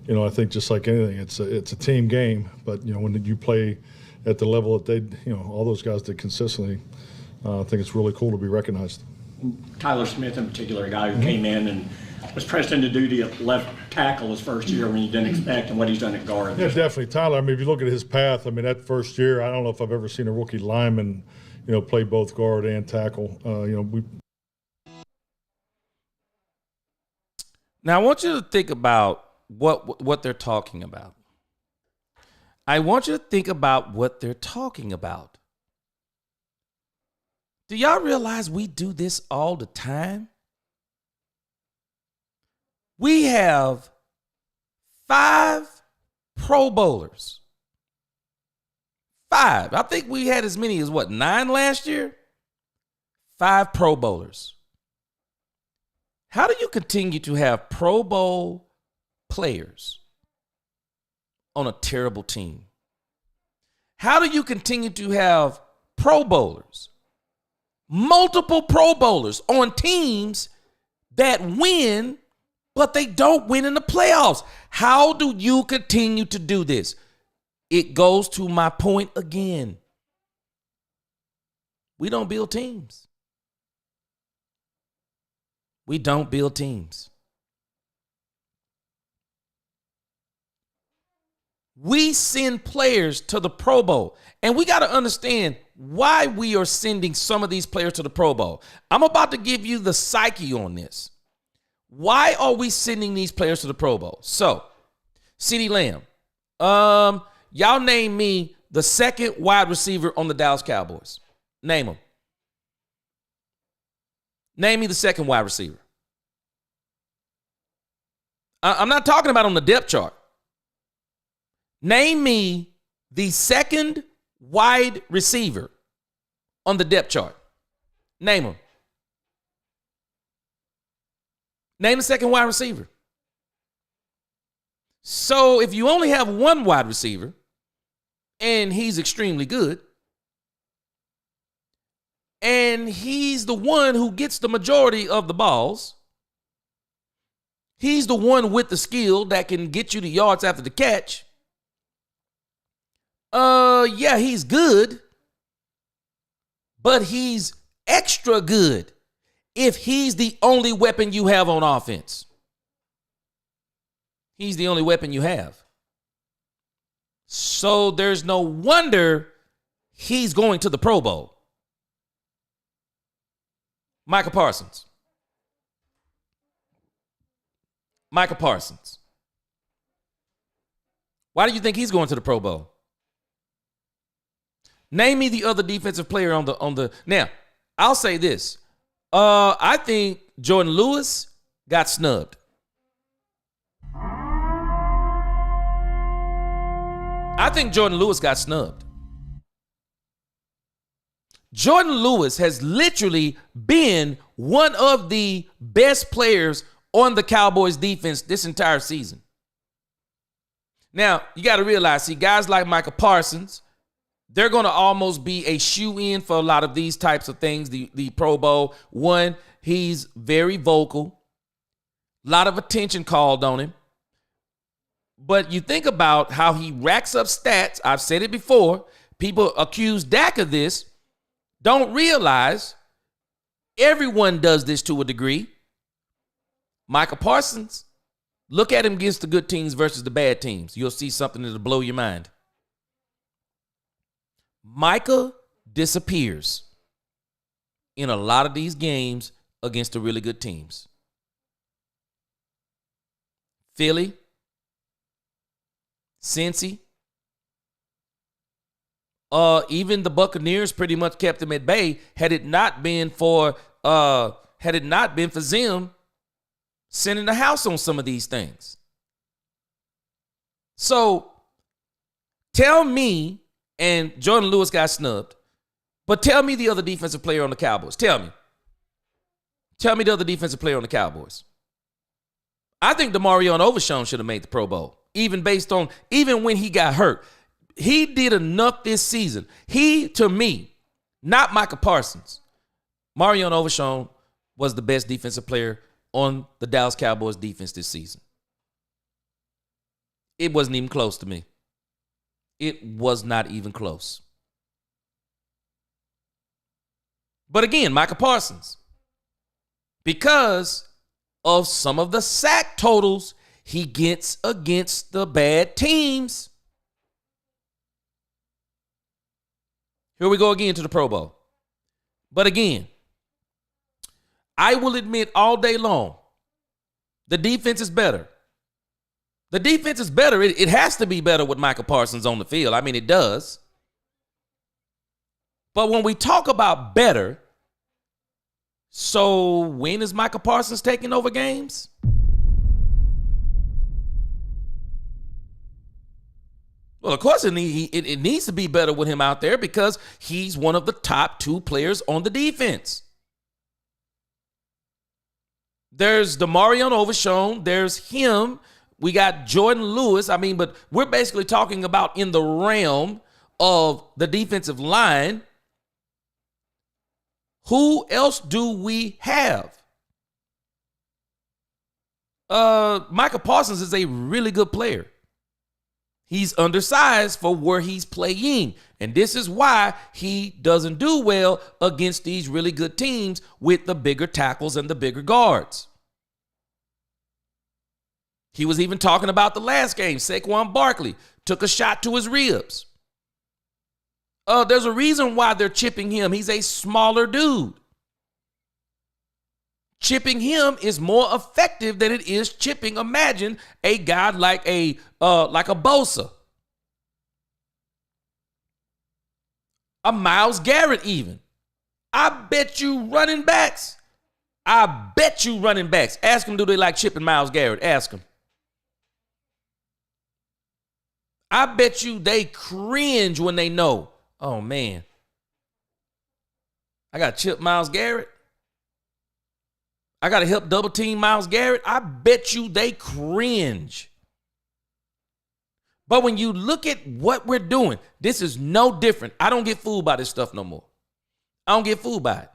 And I think just like anything, it's a team game. But when you play at the level that they, all those guys did consistently, I think it's really cool to be recognized. Tyler Smith in particular, a guy who came in and was pressed into duty at left tackle his first year when you didn't expect, and what he's done at guard. Yeah, definitely. Tyler, I mean, if you look at his path, I mean, that first year, I don't know if I've ever seen a rookie lineman, play both guard and tackle. Now, I want you to think about what they're talking about. I want you to think about what they're talking about. Do y'all realize we do this all the time? We have 5 Pro Bowlers. 5. I think we had as many as 9 last year? 5 Pro Bowlers. How do you continue to have Pro Bowl players on a terrible team? How do you continue to have Pro Bowlers, multiple Pro Bowlers on teams that win, but they don't win in the playoffs? How do you continue to do this? It goes to my point again. We don't build teams. We don't build teams. We send players to the Pro Bowl, and we got to understand why we are sending some of these players to the Pro Bowl. I'm about to give you the psyche on this. Why are we sending these players to the Pro Bowl? So, CeeDee Lamb, y'all name me the second wide receiver on the Dallas Cowboys. Name him. Name me the second wide receiver. I'm not talking about on the depth chart. Name me the second wide receiver on the depth chart. Name him. Name the second wide receiver. So if you only have one wide receiver and he's extremely good, and he's the one who gets the majority of the balls, he's the one with the skill that can get you the yards after the catch. Yeah, he's good, but he's extra good if he's the only weapon you have on offense. He's the only weapon you have. So there's no wonder he's going to the Pro Bowl. Micah Parsons. Micah Parsons. Why do you think he's going to the Pro Bowl? Name me the other defensive player on the. Now, I'll say this. I think Jordan Lewis got snubbed. I think Jordan Lewis got snubbed. Jordan Lewis has literally been one of the best players on the Cowboys defense this entire season. Now, you got to realize, see, guys like Micah Parsons, they're going to almost be a shoe-in for a lot of these types of things, the Pro Bowl. One, he's very vocal. A lot of attention called on him. But you think about how he racks up stats. I've said it before. People accuse Dak of this. Don't realize everyone does this to a degree. Micah Parsons, look at him against the good teams versus the bad teams. You'll see something that'll blow your mind. Micah disappears in a lot of these games against the really good teams. Philly, Cincy, even the Buccaneers pretty much kept him at bay. Had it not been for Zim sending the house on some of these things. So tell me, and Jordan Lewis got snubbed, but tell me the other defensive player on the Cowboys. Tell me the other defensive player on the Cowboys. I think DeMario Overshown should have made the Pro Bowl, even when he got hurt. He did enough this season. To me, not Micah Parsons. Marion Overshown was the best defensive player on the Dallas Cowboys defense this season. It wasn't even close to me. It was not even close. But again, Micah Parsons, because of some of the sack totals he gets against the bad teams. Here we go again to the Pro Bowl. But again, I will admit all day long, the defense is better. The defense is better. It has to be better with Micah Parsons on the field. I mean, it does. But when we talk about better, so when is Micah Parsons taking over games? Well, of course, it needs to be better with him out there because he's one of the top two players on the defense. There's DeMario Overshown. There's him. We got Jordan Lewis. I mean, but we're basically talking about in the realm of the defensive line. Who else do we have? Micah Parsons is a really good player. He's undersized for where he's playing. And this is why he doesn't do well against these really good teams with the bigger tackles and the bigger guards. He was even talking about the last game. Saquon Barkley took a shot to his ribs. There's a reason why they're chipping him. He's a smaller dude. Chipping him is more effective than it is chipping. Imagine a guy like a Bosa, a Myles Garrett even. I bet you running backs. Ask them, do they like chipping Myles Garrett? Ask them. I bet you they cringe when they know, oh man, I got to chip Myles Garrett. I got to help double team Myles Garrett. I bet you they cringe. But when you look at what we're doing, this is no different. I don't get fooled by this stuff no more. I don't get fooled by it.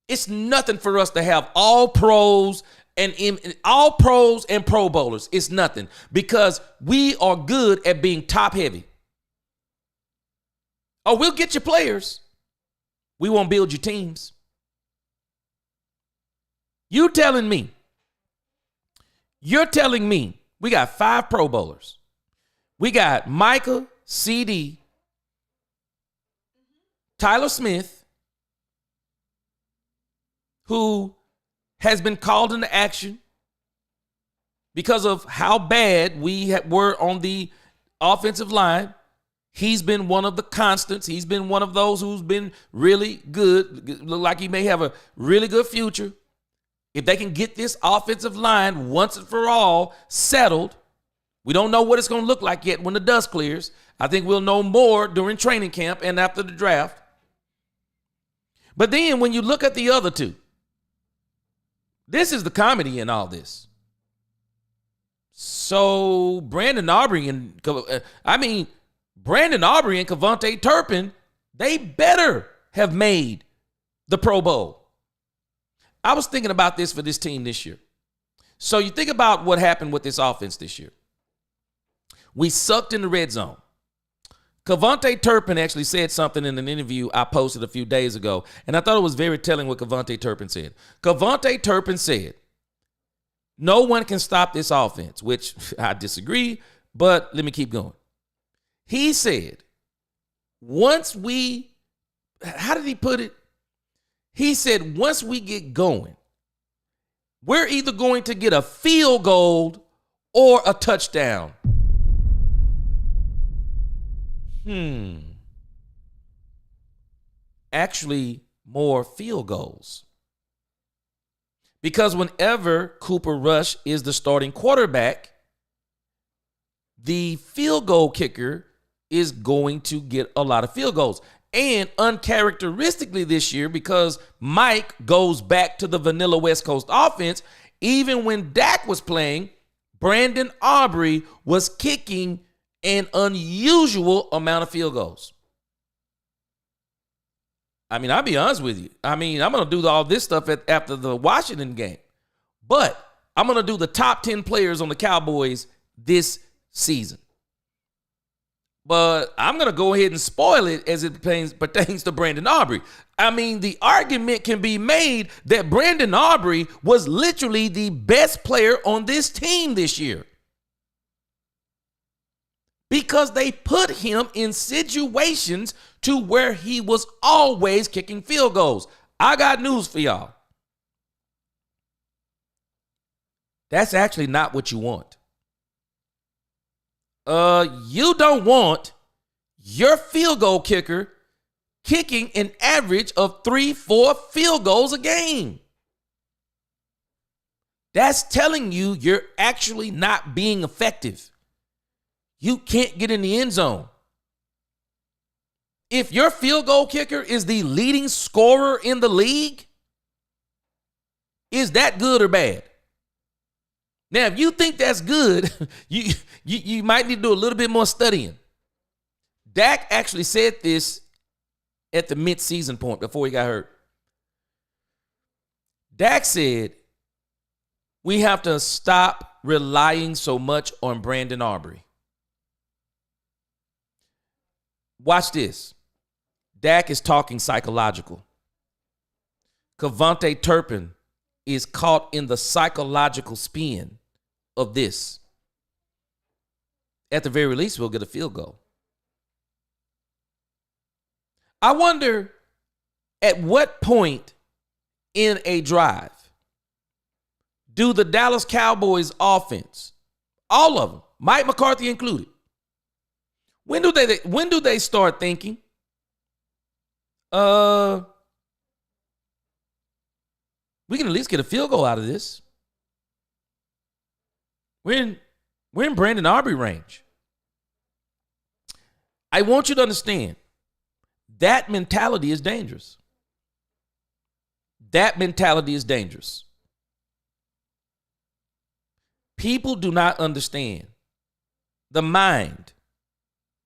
It's nothing for us to have all pros and Pro Bowlers. It's nothing because we are good at being top heavy. Oh, we'll get your players. We won't build your teams. You're telling me we got 5 Pro Bowlers. We got Micah, CD, Tyler Smith, who has been called into action because of how bad we were on the offensive line. He's been one of the constants. He's been one of those who's been really good. Look like he may have a really good future. If they can get this offensive line once and for all settled, we don't know what it's going to look like yet when the dust clears. I think we'll know more during training camp and after the draft. But then when you look at the other two, this is the comedy in all this. So Brandon Aubrey Brandon Aubrey and Cavante Turpin, they better have made the Pro Bowl. I was thinking about this for this team this year. So you think about what happened with this offense this year. We sucked in the red zone. Cavante Turpin actually said something in an interview I posted a few days ago, and I thought it was very telling what Cavante Turpin said. Cavante Turpin said, no one can stop this offense, which I disagree, but let me keep going. He said, once we, how did he put it? He said, once we get going, we're either going to get a field goal or a touchdown. Actually, more field goals. Because whenever Cooper Rush is the starting quarterback, the field goal kicker is going to get a lot of field goals. And uncharacteristically this year, because Mike goes back to the vanilla West Coast offense, even when Dak was playing, Brandon Aubrey was kicking an unusual amount of field goals. I mean, I'll be honest with you. I mean, I'm going to do all this stuff after the Washington game. But I'm going to do the top 10 players on the Cowboys this season. But I'm going to go ahead and spoil it as it pertains to Brandon Aubrey. I mean, the argument can be made that Brandon Aubrey was literally the best player on this team this year. Because they put him in situations to where he was always kicking field goals. I got news for y'all. That's actually not what you want. You don't want your field goal kicker kicking an average of 3-4 field goals a game. That's telling you you're actually not being effective. You can't get in the end zone. If your field goal kicker is the leading scorer in the league, is that good or bad? Now, if you think that's good, you might need to do a little bit more studying. Dak actually said this at the mid-season point before he got hurt. Dak said, we have to stop relying so much on Brandon Aubrey. Watch this. Dak is talking psychological. Cavante Turpin is caught in the psychological spin of this. At the very least, we'll get a field goal. I wonder at what point in a drive do the Dallas Cowboys offense, all of them, Mike McCarthy included, when do they start thinking, we can at least get a field goal out of this? We're in Brandon Aubrey range. I want you to understand that mentality is dangerous. That mentality is dangerous. People do not understand the mind.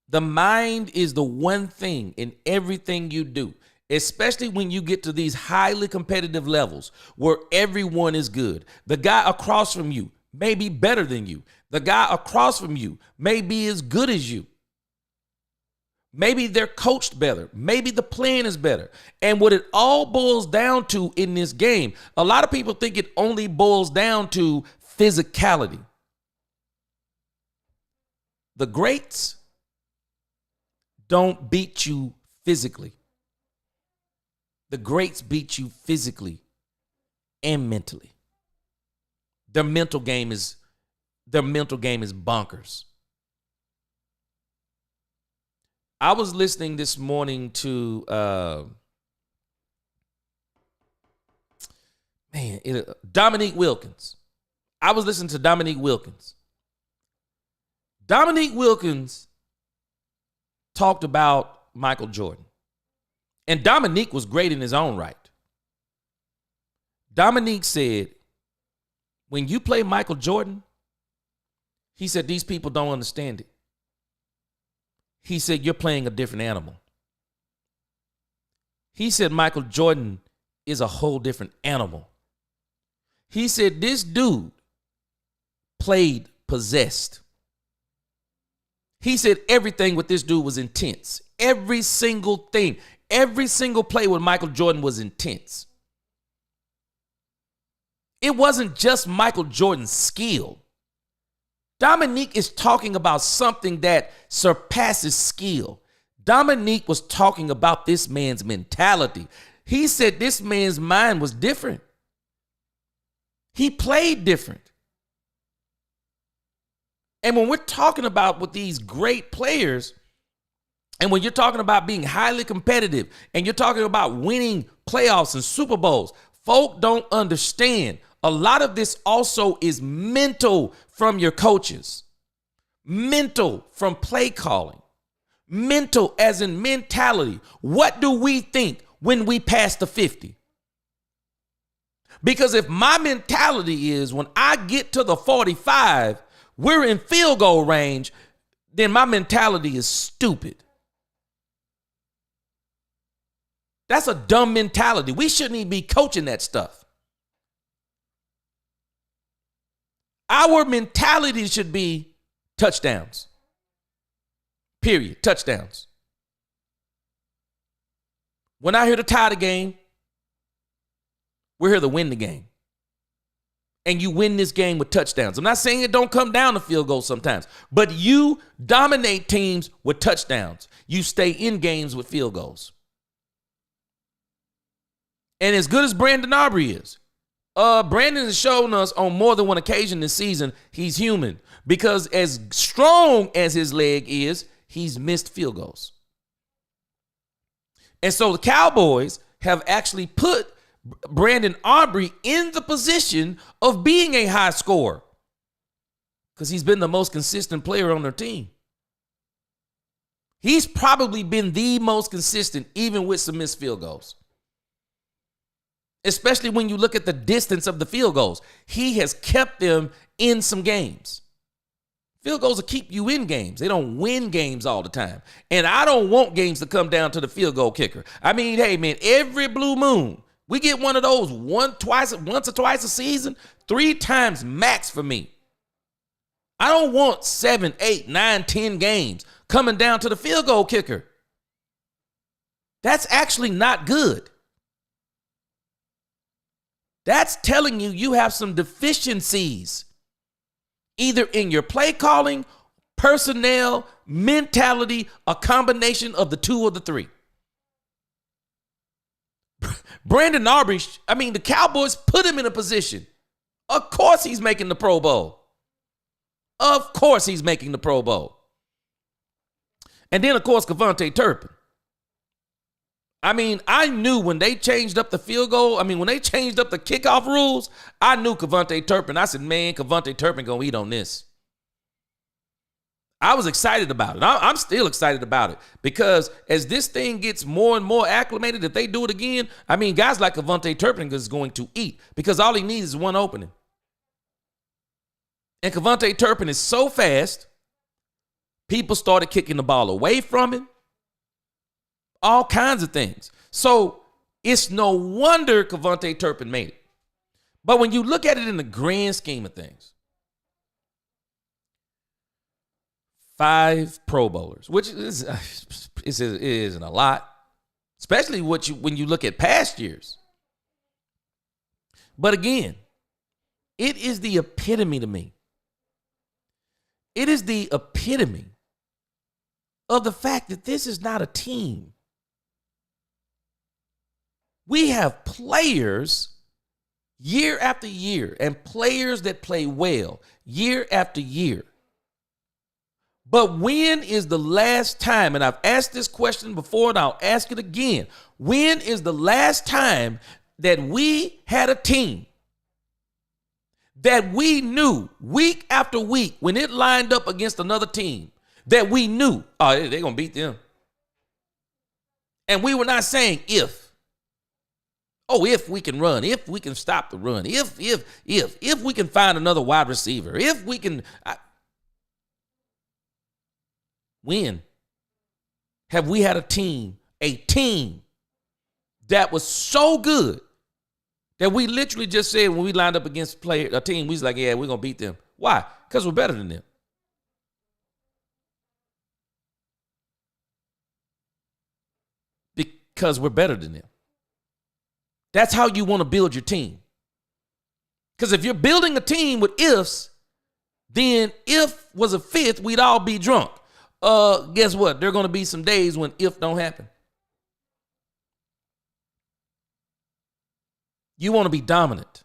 The mind is the one thing in everything you do, especially when you get to these highly competitive levels where everyone is good. The guy across from you may be better than you. The guy across from you may be as good as you. Maybe they're coached better. Maybe the plan is better. And what it all boils down to in this game, a lot of people think it only boils down to physicality. The greats don't beat you physically. The greats beat you physically and mentally. Their mental game is bonkers. I was listening this morning to Dominique Wilkins. I was listening to Dominique Wilkins. Dominique Wilkins talked about Michael Jordan. And Dominique was great in his own right. Dominique said, when you play Michael Jordan, he said, these people don't understand it. he said, you're playing a different animal. He said Michael Jordan is a whole different animal. He said this dude played possessed. He said everything with this dude was intense. Every single thing, every single play with Michael Jordan was intense. It wasn't just Michael Jordan's skill. Dominique is talking about something that surpasses skill. Dominique was talking about this man's mentality. He said this man's mind was different. He played different. And when we're talking about with these great players, and when you're talking about being highly competitive, and you're talking about winning playoffs and Super Bowls, folk don't understand. A lot of this also is mental from your coaches, mental from play calling, mental as in mentality. What do we think when we pass the 50? Because if my mentality is when I get to the 45, we're in field goal range, then my mentality is stupid. That's a dumb mentality. We shouldn't even be coaching that stuff. Our mentality should be touchdowns. Period. Touchdowns. We're not here to tie the game. We're here to win the game. And you win this game with touchdowns. I'm not saying it don't come down to field goals sometimes, but you dominate teams with touchdowns. You stay in games with field goals. And as good as Brandon Aubrey is, Brandon has shown us on more than one occasion this season he's human, because as strong as his leg is, he's missed field goals. And so the Cowboys have actually put Brandon Aubrey in the position of being a high scorer because he's been the most consistent player on their team. He's probably been the most consistent, even with some missed field goals. Especially when you look at the distance of the field goals. He has kept them in some games. Field goals will keep you in games. They don't win games all the time. And I don't want games to come down to the field goal kicker. I mean, hey, man, every blue moon, we get one of those once or twice a season, 3 times max for me. I don't want 7, 8, 9, 10 games coming down to the field goal kicker. That's actually not good. That's telling you have some deficiencies, either in your play calling, personnel, mentality, a combination of the 2 or the 3. Brandon Aubrey, the Cowboys put him in a position. Of course he's making the Pro Bowl. Of course he's making the Pro Bowl. And then, of course, Kevontae Turpin. I knew when they changed up the field goal, when they changed up the kickoff rules, I knew Kevontae Turpin. I said, man, Kevontae Turpin going to eat on this. I was excited about it. I'm still excited about it because as this thing gets more and more acclimated, if they do it again, guys like Kevontae Turpin is going to eat because all he needs is one opening. And Kevontae Turpin is so fast, people started kicking the ball away from him. All kinds of things. So it's no wonder Kevontae Turpin made it. But when you look at it in the grand scheme of things, 5 Pro Bowlers, which isn't a lot, especially when you look at past years. But again, it is the epitome to me. It is the epitome of the fact that this is not a team. We have players year after year and players that play well year after year. But when is the last time, and I've asked this question before and I'll ask it again, when is the last time that we had a team that we knew week after week when it lined up against another team that we knew, they're going to beat them? And we were not saying if. If we can run, if we can stop the run, if we can find another wide receiver, if we can win. have we had a team that was so good that we literally just said when we lined up against a team, we was like, yeah, we're going to beat them. Why? Because we're better than them. Because we're better than them. That's how you want to build your team. Because if you're building a team with ifs, then if was a fifth, we'd all be drunk. Guess what? There are going to be some days when if don't happen. You want to be dominant.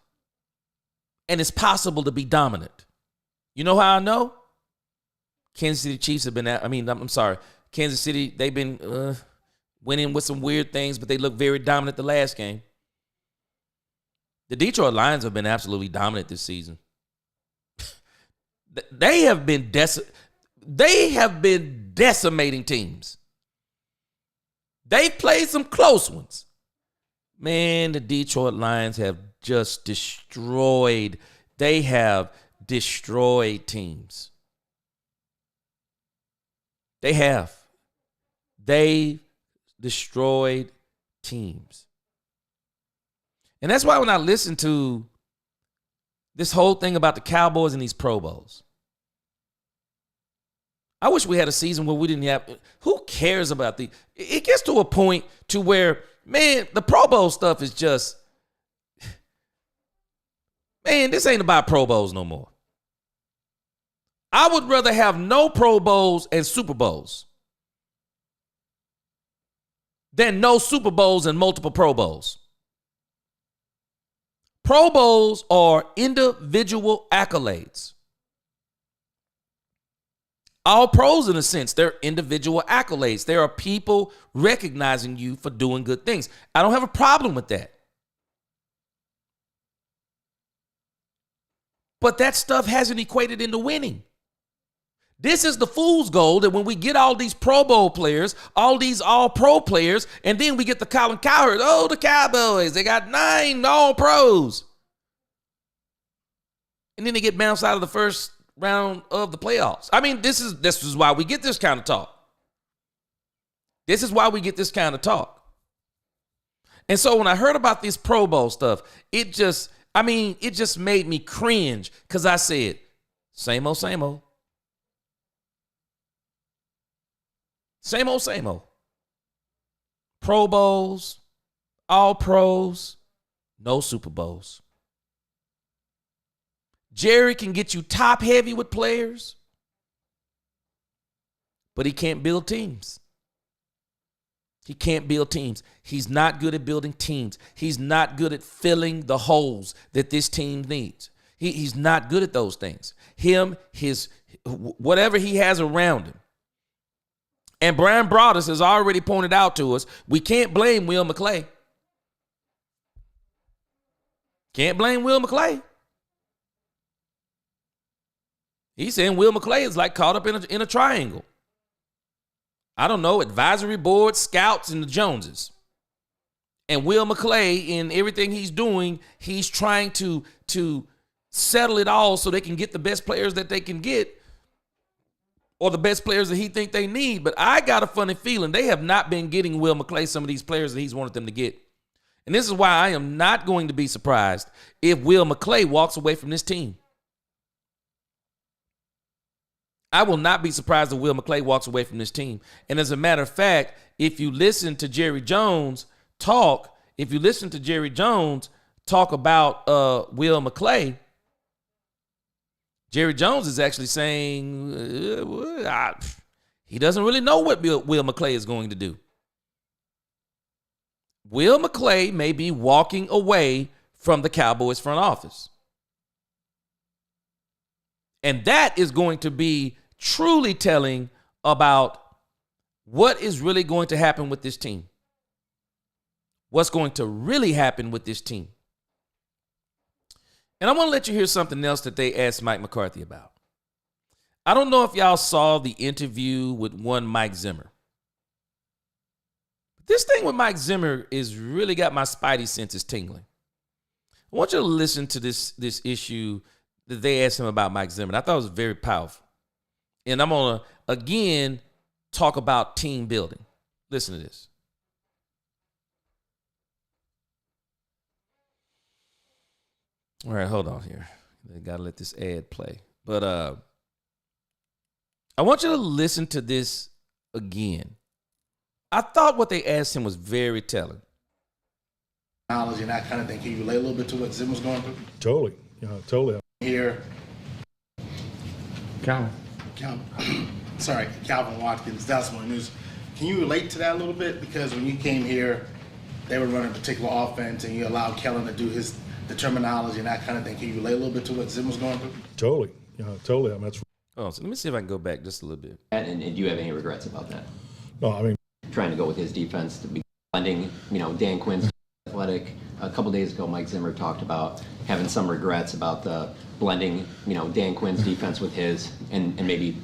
And it's possible to be dominant. You know how I know? Kansas City Chiefs have been Kansas City, they've been winning with some weird things, but they look very dominant the last game. The Detroit Lions have been absolutely dominant this season. They have been decimating teams. They've played some close ones. Man, the Detroit Lions have just destroyed. They have destroyed teams. They have. They destroyed teams. And that's why when I listen to this whole thing about the Cowboys and these Pro Bowls, I wish we had a season where we didn't have. Who cares about it gets to a point to where, man, the Pro Bowl stuff is just, man, this ain't about Pro Bowls no more. I would rather have no Pro Bowls and Super Bowls than no Super Bowls and multiple Pro Bowls. Pro Bowls are individual accolades. All pros, in a sense, they're individual accolades. There are people recognizing you for doing good things. I don't have a problem with that. But that stuff hasn't equated into winning. This is the fool's gold that when we get all these Pro Bowl players, all these all-pro players, and then we get the Colin Cowherd, the Cowboys, they got 9 all-pros. And then they get bounced out of the first round of the playoffs. I mean, this is why we get this kind of talk. This is why we get this kind of talk. And so when I heard about this Pro Bowl stuff, it just made me cringe because I said, same old, same old. Same old, same old. Pro Bowls, all pros, no Super Bowls. Jerry can get you top heavy with players, but he can't build teams. He can't build teams. He's not good at building teams. He's not good at filling the holes that this team needs. He's not good at those things. Whatever he has around him. And Brian Broaddus has already pointed out to us, we can't blame Will McClay. Can't blame Will McClay. He's saying Will McClay is like caught up in a triangle. I don't know, advisory board, scouts, and the Joneses. And Will McClay, in everything he's doing, he's trying to settle it all so they can get the best players that they can get, or the best players that he think they need. But I got a funny feeling they have not been getting Will McClay some of these players that he's wanted them to get. And this is why I am not going to be surprised if Will McClay walks away from this team. I will not be surprised if Will McClay walks away from this team. And as a matter of fact, if you listen to Jerry Jones talk about Will McClay, Jerry Jones is actually saying he doesn't really know what Will McClay is going to do. Will McClay may be walking away from the Cowboys front office. And that is going to be truly telling about what is really going to happen with this team. What's going to really happen with this team. And I want to let you hear something else that they asked Mike McCarthy about. I don't know if y'all saw the interview with one Mike Zimmer. This thing with Mike Zimmer is really got my spidey senses tingling. I want you to listen to this issue that they asked him about Mike Zimmer. I thought it was very powerful. And I'm going to, again, talk about team building. Listen to this. All right, hold on here. I got to let this ad play. But I want you to listen to this again. I thought what they asked him was very telling. Knowledge and that kind of thing. Can you relate a little bit to what Zim was going through? Totally. Totally. Here, Calvin. Calvin Watkins, Dallas Morning News. Can you relate to that a little bit? Because when you came here, they were running a particular offense, and you allowed Kellen to do the terminology and that kind of thing. Can you relate a little bit to what Zim was going through? Totally. Totally. I mean, that's. Oh, so let me see if I can go back just a little bit. And do you have any regrets about that? No, I mean, Trying to go with his defense to be blending, Dan Quinn's athletic. A couple days ago, Mike Zimmer talked about having some regrets about the blending, Dan Quinn's defense with his, and maybe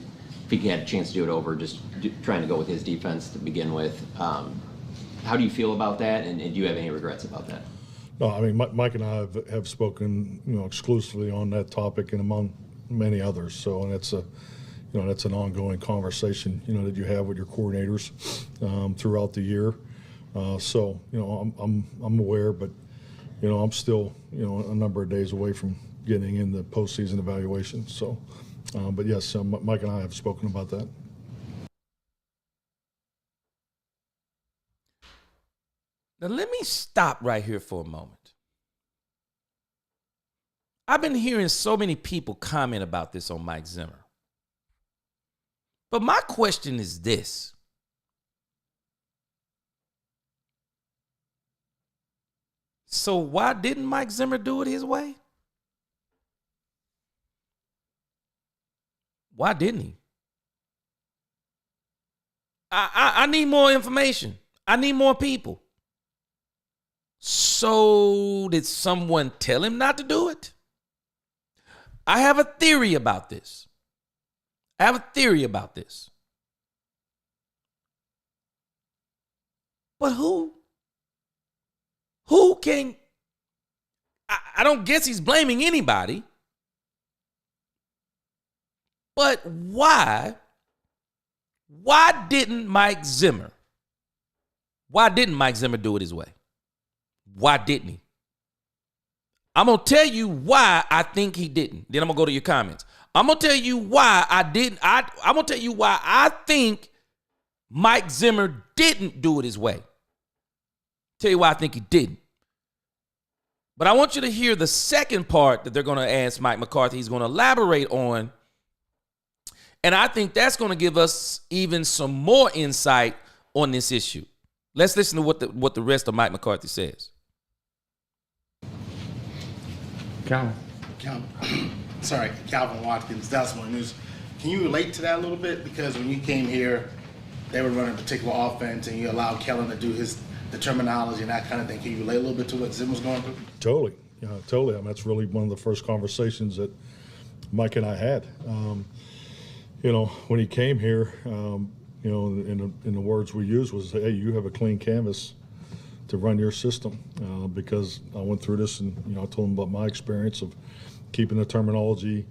if he had a chance to do it over, just trying to go with his defense to begin with. How do you feel about that, and do you have any regrets about that? no, I mean, Mike and I have spoken, exclusively on that topic and among many others. So, and it's that's an ongoing conversation, that you have with your coordinators throughout the year. So, I'm aware, but, I'm still, a number of days away from getting in the postseason evaluation. So, but yes, Mike and I have spoken about that. Now, let me stop right here for a moment. I've been hearing so many people comment about this on Mike Zimmer. But my question is this. So why didn't Mike Zimmer do it his way? Why didn't he? I need more information. I need more people. So did someone tell him not to do it? I have a theory about this. But who? Who can? I don't guess he's blaming anybody. But why? Why didn't Mike Zimmer do it his way? Why didn't he? I'm going to tell you why I think he didn't. Then I'm going to go to your comments. I'm going to tell you why I didn't. I'm going to tell you why I think Mike Zimmer didn't do it his way. Tell you why I think he didn't. But I want you to hear the second part that they're going to ask Mike McCarthy. He's going to elaborate on. And I think that's going to give us even some more insight on this issue. Let's listen to what the rest of Mike McCarthy says. Calvin Watkins, Dallas Morning News. Can you relate to that a little bit? Because when you came here, they were running a particular offense, and you allowed Kellen to do the terminology and that kind of thing. Can you relate a little bit to what Zim was going through? Totally. Totally. I mean, that's really one of the first conversations that Mike and I had. When he came here, in the words we used was, hey, you have a clean canvas to run your system, because I went through this and, I told him about my experience of keeping the terminology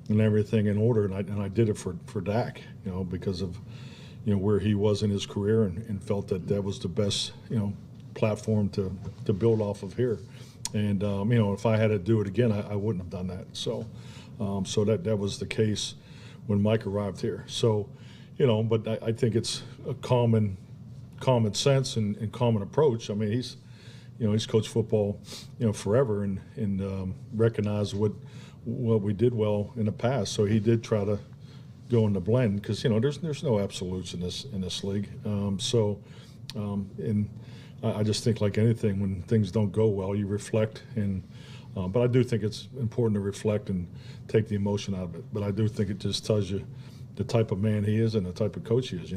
and everything in order. And I did it for Dak, because of, where he was in his career, and felt that was the best, platform to build off of here. And, if I had to do it again, I wouldn't have done that. So, that was the case when Mike arrived here. So, but I think it's a common sense and common approach. I mean, he's coached football, forever, and recognized what we did well in the past. So he did try to go in the blend, because there's no absolutes in this league. And I just think, like anything, when things don't go well, you reflect. But I do think it's important to reflect and take the emotion out of it. But I do think it just tells you the type of man he is and the type of coach he is.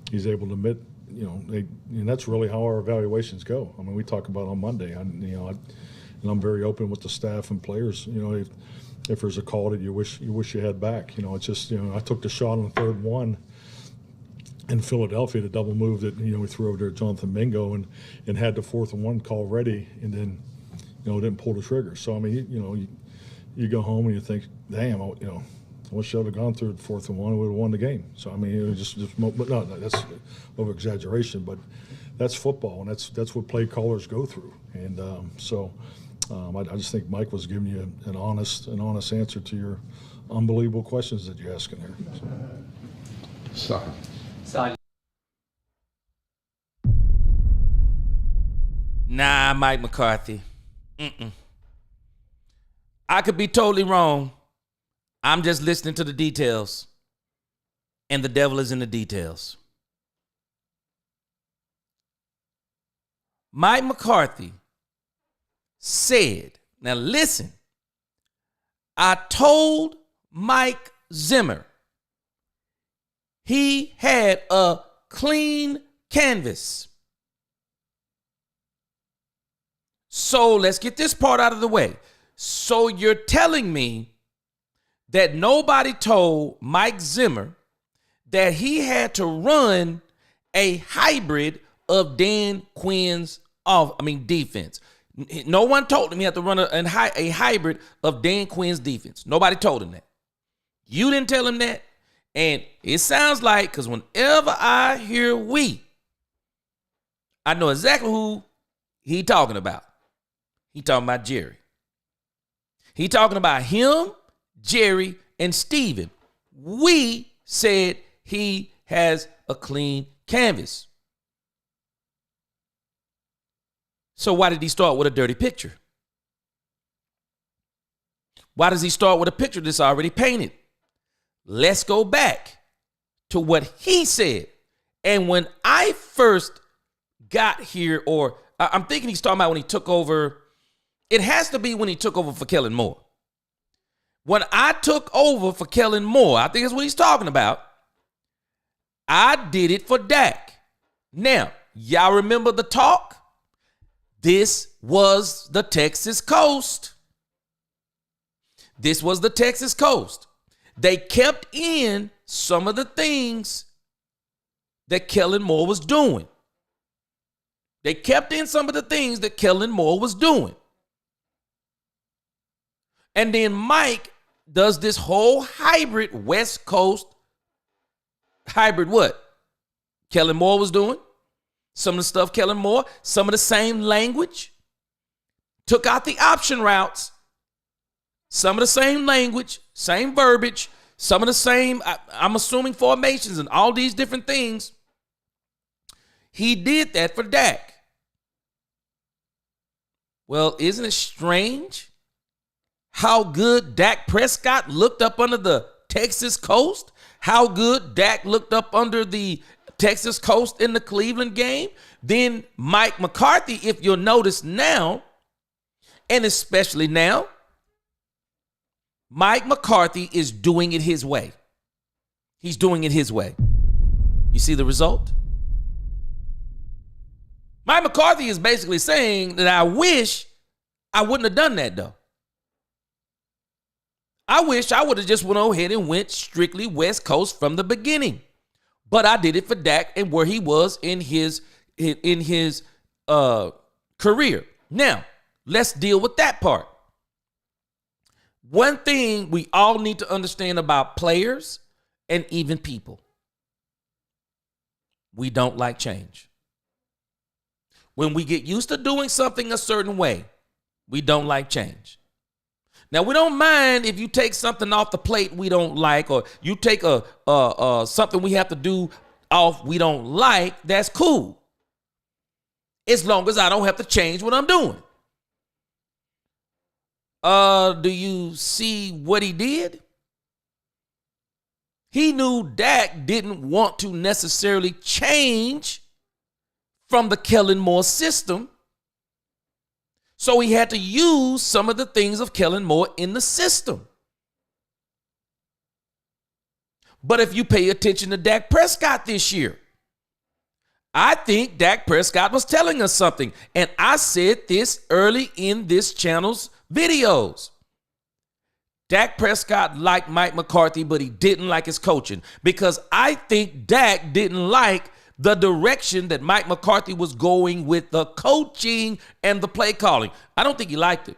He's able to admit, and that's really how our evaluations go. I mean, we talk about on Monday, and I'm very open with the staff and players. If there's a call that you wish you had back, it's just, I took the shot on the third one in Philadelphia, the double move that we threw over there at Jonathan Mingo, and had the 4th and 1 call ready, and then didn't pull the trigger. So I mean, you go home and you think, damn, I wish I would have gone through it 4th and 1. We would have won the game. So, I mean, it was but no, that's over exaggeration. But that's football, and that's what play callers go through. And I just think Mike was giving you an honest answer to your unbelievable questions that you're asking there. So. Nah, Mike McCarthy. I could be totally wrong. I'm just listening to the details. And the devil is in the details. Mike McCarthy said, now listen, I told Mike Zimmer he had a clean canvas. So let's get this part out of the way. So you're telling me that nobody told Mike Zimmer that he had to run a hybrid of Dan Quinn's defense. No one told him he had to run a hybrid of Dan Quinn's defense. Nobody told him that. You didn't tell him that. And it sounds like, because whenever I hear I know exactly who he talking about. He talking about Jerry. He talking about him, Jerry, and Steven. We said he has a clean canvas. So why did he start with a dirty picture? Why does he start with a picture that's already painted? Let's go back to what he said. And when I first got here, or I'm thinking he's talking about when he took over, it has to be when he took over for Kellen Moore. When I took over for Kellen Moore, I think that's what he's talking about. I did it for Dak. Now, y'all remember the talk? This was the Texas coast. This was the Texas coast. They kept in some of the things that Kellen Moore was doing. They kept in some of the things that Kellen Moore was doing. And then Mike does this whole hybrid West Coast hybrid what? Kellen Moore was doing. Some of the stuff Kellen Moore, some of the same language. Took out the option routes. Some of the same language, same verbiage, some of the same, I'm assuming, formations and all these different things. He did that for Dak. Well, isn't it strange how good Dak Prescott looked up under the Texas coast? How good Dak looked up under the Texas coast in the Cleveland game? Then Mike McCarthy, if you'll notice now, and especially now, Mike McCarthy is doing it his way. He's doing it his way. You see the result? Mike McCarthy is basically saying that I wish I wouldn't have done that, though. I wish I would have just went ahead and went strictly West Coast from the beginning. But I did it for Dak and where he was in his career. Now, let's deal with that part. One thing we all need to understand about players and even people: we don't like change. When we get used to doing something a certain way, we don't like change. Now, we don't mind if you take something off the plate we don't like, or you take something we have to do off we don't like. That's cool, as long as I don't have to change what I'm doing. Do you see what he did? He knew Dak didn't want to necessarily change from the Kellen Moore system. So he had to use some of the things of Kellen Moore in the system. But if you pay attention to Dak Prescott this year, I think Dak Prescott was telling us something. And I said this early in this channel's videos. Dak Prescott liked Mike McCarthy, but he didn't like his coaching, because I think Dak didn't like the direction that Mike McCarthy was going with the coaching and the play calling. I don't think he liked it.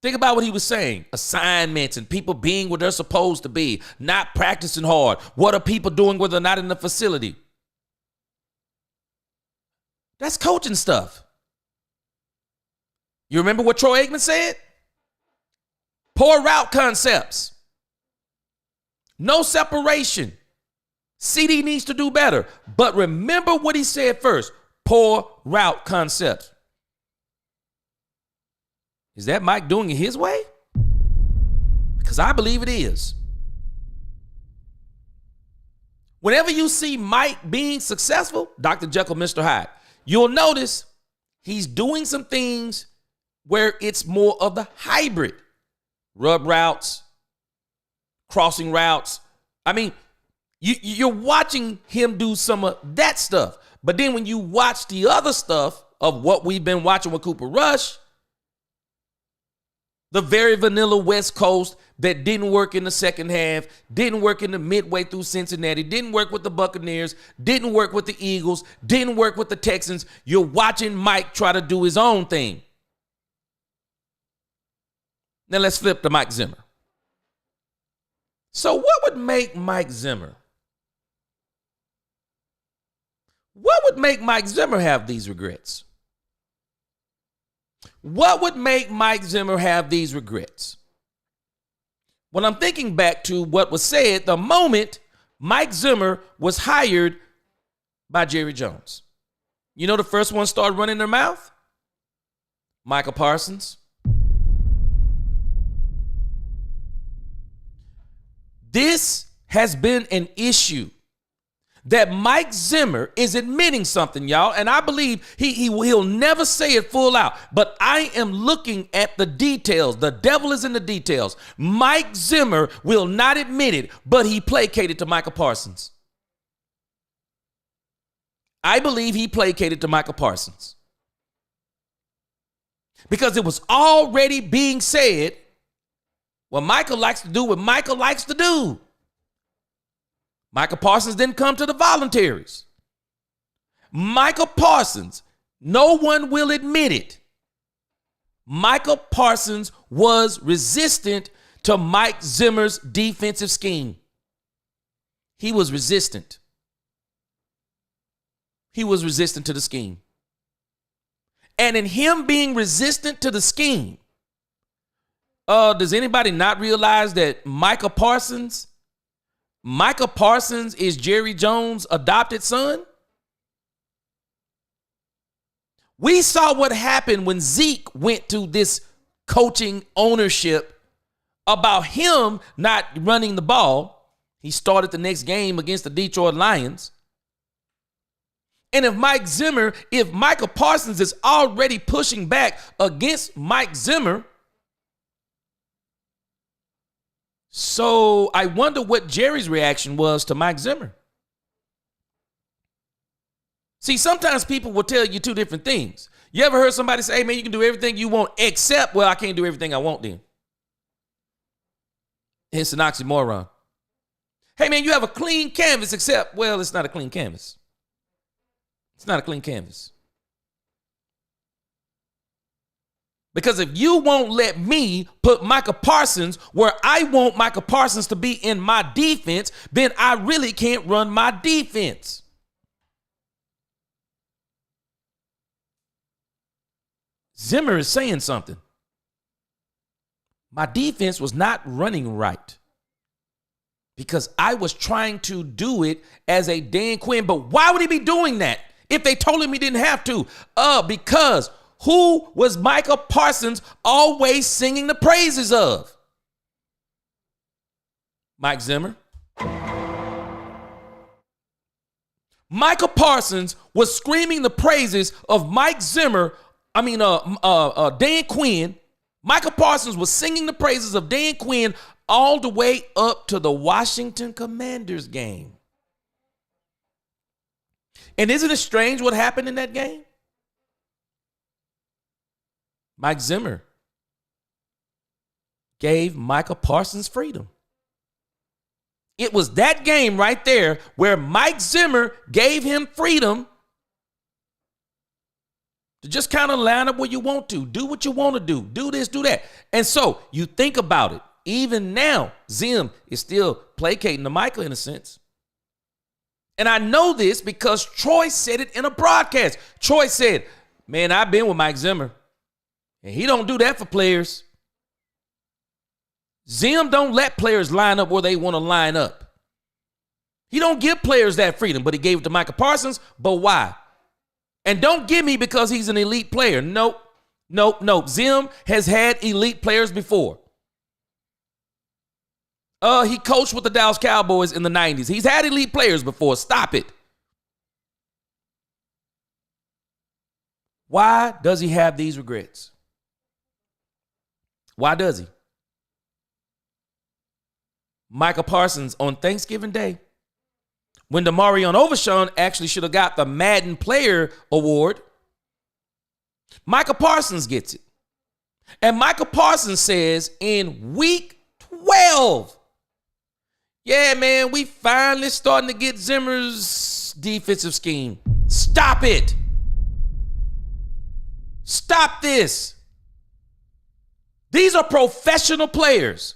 Think about what he was saying. Assignments and people being where they're supposed to be, not practicing hard. What are people doing when they're not in the facility? That's coaching stuff. You remember what Troy Aikman said? Poor route concepts. No separation. CD needs to do better. But remember what he said first. Poor route concepts. Is that Mike doing it his way? Because I believe it is. Whenever you see Mike being successful, Dr. Jekyll, Mr. Hyde, you'll notice he's doing some things where it's more of the hybrid. Rub routes, crossing routes. I mean, you're watching him do some of that stuff. But then when you watch the other stuff of what we've been watching with Cooper Rush, the very vanilla West Coast that didn't work in the second half, didn't work in the midway through Cincinnati, didn't work with the Buccaneers, didn't work with the Eagles, didn't work with the Texans. You're watching Mike try to do his own thing. Now let's flip to Mike Zimmer. So what would make Mike Zimmer? What would make Mike Zimmer have these regrets? What would make Mike Zimmer have these regrets? When I'm thinking back to what was said the moment Mike Zimmer was hired by Jerry Jones. You know the first one started running their mouth? Micah Parsons. This has been an issue that Mike Zimmer is admitting something, y'all, and I believe he'll never say it full out, but I am looking at the details. The devil is in the details. Mike Zimmer will not admit it, but he placated to Micah Parsons. I believe he placated to Micah Parsons because it was already being said, well, Micah likes to do what Micah likes to do. Micah Parsons didn't come to the voluntaries. Micah Parsons, no one will admit it. Micah Parsons was resistant to Mike Zimmer's defensive scheme. He was resistant. He was resistant to the scheme. And in him being resistant to the scheme, does anybody not realize that Micah Parsons is Jerry Jones' adopted son? We saw what happened when Zeke went to this coaching ownership about him not running the ball. He started the next game against the Detroit Lions. And if Micah Parsons is already pushing back against Mike Zimmer, so I wonder what Jerry's reaction was to Mike Zimmer. See, sometimes people will tell you two different things. You ever heard somebody say, hey, man, you can do everything you want except, well, I can't do everything I want then. It's an oxymoron. Hey, man, you have a clean canvas except, well, it's not a clean canvas. It's not a clean canvas. Because if you won't let me put Micah Parsons where I want Micah Parsons to be in my defense, then I really can't run my defense. Zimmer is saying something. My defense was not running right because I was trying to do it as a Dan Quinn. But why would he be doing that if they told him he didn't have to? Because who was Micah Parsons always singing the praises of? Mike Zimmer. Micah Parsons was screaming the praises of Dan Quinn. Micah Parsons was singing the praises of Dan Quinn all the way up to the Washington Commanders game. And isn't it strange what happened in that game? Mike Zimmer gave Micah Parsons freedom. It was that game right there where Mike Zimmer gave him freedom to just kind of line up where you want to, do what you want to do this, do that. And so you think about it. Even now, Zim is still placating to Michael in a sense. And I know this because Troy said it in a broadcast. Troy said, man, I've been with Mike Zimmer, and he don't do that for players. Zim don't let players line up where they want to line up. He don't give players that freedom, but he gave it to Micah Parsons. But why? And don't give me because he's an elite player. Nope. Zim has had elite players before. He coached with the Dallas Cowboys in the 90s. He's had elite players before. Stop it. Why does he have these regrets? Why does he? Micah Parsons on Thanksgiving Day, when Demarion Overshawn actually should have got the Madden Player Award, Micah Parsons gets it. And Micah Parsons says in week 12, yeah, man, we finally starting to get Zimmer's defensive scheme. Stop it. Stop this. These are professional players.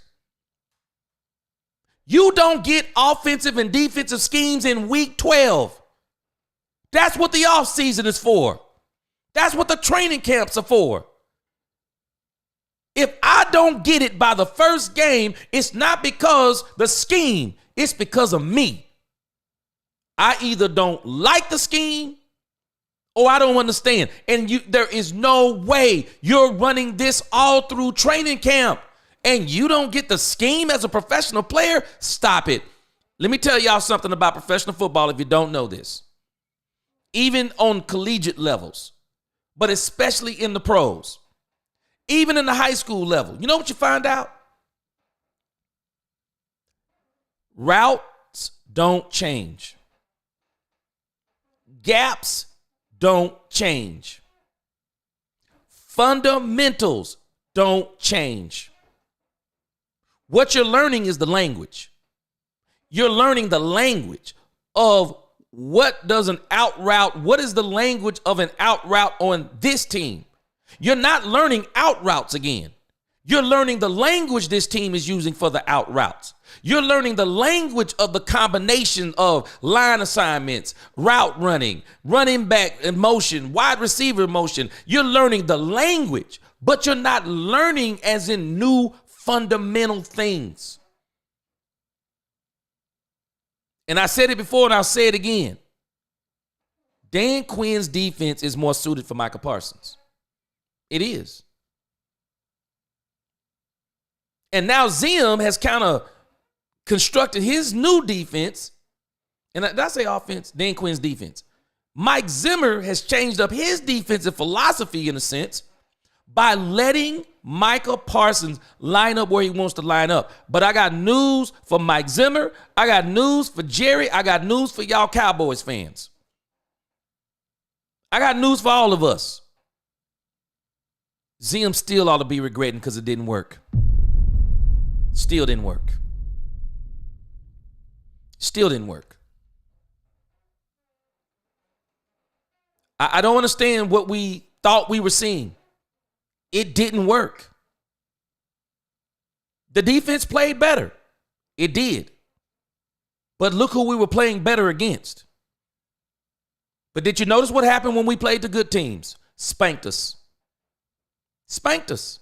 You don't get offensive and defensive schemes in week 12. That's what the offseason is for. That's what the training camps are for. If I don't get it by the first game, it's not because the scheme, it's because of me. I either don't like the scheme or I don't understand. And there is no way you're running this all through training camp and you don't get the scheme as a professional player. Stop it. Let me tell y'all something about professional football if you don't know this. Even on collegiate levels, but especially in the pros. Even in the high school level, you know what you find out? Routes don't change. Gaps don't change. Fundamentals don't change. What you're learning is the language. You're learning the language of what does an out route, what is the language of an out route on this team? You're not learning out routes again. You're learning the language this team is using for the out routes. You're learning the language of the combination of line assignments, route running, running back in motion, wide receiver motion. You're learning the language, but you're not learning as in new fundamental things. And I said it before and I'll say it again. Dan Quinn's defense is more suited for Micah Parsons. It is. And now Zim has kind of constructed his new defense. And did I say offense? Dan Quinn's defense. Mike Zimmer has changed up his defensive philosophy in a sense by letting Micah Parsons line up where he wants to line up. But I got news for Mike Zimmer. I got news for Jerry. I got news for y'all Cowboys fans. I got news for all of us. Zim still ought to be regretting because it didn't work. Still didn't work. Still didn't work. I don't understand what we thought we were seeing. It didn't work. The defense played better. It did. But look who we were playing better against. But did you notice what happened when we played the good teams? Spanked us. Spanked us.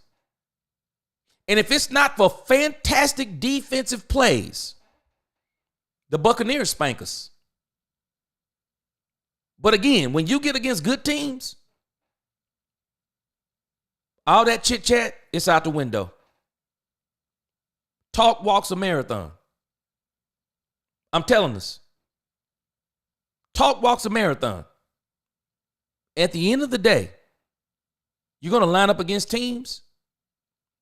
And if it's not for fantastic defensive plays, the Buccaneers spank us. But again, when you get against good teams, all that chit-chat, it's out the window. Talk walks a marathon. I'm telling us. Talk walks a marathon. At the end of the day, you're going to line up against teams,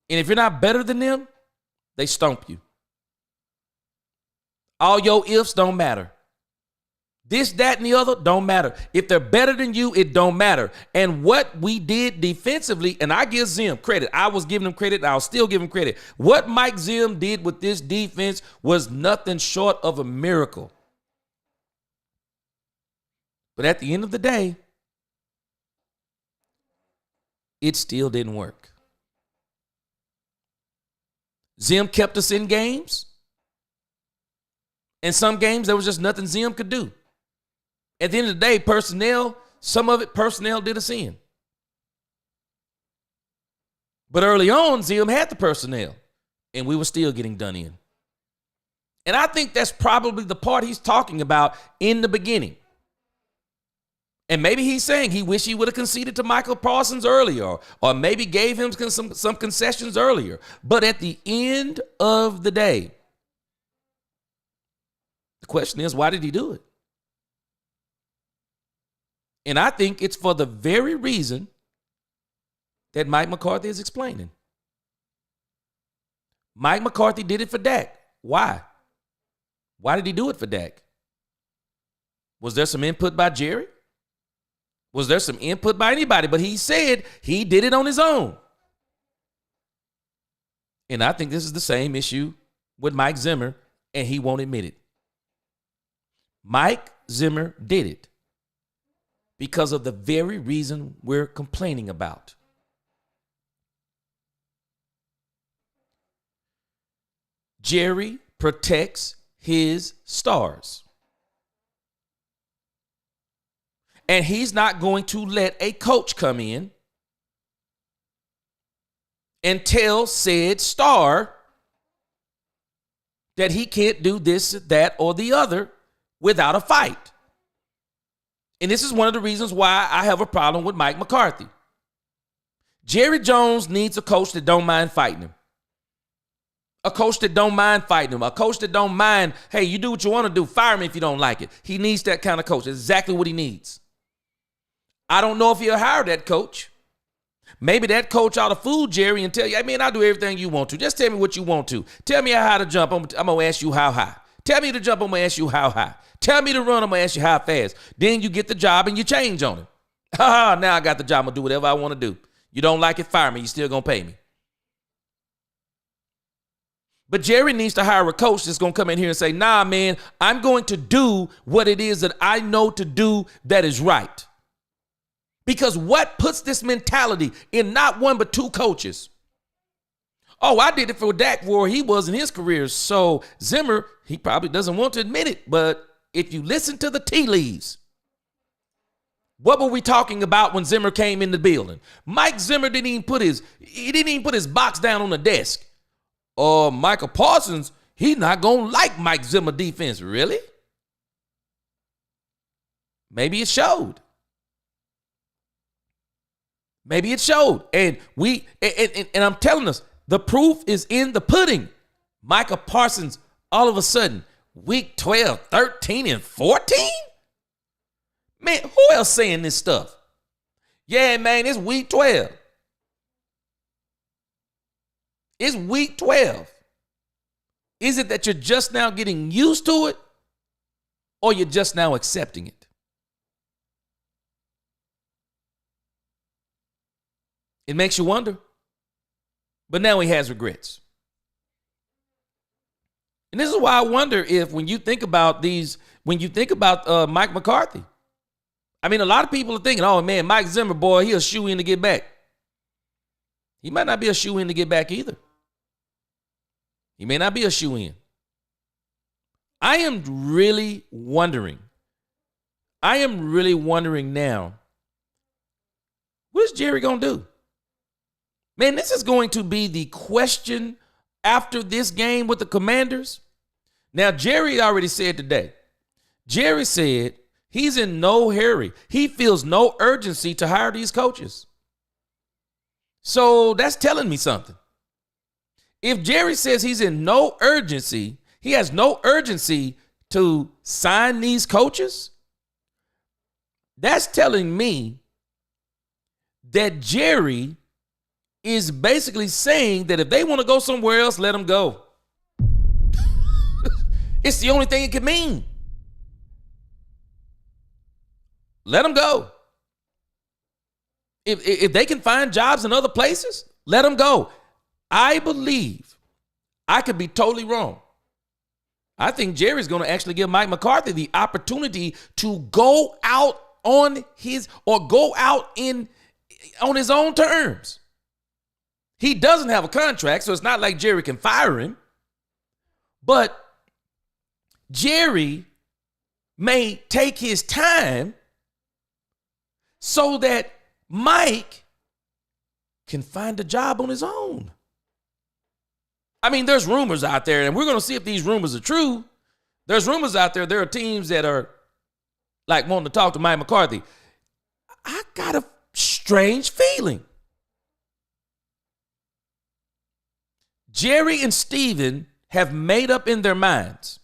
and if you're not better than them, they stomp you. All your ifs don't matter. This, that, and the other don't matter. If they're better than you, it don't matter. And what we did defensively, and I give Zim credit. I was giving him credit. I'll still give him credit. What Mike Zim did with this defense was nothing short of a miracle. But at the end of the day, it still didn't work. Zim kept us in games. In some games, there was just nothing Zim could do. At the end of the day, personnel, some of it, personnel did us in. But early on, Zim had the personnel, and we were still getting done in. And I think that's probably the part he's talking about in the beginning. And maybe he's saying he wished he would have conceded to Michael Parsons earlier, or maybe gave him some concessions earlier. But at the end of the day, the question is, why did he do it? And I think it's for the very reason that Mike McCarthy is explaining. Mike McCarthy did it for Dak. Why? Why did he do it for Dak? Was there some input by Jerry? Was there some input by anybody? But he said he did it on his own. And I think this is the same issue with Mike Zimmer, and he won't admit it. Mike Zimmer did it because of the very reason we're complaining about. Jerry protects his stars. And he's not going to let a coach come in and tell said star that he can't do this, that, or the other without a fight. And this is one of the reasons why I have a problem with Mike McCarthy. Jerry Jones needs a coach that don't mind fighting him. A coach that don't mind fighting him. A coach that don't mind, hey, you do what you want to do. Fire me if you don't like it. He needs that kind of coach. That's exactly what he needs. I don't know if he'll hire that coach. Maybe that coach ought to fool Jerry and tell you, I mean, I'll do everything you want to. Just tell me what you want to. Tell me how to jump. I'm going to ask you how high. Tell me to jump. I'm going to ask you how high. Tell me to run. I'm going to ask you how fast. Then you get the job and you change on it. Now I got the job. I'm going to do whatever I want to do. You don't like it, fire me. You still going to pay me. But Jerry needs to hire a coach that's going to come in here and say, nah, man, I'm going to do what it is that I know to do that is right. Because what puts this mentality in not one but two coaches? Oh, I did it for Dak where he was in his career. So Zimmer, he probably doesn't want to admit it. But if you listen to the tea leaves, what were we talking about when Zimmer came in the building? Mike Zimmer didn't even put his box down on the desk. Michael Parsons, he's not going to like Mike Zimmer defense. Really? Maybe it showed. Maybe it showed. And I'm telling us, the proof is in the pudding. Michael Parsons, all of a sudden, week 12, 13, and 14? Man, who else saying this stuff? Yeah, man, it's week 12. It's week 12. Is it that you're just now getting used to it, or you're just now accepting it? It makes you wonder. But now he has regrets. And this is why I wonder if when you think about Mike McCarthy, I mean, a lot of people are thinking, oh, man, Mike Zimmer, boy, he'll shoe in to get back. He might not be a shoe in to get back either. He may not be a shoe in. I am really wondering now, what is Jerry going to do? Man, this is going to be the question after this game with the Commanders. Now, Jerry already said today. Jerry said he's in no hurry. He feels no urgency to hire these coaches. So that's telling me something. If Jerry says he's in no urgency, he has no urgency to sign these coaches, that's telling me that Jerry is basically saying that if they want to go somewhere else, let them go. It's the only thing it could mean. Let them go. If they can find jobs in other places, let them go. I believe, I could be totally wrong. I think Jerry's going to actually give Mike McCarthy the opportunity to go out on his, or go out in on his own terms. He doesn't have a contract, so it's not like Jerry can fire him. But Jerry may take his time so that Mike can find a job on his own. I mean, there's rumors out there, and we're going to see if these rumors are true. There's rumors out there. There are teams that are like wanting to talk to Mike McCarthy. I got a strange feeling. Jerry and Steven have made up in their minds.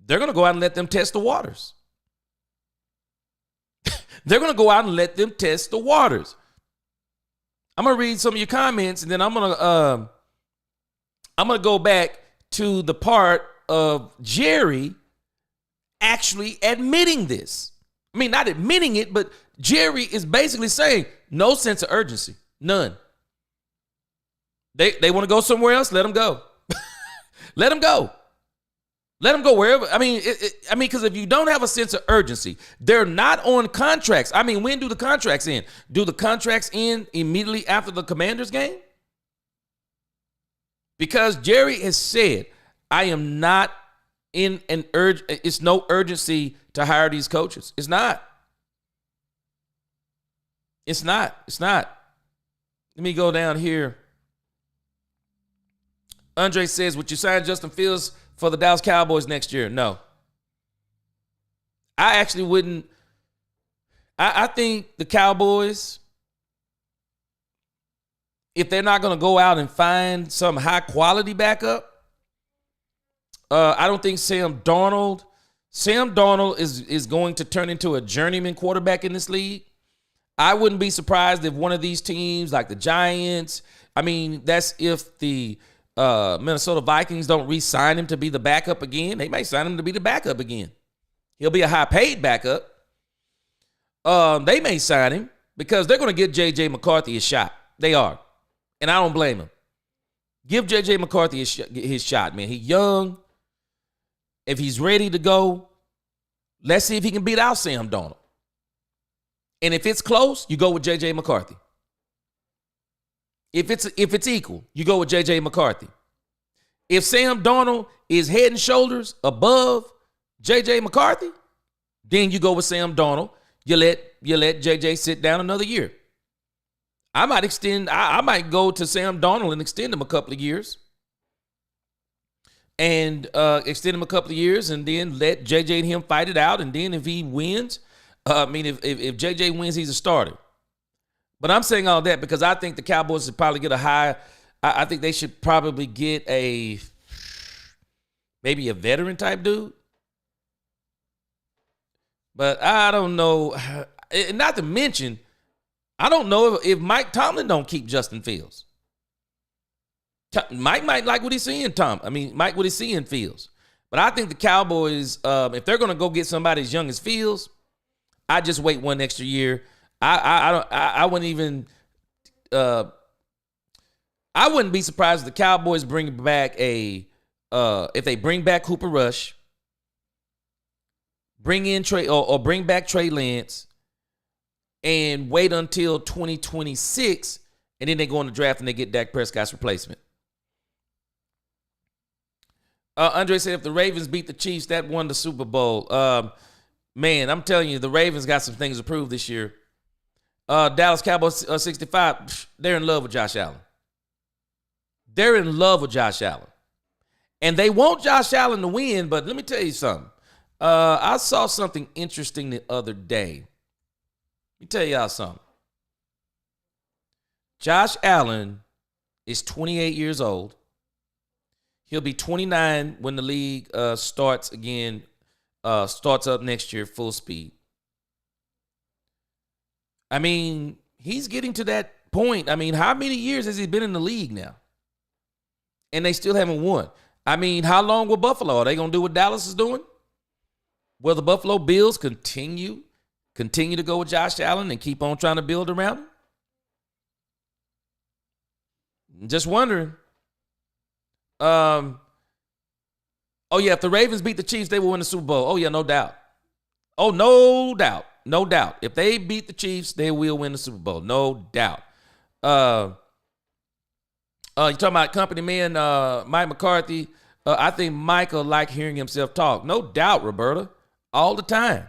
They're going to go out and let them test the waters. They're going to go out and let them test the waters. I'm going to read some of your comments, and then I'm going to go back to the part of Jerry actually admitting this. I mean, not admitting it, but Jerry is basically saying no sense of urgency. None. They want to go somewhere else, let them go. Let them go. Let them go wherever. I mean, because if you don't have a sense of urgency, they're not on contracts. I mean, when do the contracts end? Do the contracts end immediately after the Commanders game? Because Jerry has said, I am not in an urge. It's no urgency to hire these coaches. It's not. It's not. It's not. Let me go down here. Andre says, would you sign Justin Fields for the Dallas Cowboys next year? No. I actually wouldn't. I think the Cowboys, if they're not going to go out and find some high quality backup, I don't think Sam Darnold is going to turn into a journeyman quarterback in this league. I wouldn't be surprised if one of these teams like the Giants, I mean, that's if the Minnesota Vikings don't re-sign him to be the backup again. They may sign him to be the backup again. He'll be a high-paid backup. They may sign him because they're going to give J.J. McCarthy a shot. They are. And I don't blame him. Give J.J. McCarthy his shot, man. He's young. If he's ready to go, let's see if he can beat out Sam Darnold. And if it's close, you go with J.J. McCarthy. If it's equal, you go with J.J. McCarthy. If Sam Darnold is head and shoulders above J.J. McCarthy, then you go with Sam Darnold. You let J.J. sit down another year. I might go to Sam Darnold and extend him a couple of years. And extend him a couple of years and then let J.J. and him fight it out. And then if he wins, if J.J. wins, he's a starter. But I'm saying all that because I think the Cowboys should probably get I think they should probably get maybe a veteran type dude. But I don't know. And not to mention, I don't know if Mike Tomlin don't keep Justin Fields. Mike might like what he's seeing, Mike what he's seeing Fields. But I think the Cowboys, if they're going to go get somebody as young as Fields, I just wait one extra year. I wouldn't even. I wouldn't be surprised if the Cowboys bring back if they bring back Cooper Rush, bring in Trey or bring back Trey Lance, and wait until 2026, and then they go on the draft and they get Dak Prescott's replacement. Andre said if the Ravens beat the Chiefs, that won the Super Bowl. Man, I'm telling you, the Ravens got some things to prove this year. Dallas Cowboys 65, they're in love with Josh Allen. They're in love with Josh Allen. And they want Josh Allen to win, but let me tell you something. I saw something interesting the other day. Let me tell y'all something. Josh Allen is 28 years old. He'll be 29 when the league starts up next year full speed. I mean, he's getting to that point. I mean, how many years has he been in the league now? And they still haven't won. I mean, how long will Buffalo? Are they going to do what Dallas is doing? Will the Buffalo Bills continue to go with Josh Allen and keep on trying to build around him? Just wondering. Oh, yeah, if the Ravens beat the Chiefs, they will win the Super Bowl. Oh, yeah, no doubt. Oh, no doubt. No doubt. If they beat the Chiefs, they will win the Super Bowl. No doubt. You talking about company man, Mike McCarthy. I think Michael like hearing himself talk. No doubt, Roberta. All the time.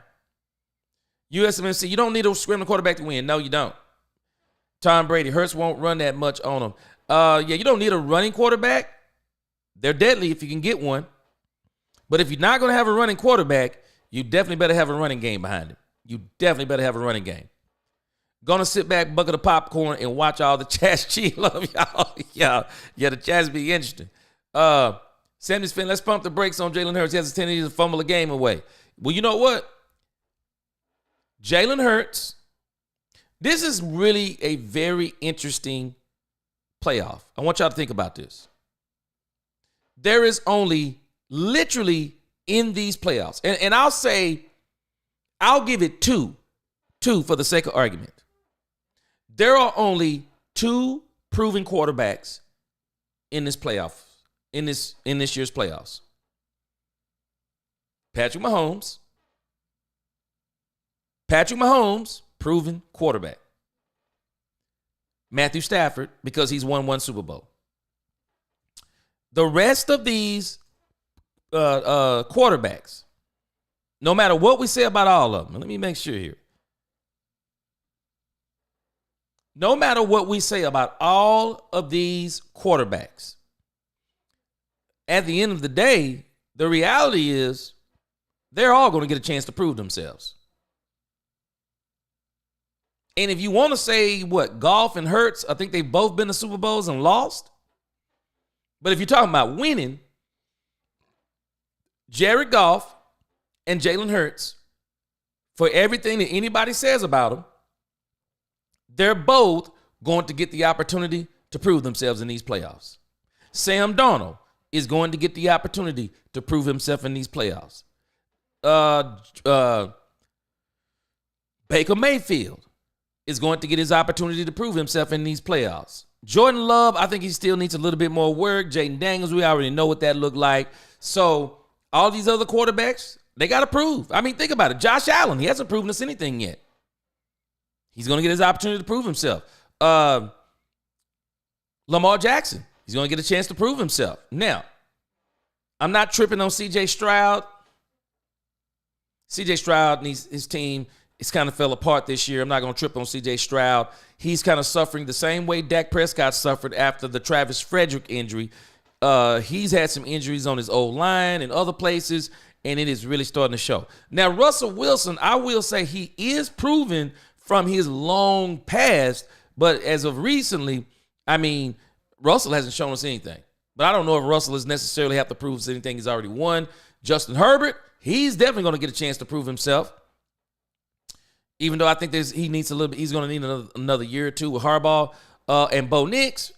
USMNC, you don't need a scrambling quarterback to win. No, you don't. Tom Brady, Hurts won't run that much on him. You don't need a running quarterback. They're deadly if you can get one. But if you're not going to have a running quarterback, you definitely better have a running game behind him. You definitely better have a running game. Gonna sit back, bucket of popcorn, and watch all the chats. Gee, love y'all. Yeah, the chats be interesting. Sammy's fin, let's pump the brakes on Jalen Hurts. He has a tendency to fumble a game away. Well, you know what? Jalen Hurts, this is really a very interesting playoff. I want y'all to think about this. There is only literally in these playoffs, and I'll give it two for the sake of argument. There are only 2 proven quarterbacks in this playoff, in this year's playoffs. Patrick Mahomes, proven quarterback. Matthew Stafford, because he's won 1 Super Bowl. The rest of these quarterbacks, no matter what we say about all of them, let me make sure here. No matter what we say about all of these quarterbacks, at the end of the day, the reality is they're all going to get a chance to prove themselves. And if you want to say Goff and Hurts, I think they've both been to Super Bowls and lost. But if you're talking about winning, Jared Goff and Jalen Hurts, for everything that anybody says about them, they're both going to get the opportunity to prove themselves in these playoffs. Sam Darnold is going to get the opportunity to prove himself in these playoffs. Baker Mayfield is going to get his opportunity to prove himself in these playoffs. Jordan Love, I think he still needs a little bit more work. Jaden Daniels, we already know what that looked like. So all these other quarterbacks, they got to prove. I mean, think about it. Josh Allen, he hasn't proven us anything yet. He's going to get his opportunity to prove himself. Lamar Jackson, he's going to get a chance to prove himself. Now, I'm not tripping on C.J. Stroud. C.J. Stroud and his team, it's kind of fell apart this year. I'm not going to trip on C.J. Stroud. He's kind of suffering the same way Dak Prescott suffered after the Travis Frederick injury. He's had some injuries on his old line and other places, and it is really starting to show. Now, Russell Wilson, I will say he is proven from his long past, but as of recently, I mean, Russell hasn't shown us anything. But I don't know if Russell is necessarily have to prove us anything he's already won. Justin Herbert, he's definitely going to get a chance to prove himself. Even though I think he needs a little bit, he's going to need another year or two with Harbaugh. And Bo Nix,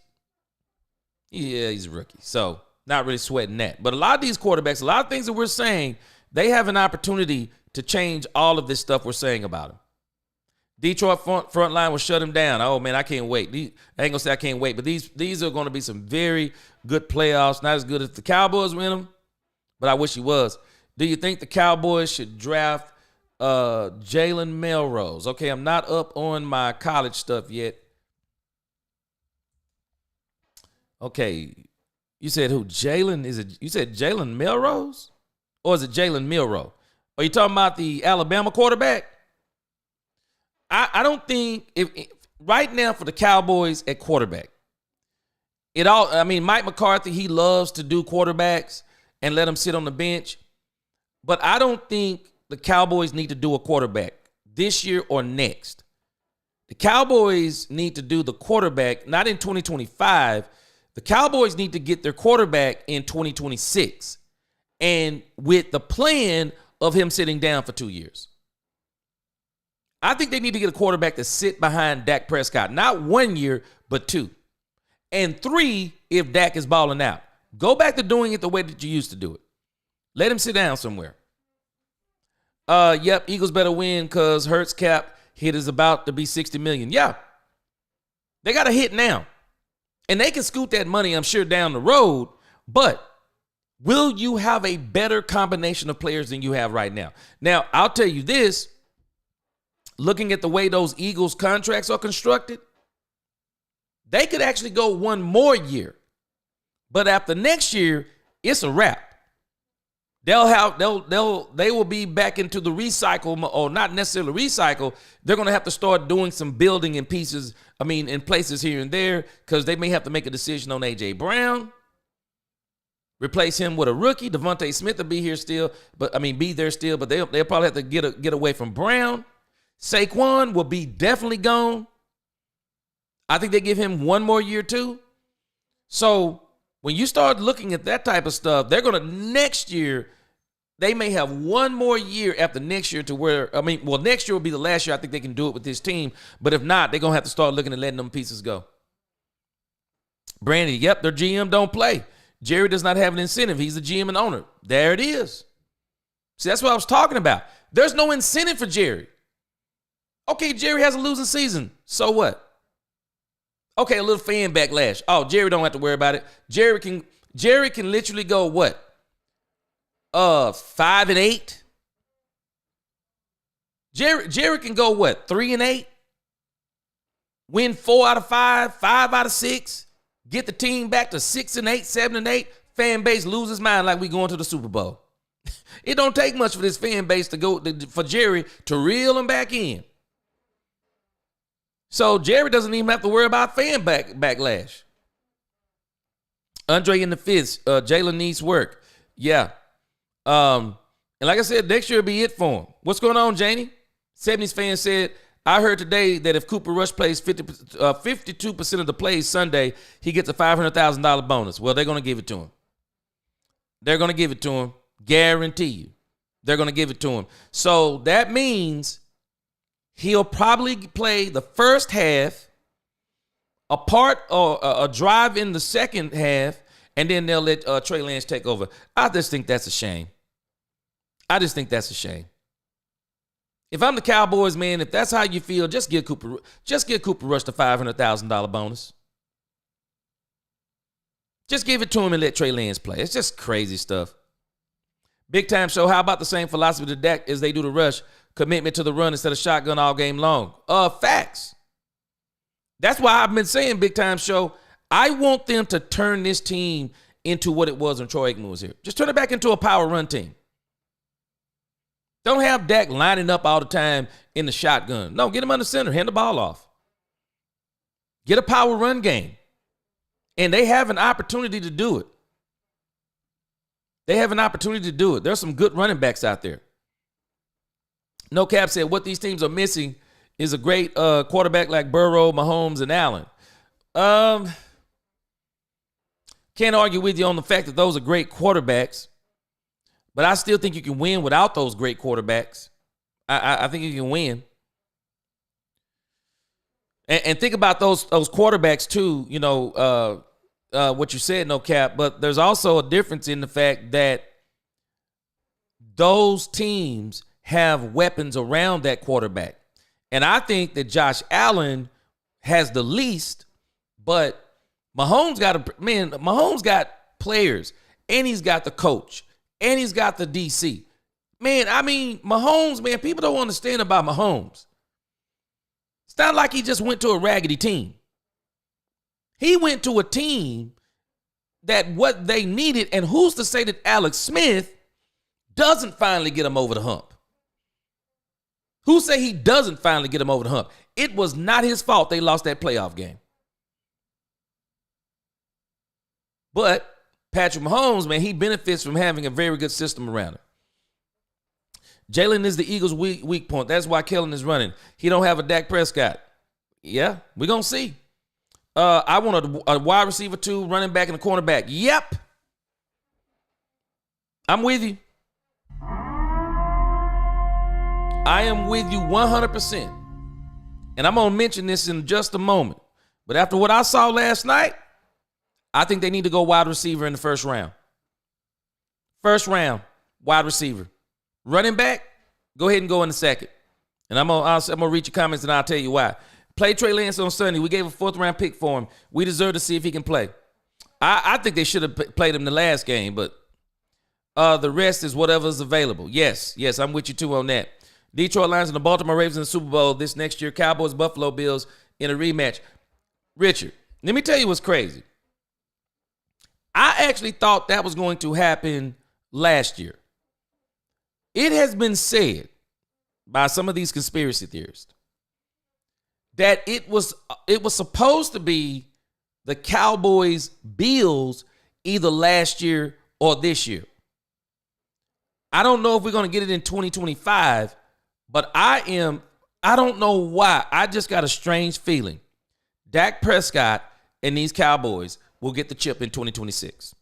yeah, he's a rookie. So not really sweating that. But a lot of these quarterbacks, a lot of things that we're saying, they have an opportunity to change all of this stuff we're saying about them. Detroit front line will shut him down. Oh, man, I can't wait. I ain't going to say I can't wait, but these are going to be some very good playoffs. Not as good as the Cowboys win them, but I wish he was. Do you think the Cowboys should draft Jalen Melrose? Okay, I'm not up on my college stuff yet. Okay, you said who? Jalen? You said Jalen Melrose? Or is it Jalen Milroe? Are you talking about the Alabama quarterback? I don't think if right now for the Cowboys at quarterback, Mike McCarthy, he loves to do quarterbacks and let them sit on the bench. But I don't think the Cowboys need to do a quarterback this year or next. The Cowboys need to do the quarterback, not in 2025. The Cowboys need to get their quarterback in 2026. And with the plan of him sitting down for 2 years. I think they need to get a quarterback to sit behind Dak Prescott. Not 1 year, but 2. And 3, if Dak is balling out. Go back to doing it the way that you used to do it. Let him sit down somewhere. Yep, Eagles better win because Hurts cap hit is about to be $60 million. Yeah. They got a hit now. And they can scoot that money, I'm sure, down the road. But will you have a better combination of players than you have right now? Now, I'll tell you this. looking at the way those Eagles contracts are constructed, they could actually go one more year. But after next year, it's a wrap. They will be back into the recycle, or not necessarily recycle. They're going to have to start doing some building in pieces, in places here and there, because they may have to make a decision on A.J. Brown, replace him with a rookie. Devontae Smith will be here still, but they'll probably have to get away from Brown. Saquon will be definitely gone. I think they give him one more year too. So when you start looking at that type of stuff, they're going to next year, they may have one more year after next year to where, next year will be the last year I think they can do it with this team. But if not, they're going to have to start looking at letting them pieces go. Brandy, yep, their GM don't play. Jerry does not have an incentive. He's the GM and owner. There it is. See, that's what I was talking about. There's no incentive for Jerry. Okay, Jerry has a losing season. So what? Okay, a little fan backlash. Oh, Jerry don't have to worry about it. Jerry can literally go what? 5-8. Jerry can go what? 3-8. Win 4 out of 5, 5 out of 6. Get the team back to 6-8, 7-8. Fan base loses mind like we going to the Super Bowl. It don't take much for this fan base for Jerry to reel them back in. So Jerry doesn't even have to worry about fan backlash. Andre in the fifth. Jalen needs work. Yeah. And like I said, next year will be it for him. What's going on, Janie? 70s fan said, I heard today that if Cooper Rush plays 52% of the plays Sunday, he gets a $500,000 bonus. Well, they're going to give it to him. They're going to give it to him. Guarantee you. They're going to give it to him. So that means he'll probably play the first half, a part or a drive in the second half, and then they'll let Trey Lance take over. I just think that's a shame. If I'm the Cowboys, man, if that's how you feel, just give Cooper Rush the $500,000 bonus. Just give it to him and let Trey Lance play. It's just crazy stuff. Big time show. How about the same philosophy to Dak as they do to Rush? Commitment to the run instead of shotgun all game long. Facts. That's why I've been saying, big time show, I want them to turn this team into what it was when Troy Aikman was here. Just turn it back into a power run team. Don't have Dak lining up all the time in the shotgun. No, get him under center. Hand the ball off. Get a power run game. And they have an opportunity to do it. There's some good running backs out there. No Cap said what these teams are missing is a great quarterback like Burrow, Mahomes, and Allen. Can't argue with you on the fact that those are great quarterbacks, but I still think you can win without those great quarterbacks. I think you can win. And think about those quarterbacks too, what you said, No Cap, but there's also a difference in the fact that those teams have weapons around that quarterback. And I think that Josh Allen has the least, but Mahomes got players, and he's got the coach, and he's got the DC. Mahomes, people don't understand about Mahomes. It's not like he just went to a raggedy team. He went to a team that what they needed, and who's to say that Alex Smith doesn't finally get him over the hump? Who say he doesn't finally get him over the hump? It was not his fault they lost that playoff game. But Patrick Mahomes, man, he benefits from having a very good system around him. Jalen is the Eagles' weak point. That's why Kellen is running. He don't have a Dak Prescott. Yeah, we're going to see. I want a wide receiver too, running back and a cornerback. Yep. I'm with you. I am with you 100%. And I'm going to mention this in just a moment. But after what I saw last night, I think they need to go wide receiver in the first round. First round, wide receiver. Running back, go ahead and go in the second. And I'm gonna read your comments and I'll tell you why. Play Trey Lance on Sunday. We gave a 4th round pick for him. We deserve to see if he can play. I think they should have played him the last game, but the rest is whatever's available. Yes, I'm with you too on that. Detroit Lions and the Baltimore Ravens in the Super Bowl this next year. Cowboys, Buffalo Bills in a rematch. Richard, let me tell you what's crazy. I actually thought that was going to happen last year. It has been said by some of these conspiracy theorists that it was supposed to be the Cowboys Bills either last year or this year. I don't know if we're going to get it in 2025, but I don't know why. I just got a strange feeling. Dak Prescott and these Cowboys will get the chip in 2026.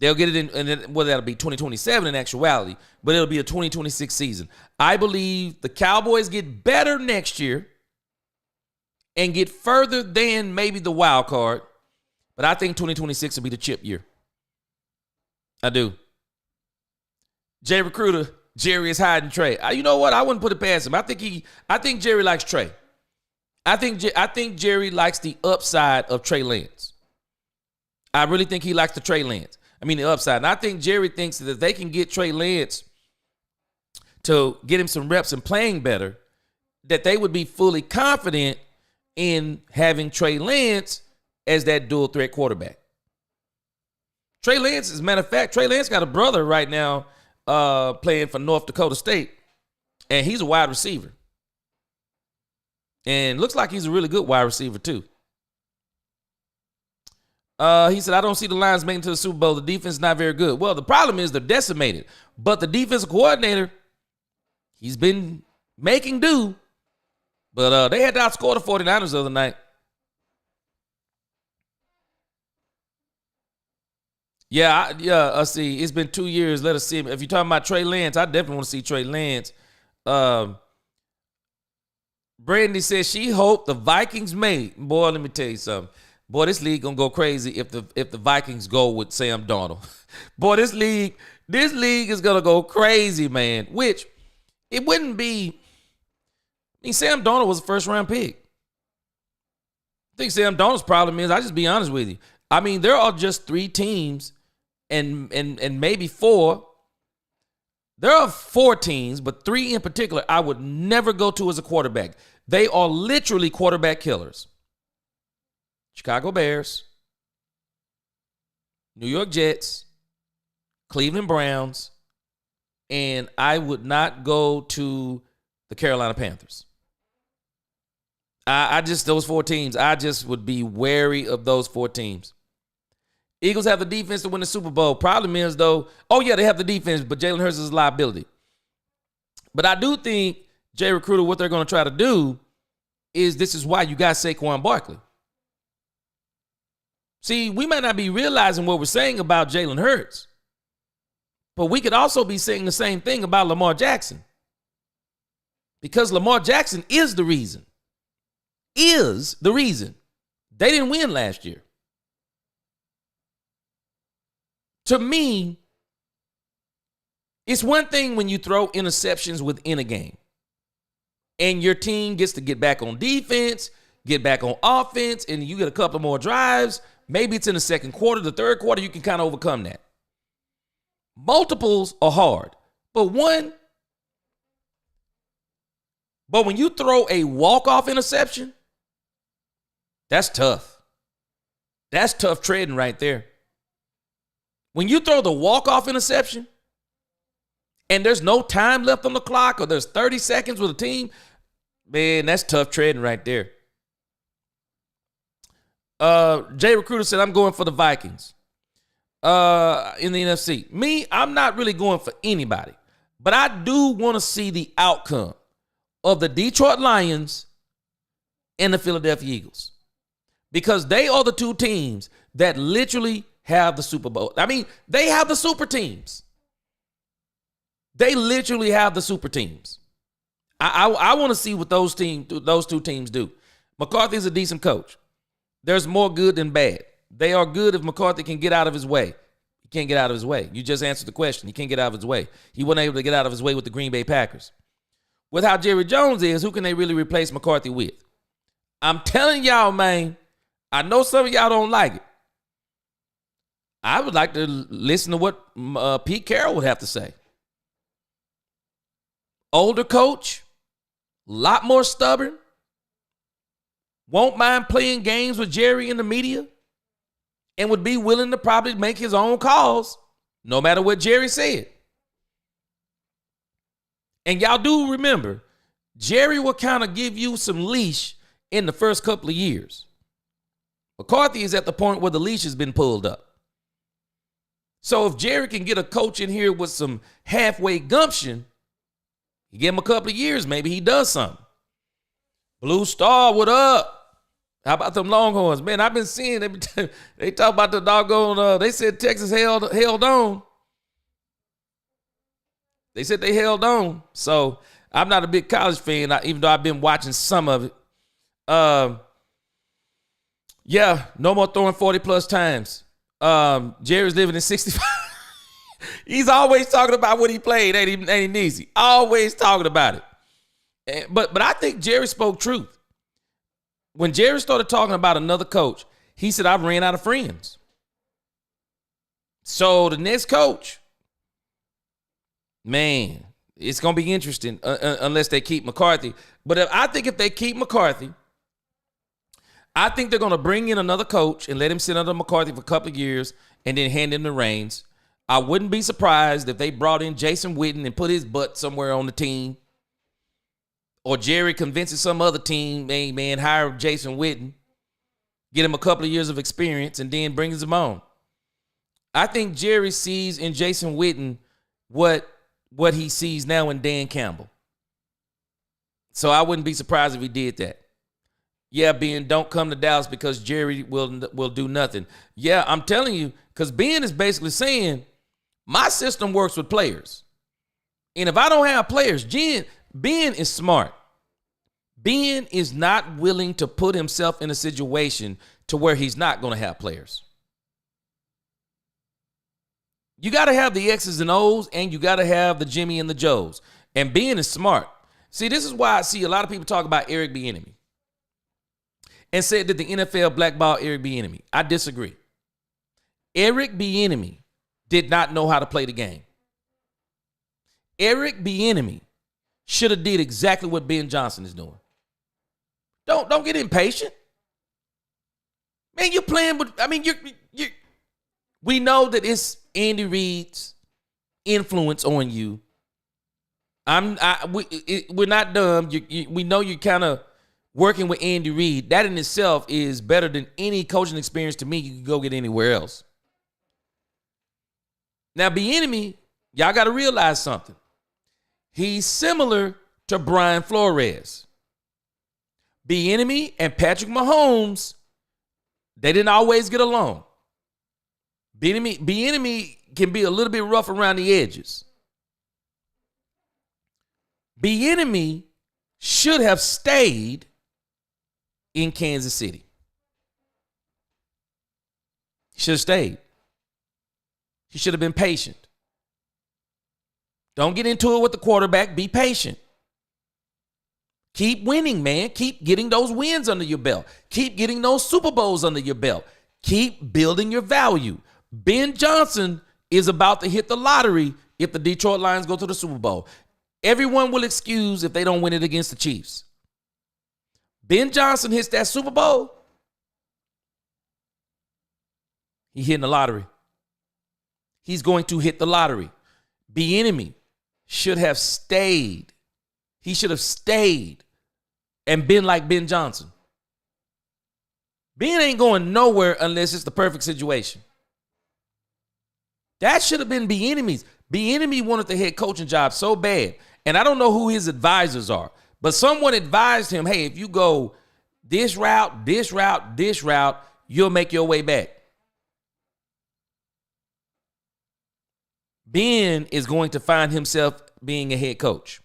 They'll get it in, and well, that'll be 2027 in actuality, but it'll be a 2026 season. I believe the Cowboys get better next year and get further than maybe the wild card, but I think 2026 will be the chip year. I do. Jay Recruiter, Jerry is hiding Trey. You know what? I wouldn't put it past him. I think Jerry likes Trey. I think Jerry likes the upside of Trey Lance. I really think he likes the Trey Lance. I mean, the upside. And I think Jerry thinks that if they can get Trey Lance to get him some reps and playing better, that they would be fully confident in having Trey Lance as that dual threat quarterback. Trey Lance, as a matter of fact, Trey Lance got a brother right now playing for North Dakota State, and he's a wide receiver. And looks like he's a really good wide receiver, too. He said, I don't see the Lions making it to the Super Bowl. The defense is not very good. Well, the problem is they're decimated. But the defensive coordinator, he's been making do. But they had to outscore the 49ers the other night. I see. It's been 2 years. Let us see. If you're talking about Trey Lance, I definitely want to see Trey Lance. Brandy says she hoped the Vikings made. Boy, let me tell you something. Boy, this league gonna go crazy if the Vikings go with Sam Darnold. Boy, this league is gonna go crazy, man. Which it wouldn't be. I mean, Sam Darnold was a first-round pick. I think Sam Darnold's problem is, I just be honest with you. I mean, there are just 3 teams, and maybe 4. There are 4 teams, but 3 in particular I would never go to as a quarterback. They are literally quarterback killers. Chicago Bears, New York Jets, Cleveland Browns, and I would not go to the Carolina Panthers. Those 4 teams, I just would be wary of those 4 teams. Eagles have the defense to win the Super Bowl. Problem is, though, they have the defense, but Jalen Hurts is a liability. But I do think, Jay Recruiter, what they're going to try to do is this is why you got Saquon Barkley. See, we might not be realizing what we're saying about Jalen Hurts, but we could also be saying the same thing about Lamar Jackson. Because Lamar Jackson is the reason. They didn't win last year. To me, it's one thing when you throw interceptions within a game and your team gets to get back on defense, get back on offense, and you get a couple more drives. Maybe it's in the second quarter, the third quarter, you can kind of overcome that. Multiples are hard, but when you throw a walk-off interception, that's tough. That's tough treading right there. When you throw the walk-off interception and there's no time left on the clock or there's 30 seconds with a team, man, that's tough treading right there. Jay Recruiter said, I'm going for the Vikings in the NFC. Me, I'm not really going for anybody, but I do want to see the outcome of the Detroit Lions and the Philadelphia Eagles, because they are the 2 teams that literally have the Super Bowl. I mean, they have the super teams. They literally have the super teams. I want to see what those 2 teams do. McCarthy's a decent coach. There's more good than bad. They are good if McCarthy can get out of his way. He can't get out of his way. You just answered the question. He can't get out of his way. He wasn't able to get out of his way with the Green Bay Packers. With how Jerry Jones is, who can they really replace McCarthy with? I'm telling y'all, man, I know some of y'all don't like it. I would like to listen to what Pete Carroll would have to say. older coach, a lot more stubborn, won't mind playing games with Jerry in the media, and would be willing to probably make his own calls no matter what Jerry said. And y'all do remember, Jerry will kind of give you some leash in the first couple of years. McCarthy is at the point where the leash has been pulled up. So if Jerry can get a coach in here with some halfway gumption, you give him a couple of years, maybe he does something. Blue Star, what up? How about them Longhorns? Man, I've been seeing they talk about the doggone, they said Texas held on. They said they held on. So I'm not a big college fan, even though I've been watching some of it. Yeah, no more throwing 40-plus times. Jerry's living in 65. He's always talking about what he played, ain't he, Neezy? Always talking about it. But I think Jerry spoke truth. When Jerry started talking about another coach, he said, I've ran out of friends. So the next coach, man, it's going to be interesting unless they keep McCarthy. But I think if they keep McCarthy, I think they're going to bring in another coach and let him sit under McCarthy for a couple of years and then hand him the reins. I wouldn't be surprised if they brought in Jason Witten and put his butt somewhere on the team. Or Jerry convinces some other team, hey, man, hire Jason Witten, get him a couple of years of experience, and then brings him on. I think Jerry sees in Jason Witten what he sees now in Dan Campbell. So I wouldn't be surprised if he did that. Yeah, Ben, don't come to Dallas because Jerry will do nothing. Yeah, I'm telling you, because Ben is basically saying, my system works with players. And if I don't have players, Ben is smart. Ben is not willing to put himself in a situation to where he's not going to have players. You got to have the X's and O's, and you got to have the Jimmy and the Joes. And Ben is smart. See, this is why I see a lot of people talk about Eric Bieniemy and said that the NFL blackballed Eric Bieniemy. I disagree. Eric Bieniemy did not know how to play the game. Eric Bieniemy should have did exactly what Ben Johnson is doing. Don't get impatient. Man, you're playing with, we know that it's Andy Reid's influence on you. We're not dumb. We know you're kind of working with Andy Reid. That in itself is better than any coaching experience to me you can go get anywhere else. Now, Bieniemy, y'all got to realize something. He's similar to Brian Flores. Bieniemy and Patrick Mahomes, they didn't always get along. Bieniemy can be a little bit rough around the edges. Bieniemy should have stayed in Kansas City. He should have stayed. He should have been patient. Don't get into it with the quarterback. Be patient. Keep winning, man. Keep getting those wins under your belt. Keep getting those Super Bowls under your belt. Keep building your value. Ben Johnson is about to hit the lottery if the Detroit Lions go to the Super Bowl. Everyone will excuse if they don't win it against the Chiefs. Ben Johnson hits that Super Bowl, he's hitting the lottery. He's going to hit the lottery. Bieniemy should have stayed. He should have stayed and been like Ben Johnson. Ben ain't going nowhere unless it's the perfect situation. That should have been Bieniemy's. Bieniemy wanted the head coaching job so bad, and I don't know who his advisors are, but someone advised him, hey, if you go this route, this route, this route, you'll make your way back. Ben is going to find himself being a head coach.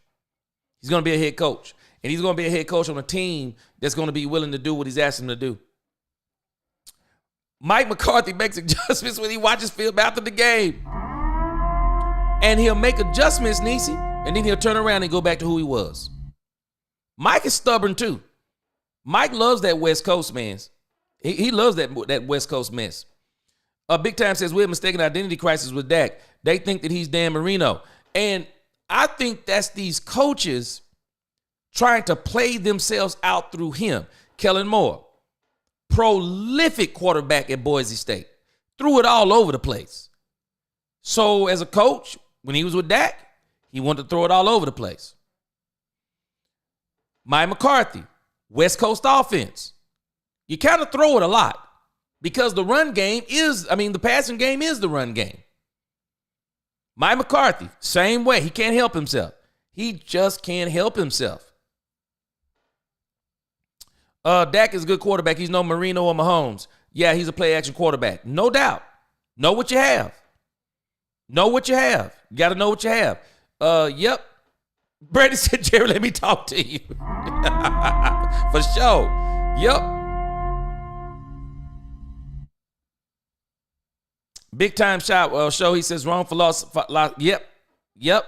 He's going to be a head coach, and he's going to be a head coach on a team that's going to be willing to do what he's asked him to do. Mike McCarthy makes adjustments when he watches film after the game. And he'll make adjustments, Niecy, and then he'll turn around and go back to who he was. Mike is stubborn too. Mike loves that West Coast, man. He loves that West Coast mess. Big Time says we have mistaken identity crisis with Dak. They think that he's Dan Marino. And I think that's these coaches trying to play themselves out through him. Kellen Moore, prolific quarterback at Boise State, threw it all over the place. So as a coach, when he was with Dak, he wanted to throw it all over the place. Mike McCarthy, West Coast offense. You kind of throw it a lot because the passing game is the run game. Mike McCarthy, same way. He can't help himself. He just can't help himself. Dak is a good quarterback. He's no Marino or Mahomes. Yeah, he's a play-action quarterback. No doubt. Know what you have. Know what you have. You got to know what you have. Yep. Brady said, Jerry, let me talk to you. For sure. Yep. Big time shot show. He says wrong philosophy. Yep.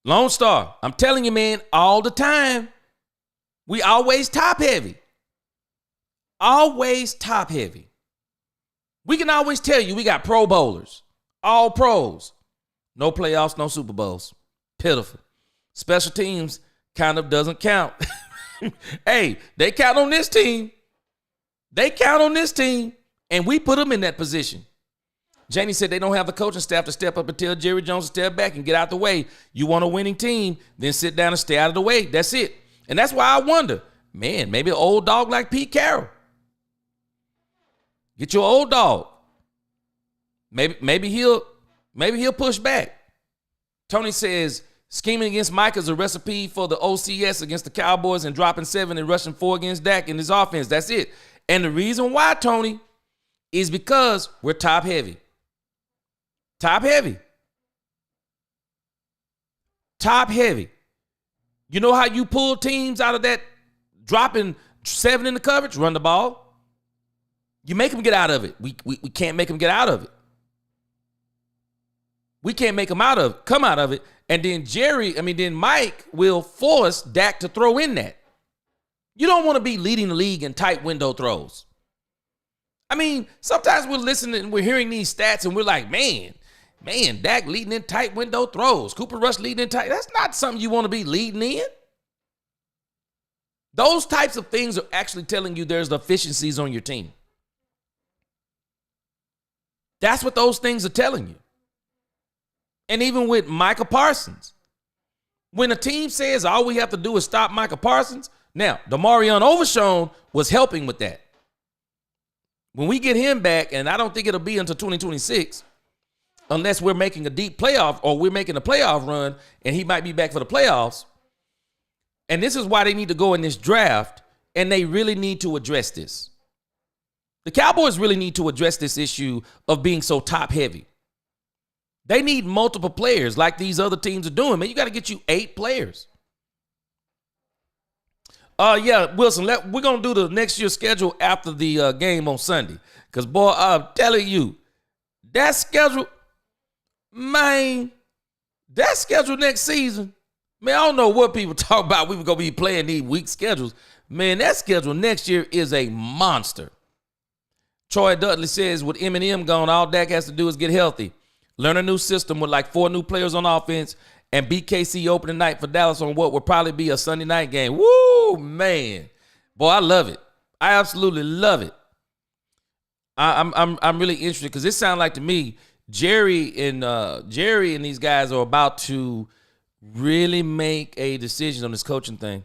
Lone Star. I'm telling you, man, all the time. We always top heavy. Always top heavy. We can always tell you we got Pro Bowlers, all pros. No playoffs, no Super Bowls. Pitiful. Special teams kind of doesn't count. Hey, they count on this team. They count on this team, and we put them in that position. Janie said they don't have the coaching staff to step up and tell Jerry Jones to step back and get out the way. You want a winning team, then sit down and stay out of the way. That's it. And that's why I wonder, man, maybe an old dog like Pete Carroll. Get your old dog. Maybe he'll push back. Tony says scheming against Mike is a recipe for the OCS against the Cowboys and dropping 7 and rushing 4 against Dak in his offense. That's it. And the reason why, Tony, is because we're top heavy. Top heavy. Top heavy. You know how you pull teams out of that dropping 7 in the coverage? Run the ball. You make them get out of it. We can't make them get out of it. We can't make them come out of it. And then Mike will force Dak to throw in that. You don't want to be leading the league in tight window throws. I mean, sometimes we're listening and we're hearing these stats and we're like, man, Dak leading in tight window throws. Cooper Rush leading in tight. That's not something you want to be leading in. Those types of things are actually telling you there's deficiencies on your team. That's what those things are telling you. And even with Micah Parsons, when a team says all we have to do is stop Micah Parsons, now, Demarion Overshown was helping with that. When we get him back, and I don't think it'll be until 2026, unless we're making a deep playoff or we're making a playoff run, and he might be back for the playoffs. And this is why they need to go in this draft, and they really need to address this. The Cowboys really need to address this issue of being so top heavy. They need multiple players like these other teams are doing. Man, you got to get you 8 players. Wilson, we're going to do the next year's schedule after the game on Sunday. Because, boy, I'm telling you, that schedule next season, man, I don't know what people talk about. We were going to be playing these weak schedules. Man, that schedule next year is a monster. Troy Dudley says, with Eminem gone, all Dak has to do is get healthy. Learn a new system with like 4 new players on offense and beat KC opening night for Dallas on what will probably be a Sunday night game. Woo, man. Boy, I love it. I absolutely love it. I'm really interested because it sounds like to me, Jerry and these guys are about to really make a decision on this coaching thing.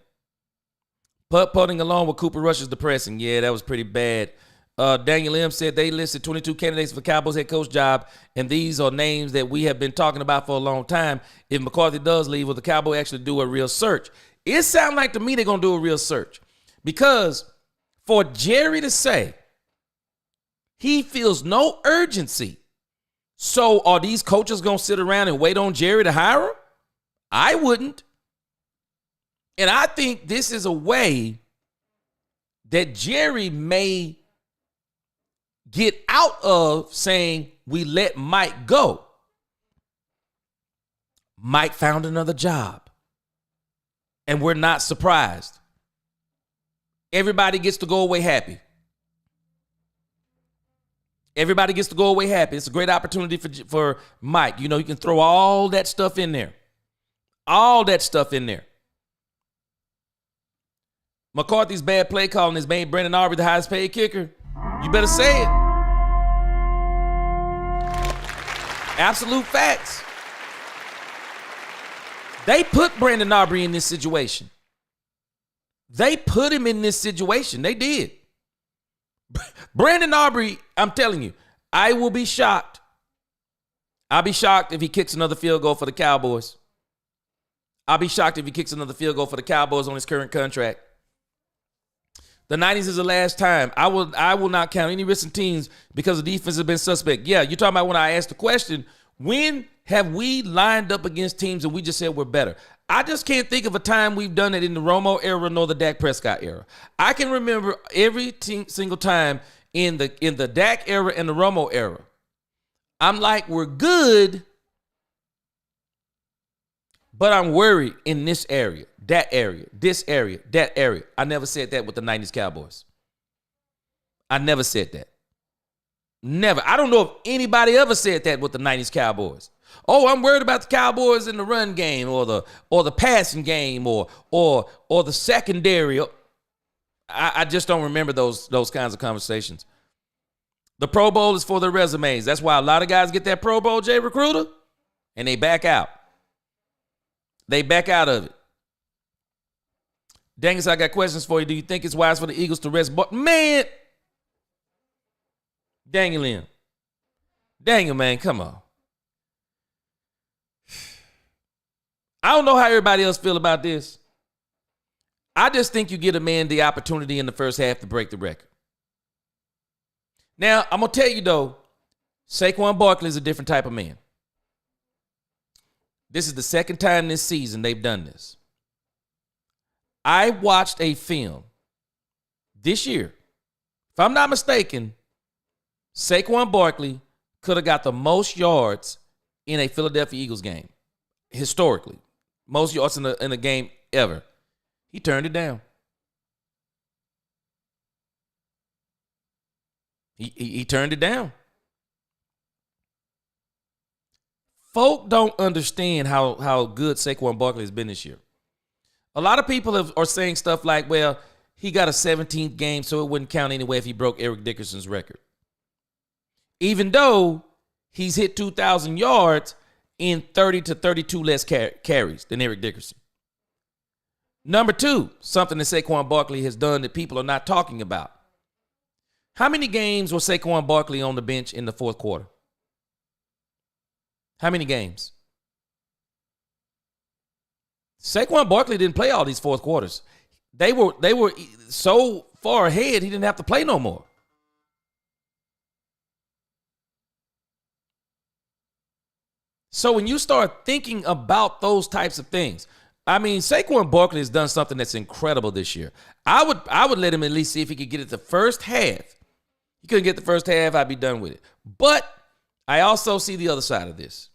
Putting along with Cooper Rush is depressing. Yeah, that was pretty bad. Daniel M. said they listed 22 candidates for the Cowboys head coach job, and these are names that we have been talking about for a long time. If McCarthy does leave, will the Cowboys actually do a real search? It sounds like to me they're going to do a real search because for Jerry to say he feels no urgency, so are these coaches going to sit around and wait on Jerry to hire him? I wouldn't. And I think this is a way that Jerry may get out of saying we let Mike go. Mike found another job, and we're not surprised. Everybody gets to go away happy. Everybody gets to go away happy. It's a great opportunity for Mike. You can throw all that stuff in there. All that stuff in there. McCarthy's bad play calling has made Brandon Aubrey the highest paid kicker. You better say it. Absolute facts. They put Brandon Aubrey in this situation. They put him in this situation. They did. Brandon Aubrey, I'm telling you, I will be shocked. I'll be shocked if he kicks another field goal for the Cowboys. I'll be shocked if he kicks another field goal for the Cowboys on his current contract. The 90s is the last time. I will not count any risks and teams because the defense has been suspect. Yeah, you're talking about when I asked the question, when have we lined up against teams and we just said we're better? I just can't think of a time we've done it in the Romo era nor the Dak Prescott era. I can remember every single time in the Dak era and the Romo era. I'm like, we're good, but I'm worried in this area, that area, this area, that area. I never said that with the 90s Cowboys. I never said that. Never. I don't know if anybody ever said that with the 90s Cowboys. Oh, I'm worried about the Cowboys in the run game or the passing game or the secondary. I just don't remember those kinds of conversations. The Pro Bowl is for their resumes. That's why a lot of guys get that Pro Bowl, Jay Recruiter, and they back out. They back out of it. Dangus, I got questions for you. Do you think it's wise for the Eagles to rest? Man, Daniel, man, come on. I don't know how everybody else feel about this. I just think you get a man the opportunity in the first half to break the record. Now, I'm going to tell you, though, Saquon Barkley is a different type of man. This is the second time this season they've done this. I watched a film this year. If I'm not mistaken, Saquon Barkley could have got the most yards in a Philadelphia Eagles game, historically. Most yards in a game ever. He turned it down. He turned it down. Folk don't understand how good Saquon Barkley has been this year. A lot of people are saying stuff like, well, he got a 17th game, so it wouldn't count anyway if he broke Eric Dickerson's record. Even though he's hit 2,000 yards in 30 to 32 less carries than Eric Dickerson. Number two, something that Saquon Barkley has done that people are not talking about. How many games was Saquon Barkley on the bench in the fourth quarter? How many games? Saquon Barkley didn't play all these fourth quarters. They were so far ahead, he didn't have to play no more. So when you start thinking about those types of things, I mean, Saquon Barkley has done something that's incredible this year. I would let him at least see if he could get it the first half. He couldn't get the first half, I'd be done with it. But I also see the other side of this.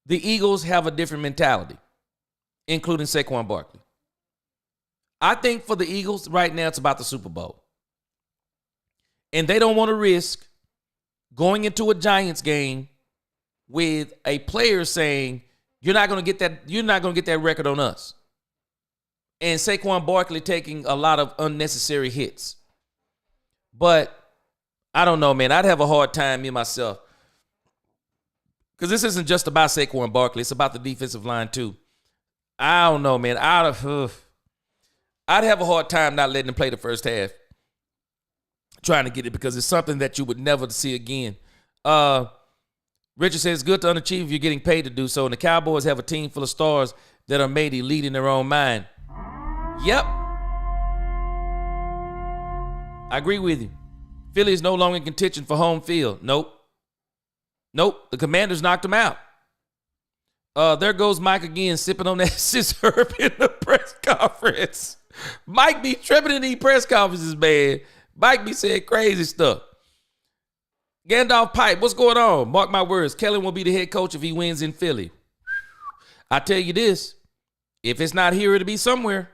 The Eagles have a different mentality, including Saquon Barkley. I think for the Eagles right now, it's about the Super Bowl. And they don't want to risk going into a Giants game with a player saying, you're not going to get that record on us. And Saquon Barkley taking a lot of unnecessary hits. But I don't know, man. I'd have a hard time, me myself. Because this isn't just about Saquon Barkley. It's about the defensive line, too. I don't know, man. I'd have a hard time not letting him play the first half. Trying to get it because it's something that you would never see again. Richard says, it's good to underachieve if you're getting paid to do so. And the Cowboys have a team full of stars that are made elite in their own mind. Yep. I agree with you. Philly is no longer in contention for home field. Nope. The Commanders knocked him out. There goes Mike again, sipping on that scissor in the press conference. Mike be tripping in these press conferences, man. Mike be saying crazy stuff. Gandalf Pipe, what's going on? Mark my words, Kellen will be the head coach if he wins in Philly. I tell you this, if it's not here, it'll be somewhere.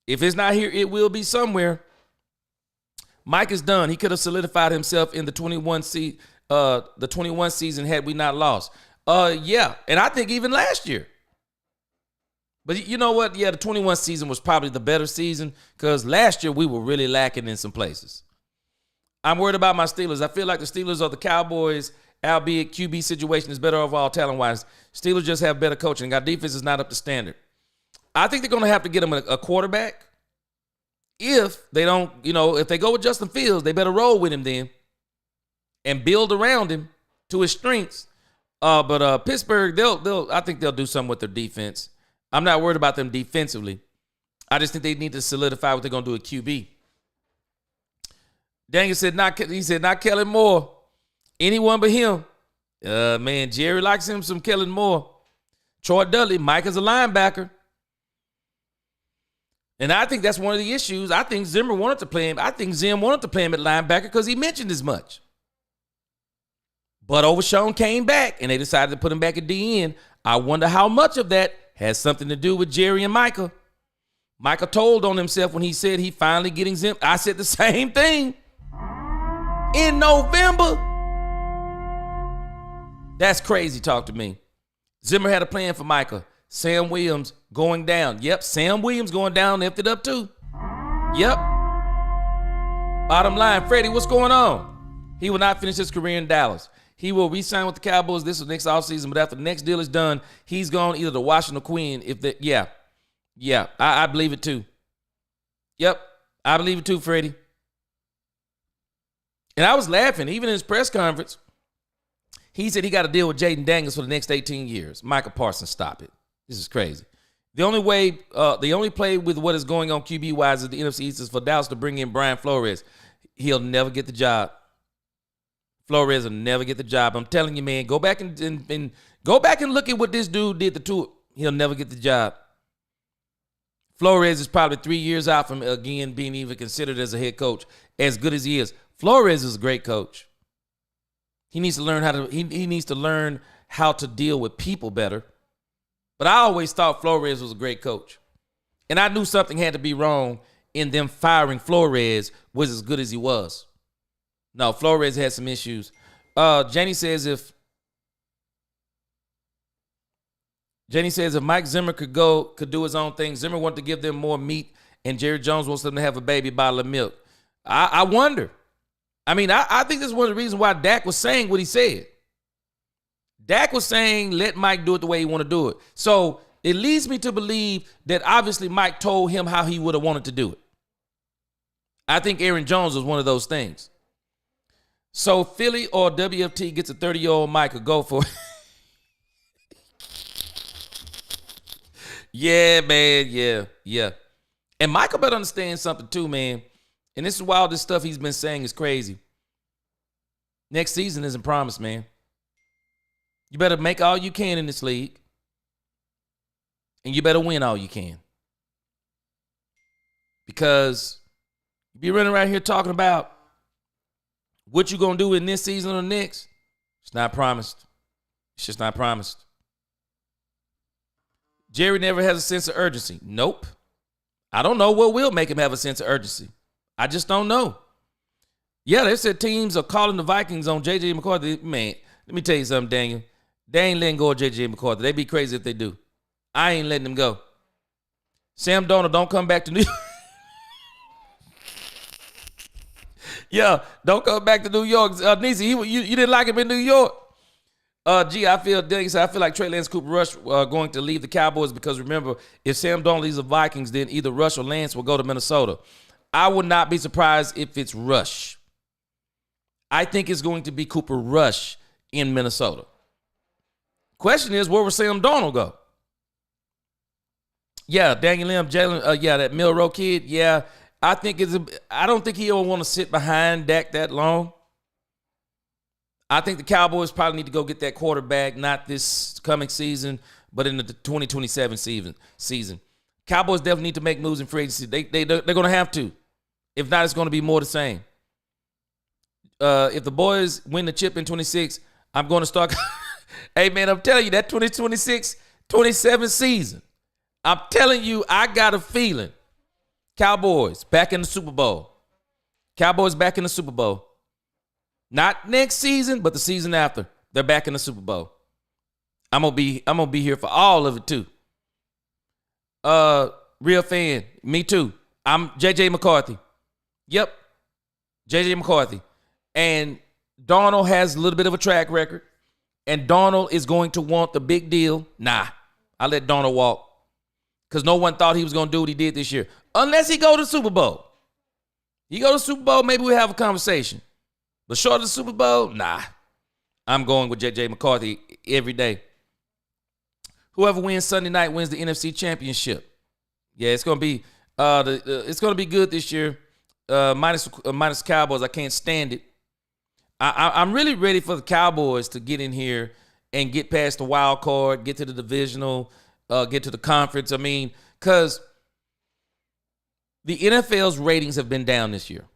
If it's not here, it will be somewhere. Mike is done. He could have solidified himself in the 21 season had we not lost. Yeah, and I think even last year. But you know what? Yeah, the 21 season was probably the better season because last year we were really lacking in some places. I'm worried about my Steelers. I feel like the Steelers are the Cowboys, albeit QB situation is better overall talent-wise. Steelers just have better coaching. Our defense is not up to standard. I think they're going to have to get them a quarterback. If they don't, if they go with Justin Fields, they better roll with him then and build around him to his strengths. But Pittsburgh, I think they'll do something with their defense. I'm not worried about them defensively. I just think they need to solidify what they're going to do at QB. Daniel said, not Kellen Moore. Anyone but him. Man, Jerry likes him some Kellen Moore. Troy Dudley, Mike is a linebacker. And I think that's one of the issues. I think Zimmer wanted to play him. I think Zim wanted to play him at linebacker because he mentioned as much. But Overshown came back, and they decided to put him back at DN. I wonder how much of that has something to do with Jerry and Micah. Micah told on himself when he said he finally getting Zim. I said the same thing in November. That's crazy talk to me. Zimmer had a plan for Micah. Sam Williams going down. Yep, Sam Williams going down, lifted up too. Yep. Bottom line, Freddie, what's going on? He will not finish his career in Dallas. He will re-sign with the Cowboys this next offseason, but after the next deal is done, he's gone either to Washington or Queen. I believe it too. Yep, I believe it too, Freddie. And I was laughing, even in his press conference. He said he got to deal with Jaden Daniels for the next 18 years. Michael Parsons, stop it. This is crazy. The only play with what is going on QB-wise at the NFC East is for Dallas to bring in Brian Flores. He'll never get the job. Flores will never get the job. I'm telling you, man, go back and go back and look at what this dude did to Tua. He'll never get the job. Flores is probably 3 years out from, again, being even considered as a head coach, as good as he is. Flores is a great coach. He needs to learn how to deal with people better. But I always thought Flores was a great coach. And I knew something had to be wrong in them firing Flores was as good as he was. No, Flores had some issues. Jenny says if Mike Zimmer could do his own thing, Zimmer wanted to give them more meat, and Jerry Jones wants them to have a baby bottle of milk. I wonder. I mean, I think this is one of the reasons why Dak was saying what he said. Dak was saying, let Mike do it the way he want to do it. So it leads me to believe that obviously Mike told him how he would have wanted to do it. I think Aaron Jones was one of those things. So Philly or WFT gets a 30-year-old Mike to go for it. Yeah, man, yeah. And Michael better understand something too, man. And this is why all this stuff he's been saying is crazy. Next season isn't promised, man. You better make all you can in this league. And you better win all you can. Because you be running around here talking about what you going to do in this season or next. It's not promised. It's just not promised. Jerry never has a sense of urgency. Nope. I don't know what will make him have a sense of urgency. I just don't know. Yeah, they said teams are calling the Vikings on J.J. McCarthy. Man, let me tell you something, Daniel. They ain't letting go of J.J. McCarthy. They'd be crazy if they do. I ain't letting them go. Sam Darnold, don't come back to New York. Yeah, don't come back to New York. Nisi, you didn't like him in New York. I feel like Trey Lance, Cooper Rush are going to leave the Cowboys because remember, if Sam Darnold leaves the Vikings, then either Rush or Lance will go to Minnesota. I would not be surprised if it's Rush. I think it's going to be Cooper Rush in Minnesota. Question is, where will Sam Darnold go? Yeah, Daniel Lim, Jalen, that Milroe kid, yeah. I don't think he'll want to sit behind Dak that long. I think the Cowboys probably need to go get that quarterback, not this coming season, but in the 2027 season. Cowboys definitely need to make moves in free agency. They're going to have to. If not, it's going to be more the same. If the boys win the chip in 26, I'm going to start. Hey, man, I'm telling you, that 2026-27 season, I'm telling you, I got a feeling. Cowboys back in the Super Bowl. Cowboys back in the Super Bowl. Not next season, but the season after. They're back in the Super Bowl. I'm gonna be here for all of it too. Real fan. Me too. I'm JJ McCarthy. Yep. JJ McCarthy. And Darnold has a little bit of a track record. And Darnold is going to want the big deal. Nah. I let Darnold walk. Because no one thought he was going to do what he did this year. Unless he go to the Super Bowl. He go to the Super Bowl, maybe we'll have a conversation. But short of the Super Bowl, nah. I'm going with JJ McCarthy every day. Whoever wins Sunday night wins the NFC Championship. Yeah, it's gonna be good this year. Minus Cowboys, I can't stand it. I'm really ready for the Cowboys to get in here and get past the wild card, get to the divisional, get to the conference. I mean, because the NFL's ratings have been down this year.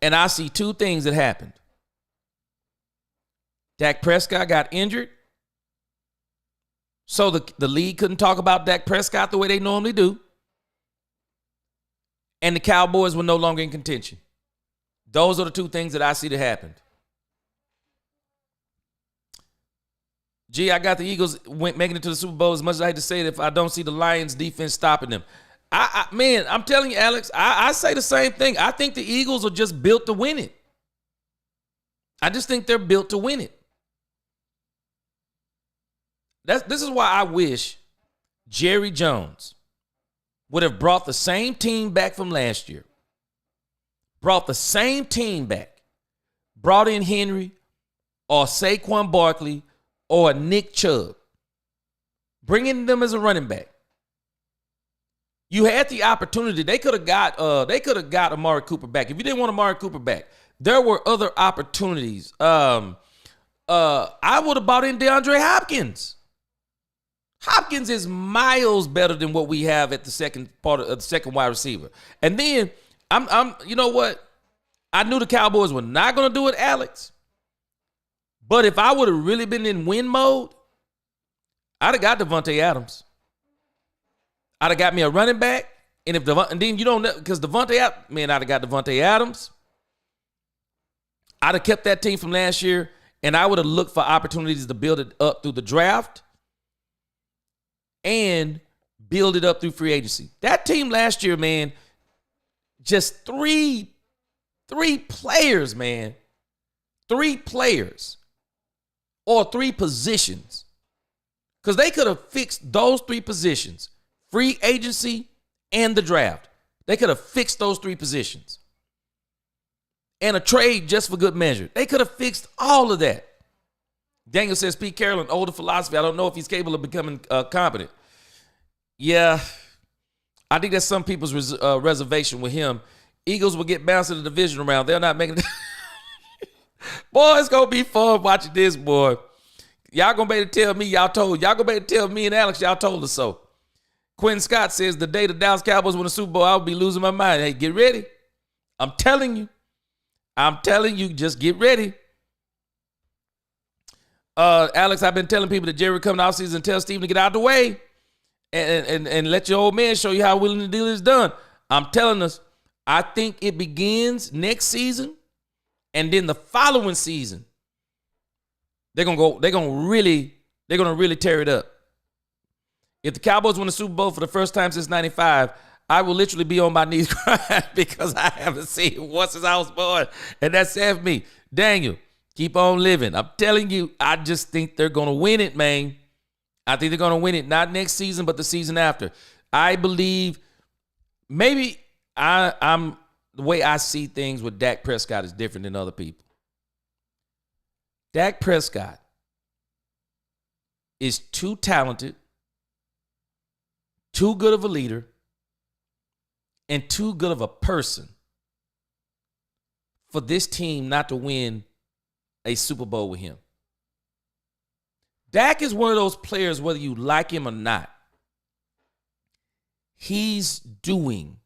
And I see two things that happened. Dak Prescott got injured. So the league couldn't talk about Dak Prescott the way they normally do. And the Cowboys were no longer in contention. Those are the two things that I see that happened. Gee, I got the Eagles making it to the Super Bowl. As much as I hate to say it, if I don't see the Lions defense stopping them. Man, I'm telling you, Alex, I say the same thing. I think the Eagles are just built to win it. I just think they're built to win it. This is why I wish Jerry Jones would have brought the same team back from last year. Brought the same team back. Brought in Henry or Saquon Barkley or Nick Chubb. Bringing them as a running back. You had the opportunity. They could have got Amari Cooper back. If you didn't want Amari Cooper back, there were other opportunities. I would have bought in DeAndre Hopkins. Hopkins is miles better than what we have at the second part of the second wide receiver. And then I'm you know what? I knew the Cowboys were not going to do it, Alex. But if I would have really been in win mode, I'd have got Devontae Adams. I'd have got me a running back. And then you don't know, because I'd have got Devontae Adams. I'd have kept that team from last year, and I would have looked for opportunities to build it up through the draft and build it up through free agency. That team last year, man, just three players, man. 3 players or 3 positions. Because they could have fixed those 3 positions, free agency and the draft. They could have fixed those 3 positions. And a trade just for good measure. They could have fixed all of that. Daniel says, Pete Carroll, an older philosophy. I don't know if he's capable of becoming competent. Yeah, I think that's some people's reservation with him. Eagles will get bounced in the division round. They're not making it. Boy, it's going to be fun watching this, boy. Y'all going to be able to tell me y'all told. Y'all going to be able to tell me and Alex y'all told us so. Quinn Scott says, the day the Dallas Cowboys win the Super Bowl, I'll be losing my mind. Hey, get ready. I'm telling you, just get ready. Alex, I've been telling people that Jerry coming out season and tell Steven to get out of the way and let your old man show you how willing the deal is done. I'm telling us, I think it begins next season, and then the following season, they're gonna really tear it up. If the Cowboys win the Super Bowl for the first time since '95, I will literally be on my knees crying because I haven't seen it once since I was born, and that's sad for me. Daniel, keep on living. I'm telling you, I just think they're gonna win it, man. I think they're gonna win it, not next season, but the season after. I believe maybe I'm the way I see things with Dak Prescott is different than other people. Dak Prescott is too talented, too good of a leader, and too good of a person for this team not to win a Super Bowl with him. Dak is one of those players, whether you like him or not, he's doing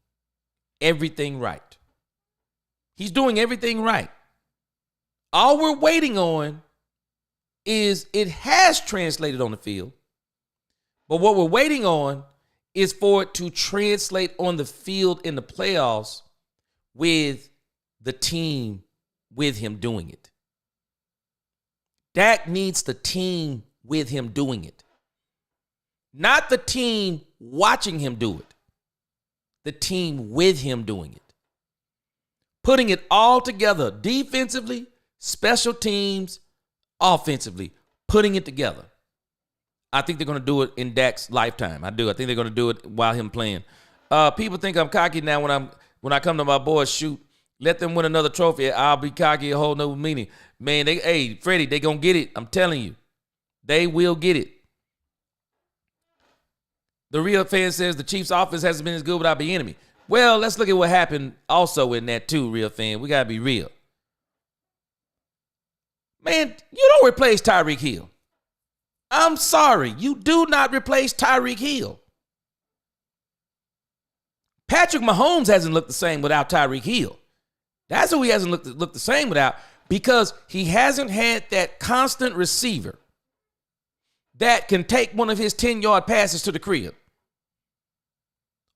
everything right. He's doing everything right. All we're waiting on is it has translated on the field, but what we're waiting on is for it to translate on the field in the playoffs with the team with him doing it. Dak needs the team with him doing it. Not the team watching him do it. The team with him doing it. Putting it all together, defensively, special teams, offensively, putting it together. I think they're going to do it in Dak's lifetime. I do. I think they're going to do it while him playing. People think I'm cocky now when I come to my boys, shoot, let them win another trophy. I'll be cocky a whole new meaning. Man, Freddie, they going to get it. I'm telling you. They will get it. The real fan says the Chiefs' offense hasn't been as good without the enemy. Well, let's look at what happened also in that too, real fan. We got to be real. Man, you don't replace Tyreek Hill. I'm sorry. You do not replace Tyreek Hill. Patrick Mahomes hasn't looked the same without Tyreek Hill. That's who he hasn't looked the same without, because he hasn't had that constant receiver that can take one of his 10-yard passes to the crib.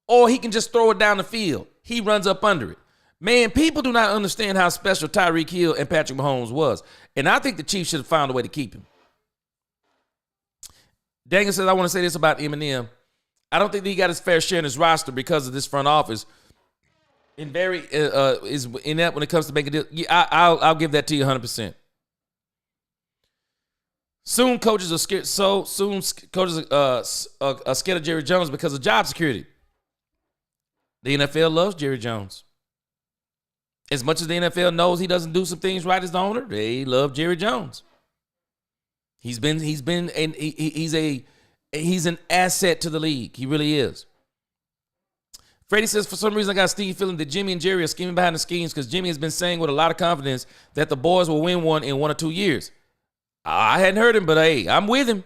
Or he can just throw it down the field. He runs up under it. Man, people do not understand how special Tyreek Hill and Patrick Mahomes was. And I think the Chiefs should have found a way to keep him. Daniel says, I want to say this about Eminem. I don't think that he got his fair share in his roster because of this front office. And very is inept when it comes to making deals. Yeah, I'll give that to you 100%. Soon coaches are scared. So soon coaches are scared of Jerry Jones because of job security. The NFL loves Jerry Jones. As much as the NFL knows he doesn't do some things right as the owner, they love Jerry Jones. He's an asset to the league. He really is. Freddie says, for some reason, I got a Steve feeling that Jimmy and Jerry are scheming behind the schemes because Jimmy has been saying with a lot of confidence that the boys will win one in 1 or 2 years. I hadn't heard him, but hey, I'm with him.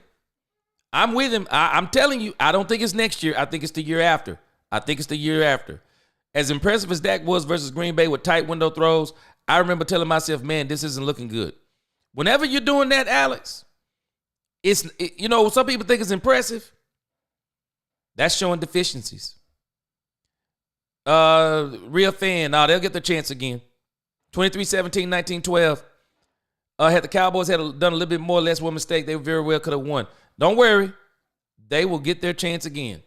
I'm telling you, I don't think it's next year. I think it's the year after. As impressive as Dak was versus Green Bay with tight window throws, I remember telling myself, man, this isn't looking good. Whenever you're doing that, Alex, some people think it's impressive. That's showing deficiencies. Real fan, they'll get their chance again. 23-17, 19-12. Had the Cowboys done a little bit more or less one mistake, they very well could have won. Don't worry. They will get their chance again.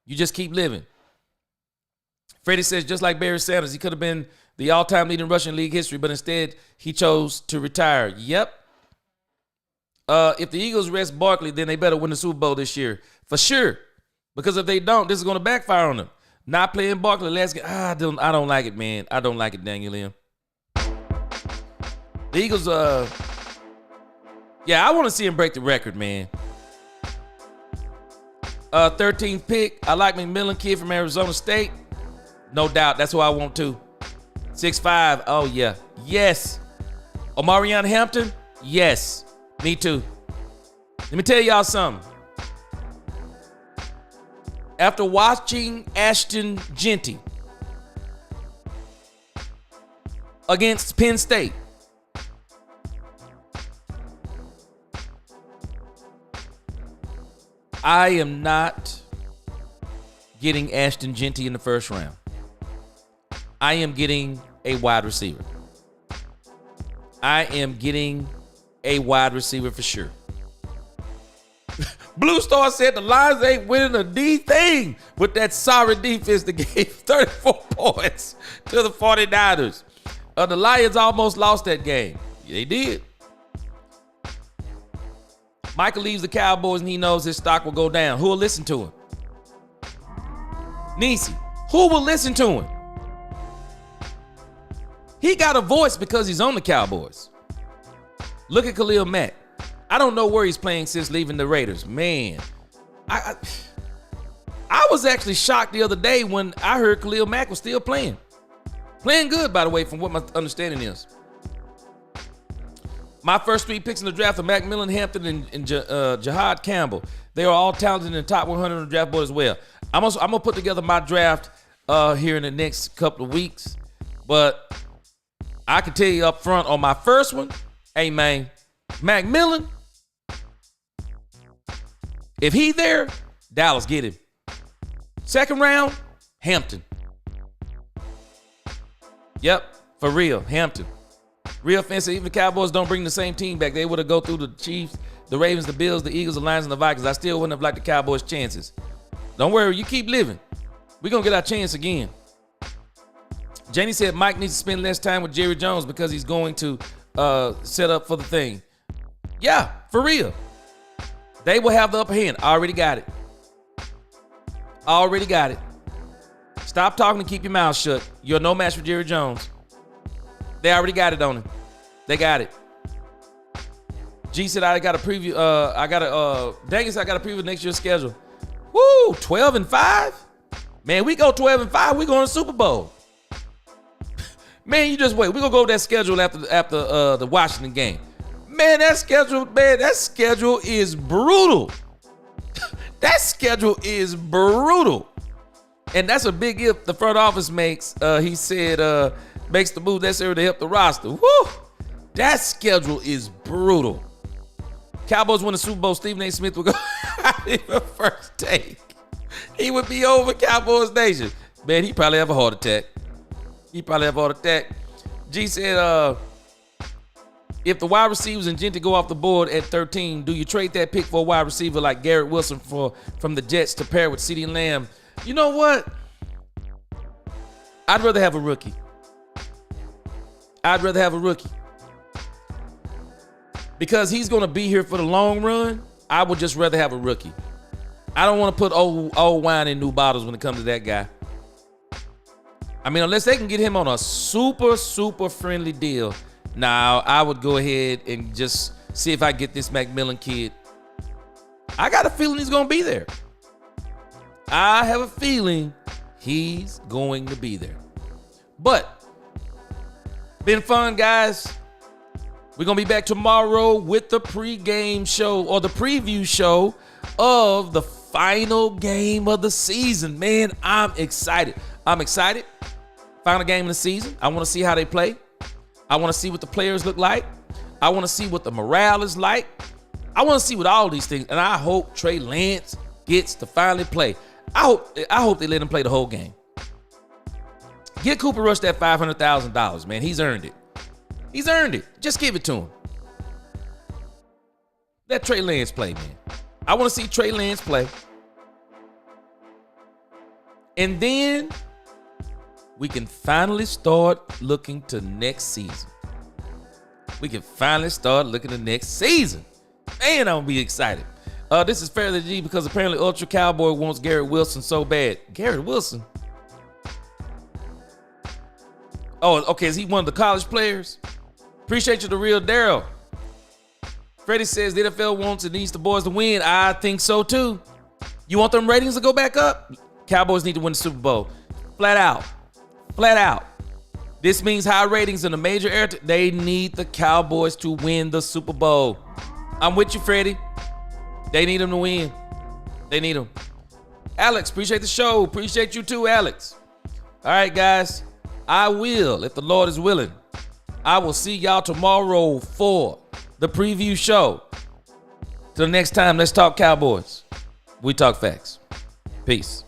You just keep living. Freddie says, just like Barry Sanders, he could have been the all-time leader in rushing league history, but instead he chose to retire. Yep. If the Eagles rest Barkley, then they better win the Super Bowl this year. For sure. Because if they don't, this is going to backfire on them. Not playing Barkley last game. I don't like it, man. I don't like it, Daniel M. The Eagles, I want to see him break the record, man. 13th pick. I like McMillan, kid from Arizona State. No doubt. That's who I want to. 6'5". Oh, yeah. Yes. Omarion Hampton? Yes. Me too. Let me tell y'all something. After watching Ashton Genty against Penn State, I am not getting Ashton Genty in the first round. I am getting a wide receiver. For sure. Blue Star said the Lions ain't winning a D thing with that sorry defense that gave 34 points to the 49ers. The Lions almost lost that game. They did. Michael leaves the Cowboys and he knows his stock will go down. Who will listen to him? Nisi. Who will listen to him? He got a voice because he's on the Cowboys. Look at Khalil Mack. I don't know where he's playing since leaving the Raiders. Man, I was actually shocked the other day when I heard Khalil Mack was still playing. Playing good, by the way, from what my understanding is. My first 3 picks in the draft are McMillan, Hampton, and Jahad Campbell. They are all talented in the top 100 on the draft board as well. I'm going to put together my draft here in the next couple of weeks. But I can tell you up front on my first one, hey, man, McMillan, if he there, Dallas get him. Second round, Hampton. Yep, for real, Hampton. Real offensive. Even the Cowboys don't bring the same team back. They would have go through the Chiefs, the Ravens, the Bills, the Eagles, the Lions, and the Vikings. I still wouldn't have liked the Cowboys' chances. Don't worry, you keep living. We're going to get our chance again. Janie said Mike needs to spend less time with Jerry Jones because he's going to set up for the thing. Yeah, for real. They will have the upper hand. I already got it. Already got it. Stop talking and keep your mouth shut. You're no match for Jerry Jones. They already got it on him. They got it. G said I got a preview. Dang it, I got a preview of next year's schedule. Woo, 12-5? Man, we go 12-5. We going to Super Bowl. Man, you just wait. We're going to go over that schedule after the Washington game. Man, that schedule is brutal. That schedule is brutal. And that's a big if the front office makes. He said makes the move necessary to help the roster. Woo! That schedule is brutal. Cowboys win the Super Bowl. Stephen A. Smith would go the first take. He would be over Cowboys Nation. Man, he probably have a heart attack. G said, if the wide receivers and Gentry go off the board at 13, do you trade that pick for a wide receiver like Garrett Wilson from the Jets to pair with CeeDee Lamb? You know what? I'd rather have a rookie. Because he's going to be here for the long run. I would just rather have a rookie. I don't want to put old wine in new bottles when it comes to that guy. I mean, unless they can get him on a super, super friendly deal. Now, I would go ahead and just see if I get this McMillan kid. I got a feeling he's going to be there. I have a feeling he's going to be there. But, been fun, guys. We're going to be back tomorrow with the pregame show or the preview show of the final game of the season. Man, I'm excited. Final game of the season. I want to see how they play. I want to see what the players look like. I want to see what the morale is like. I want to see what all these things. And I hope Trey Lance gets to finally play. I hope they let him play the whole game. Get Cooper Rush that $500,000, man. He's earned it. Just give it to him. Let Trey Lance play, man. I want to see Trey Lance play. And then we can finally start looking to next season. Man, I'm going to be excited. This is Fairly G because apparently Ultra Cowboy wants Garrett Wilson so bad. Garrett Wilson? Oh, okay. Is he one of the college players? Appreciate you, the real Daryl. Freddie says the NFL wants and needs the boys to win. I think so too. You want them ratings to go back up? Cowboys need to win the Super Bowl. Flat out. This means high ratings in the major area. They need the Cowboys to win the Super Bowl. I'm with you, Freddie. They need them to win. They need them. Alex, appreciate the show. Appreciate you too, Alex. All right, guys. I will, if the Lord is willing. I will see y'all tomorrow for the preview show. Till next time, let's talk Cowboys. We talk facts. Peace.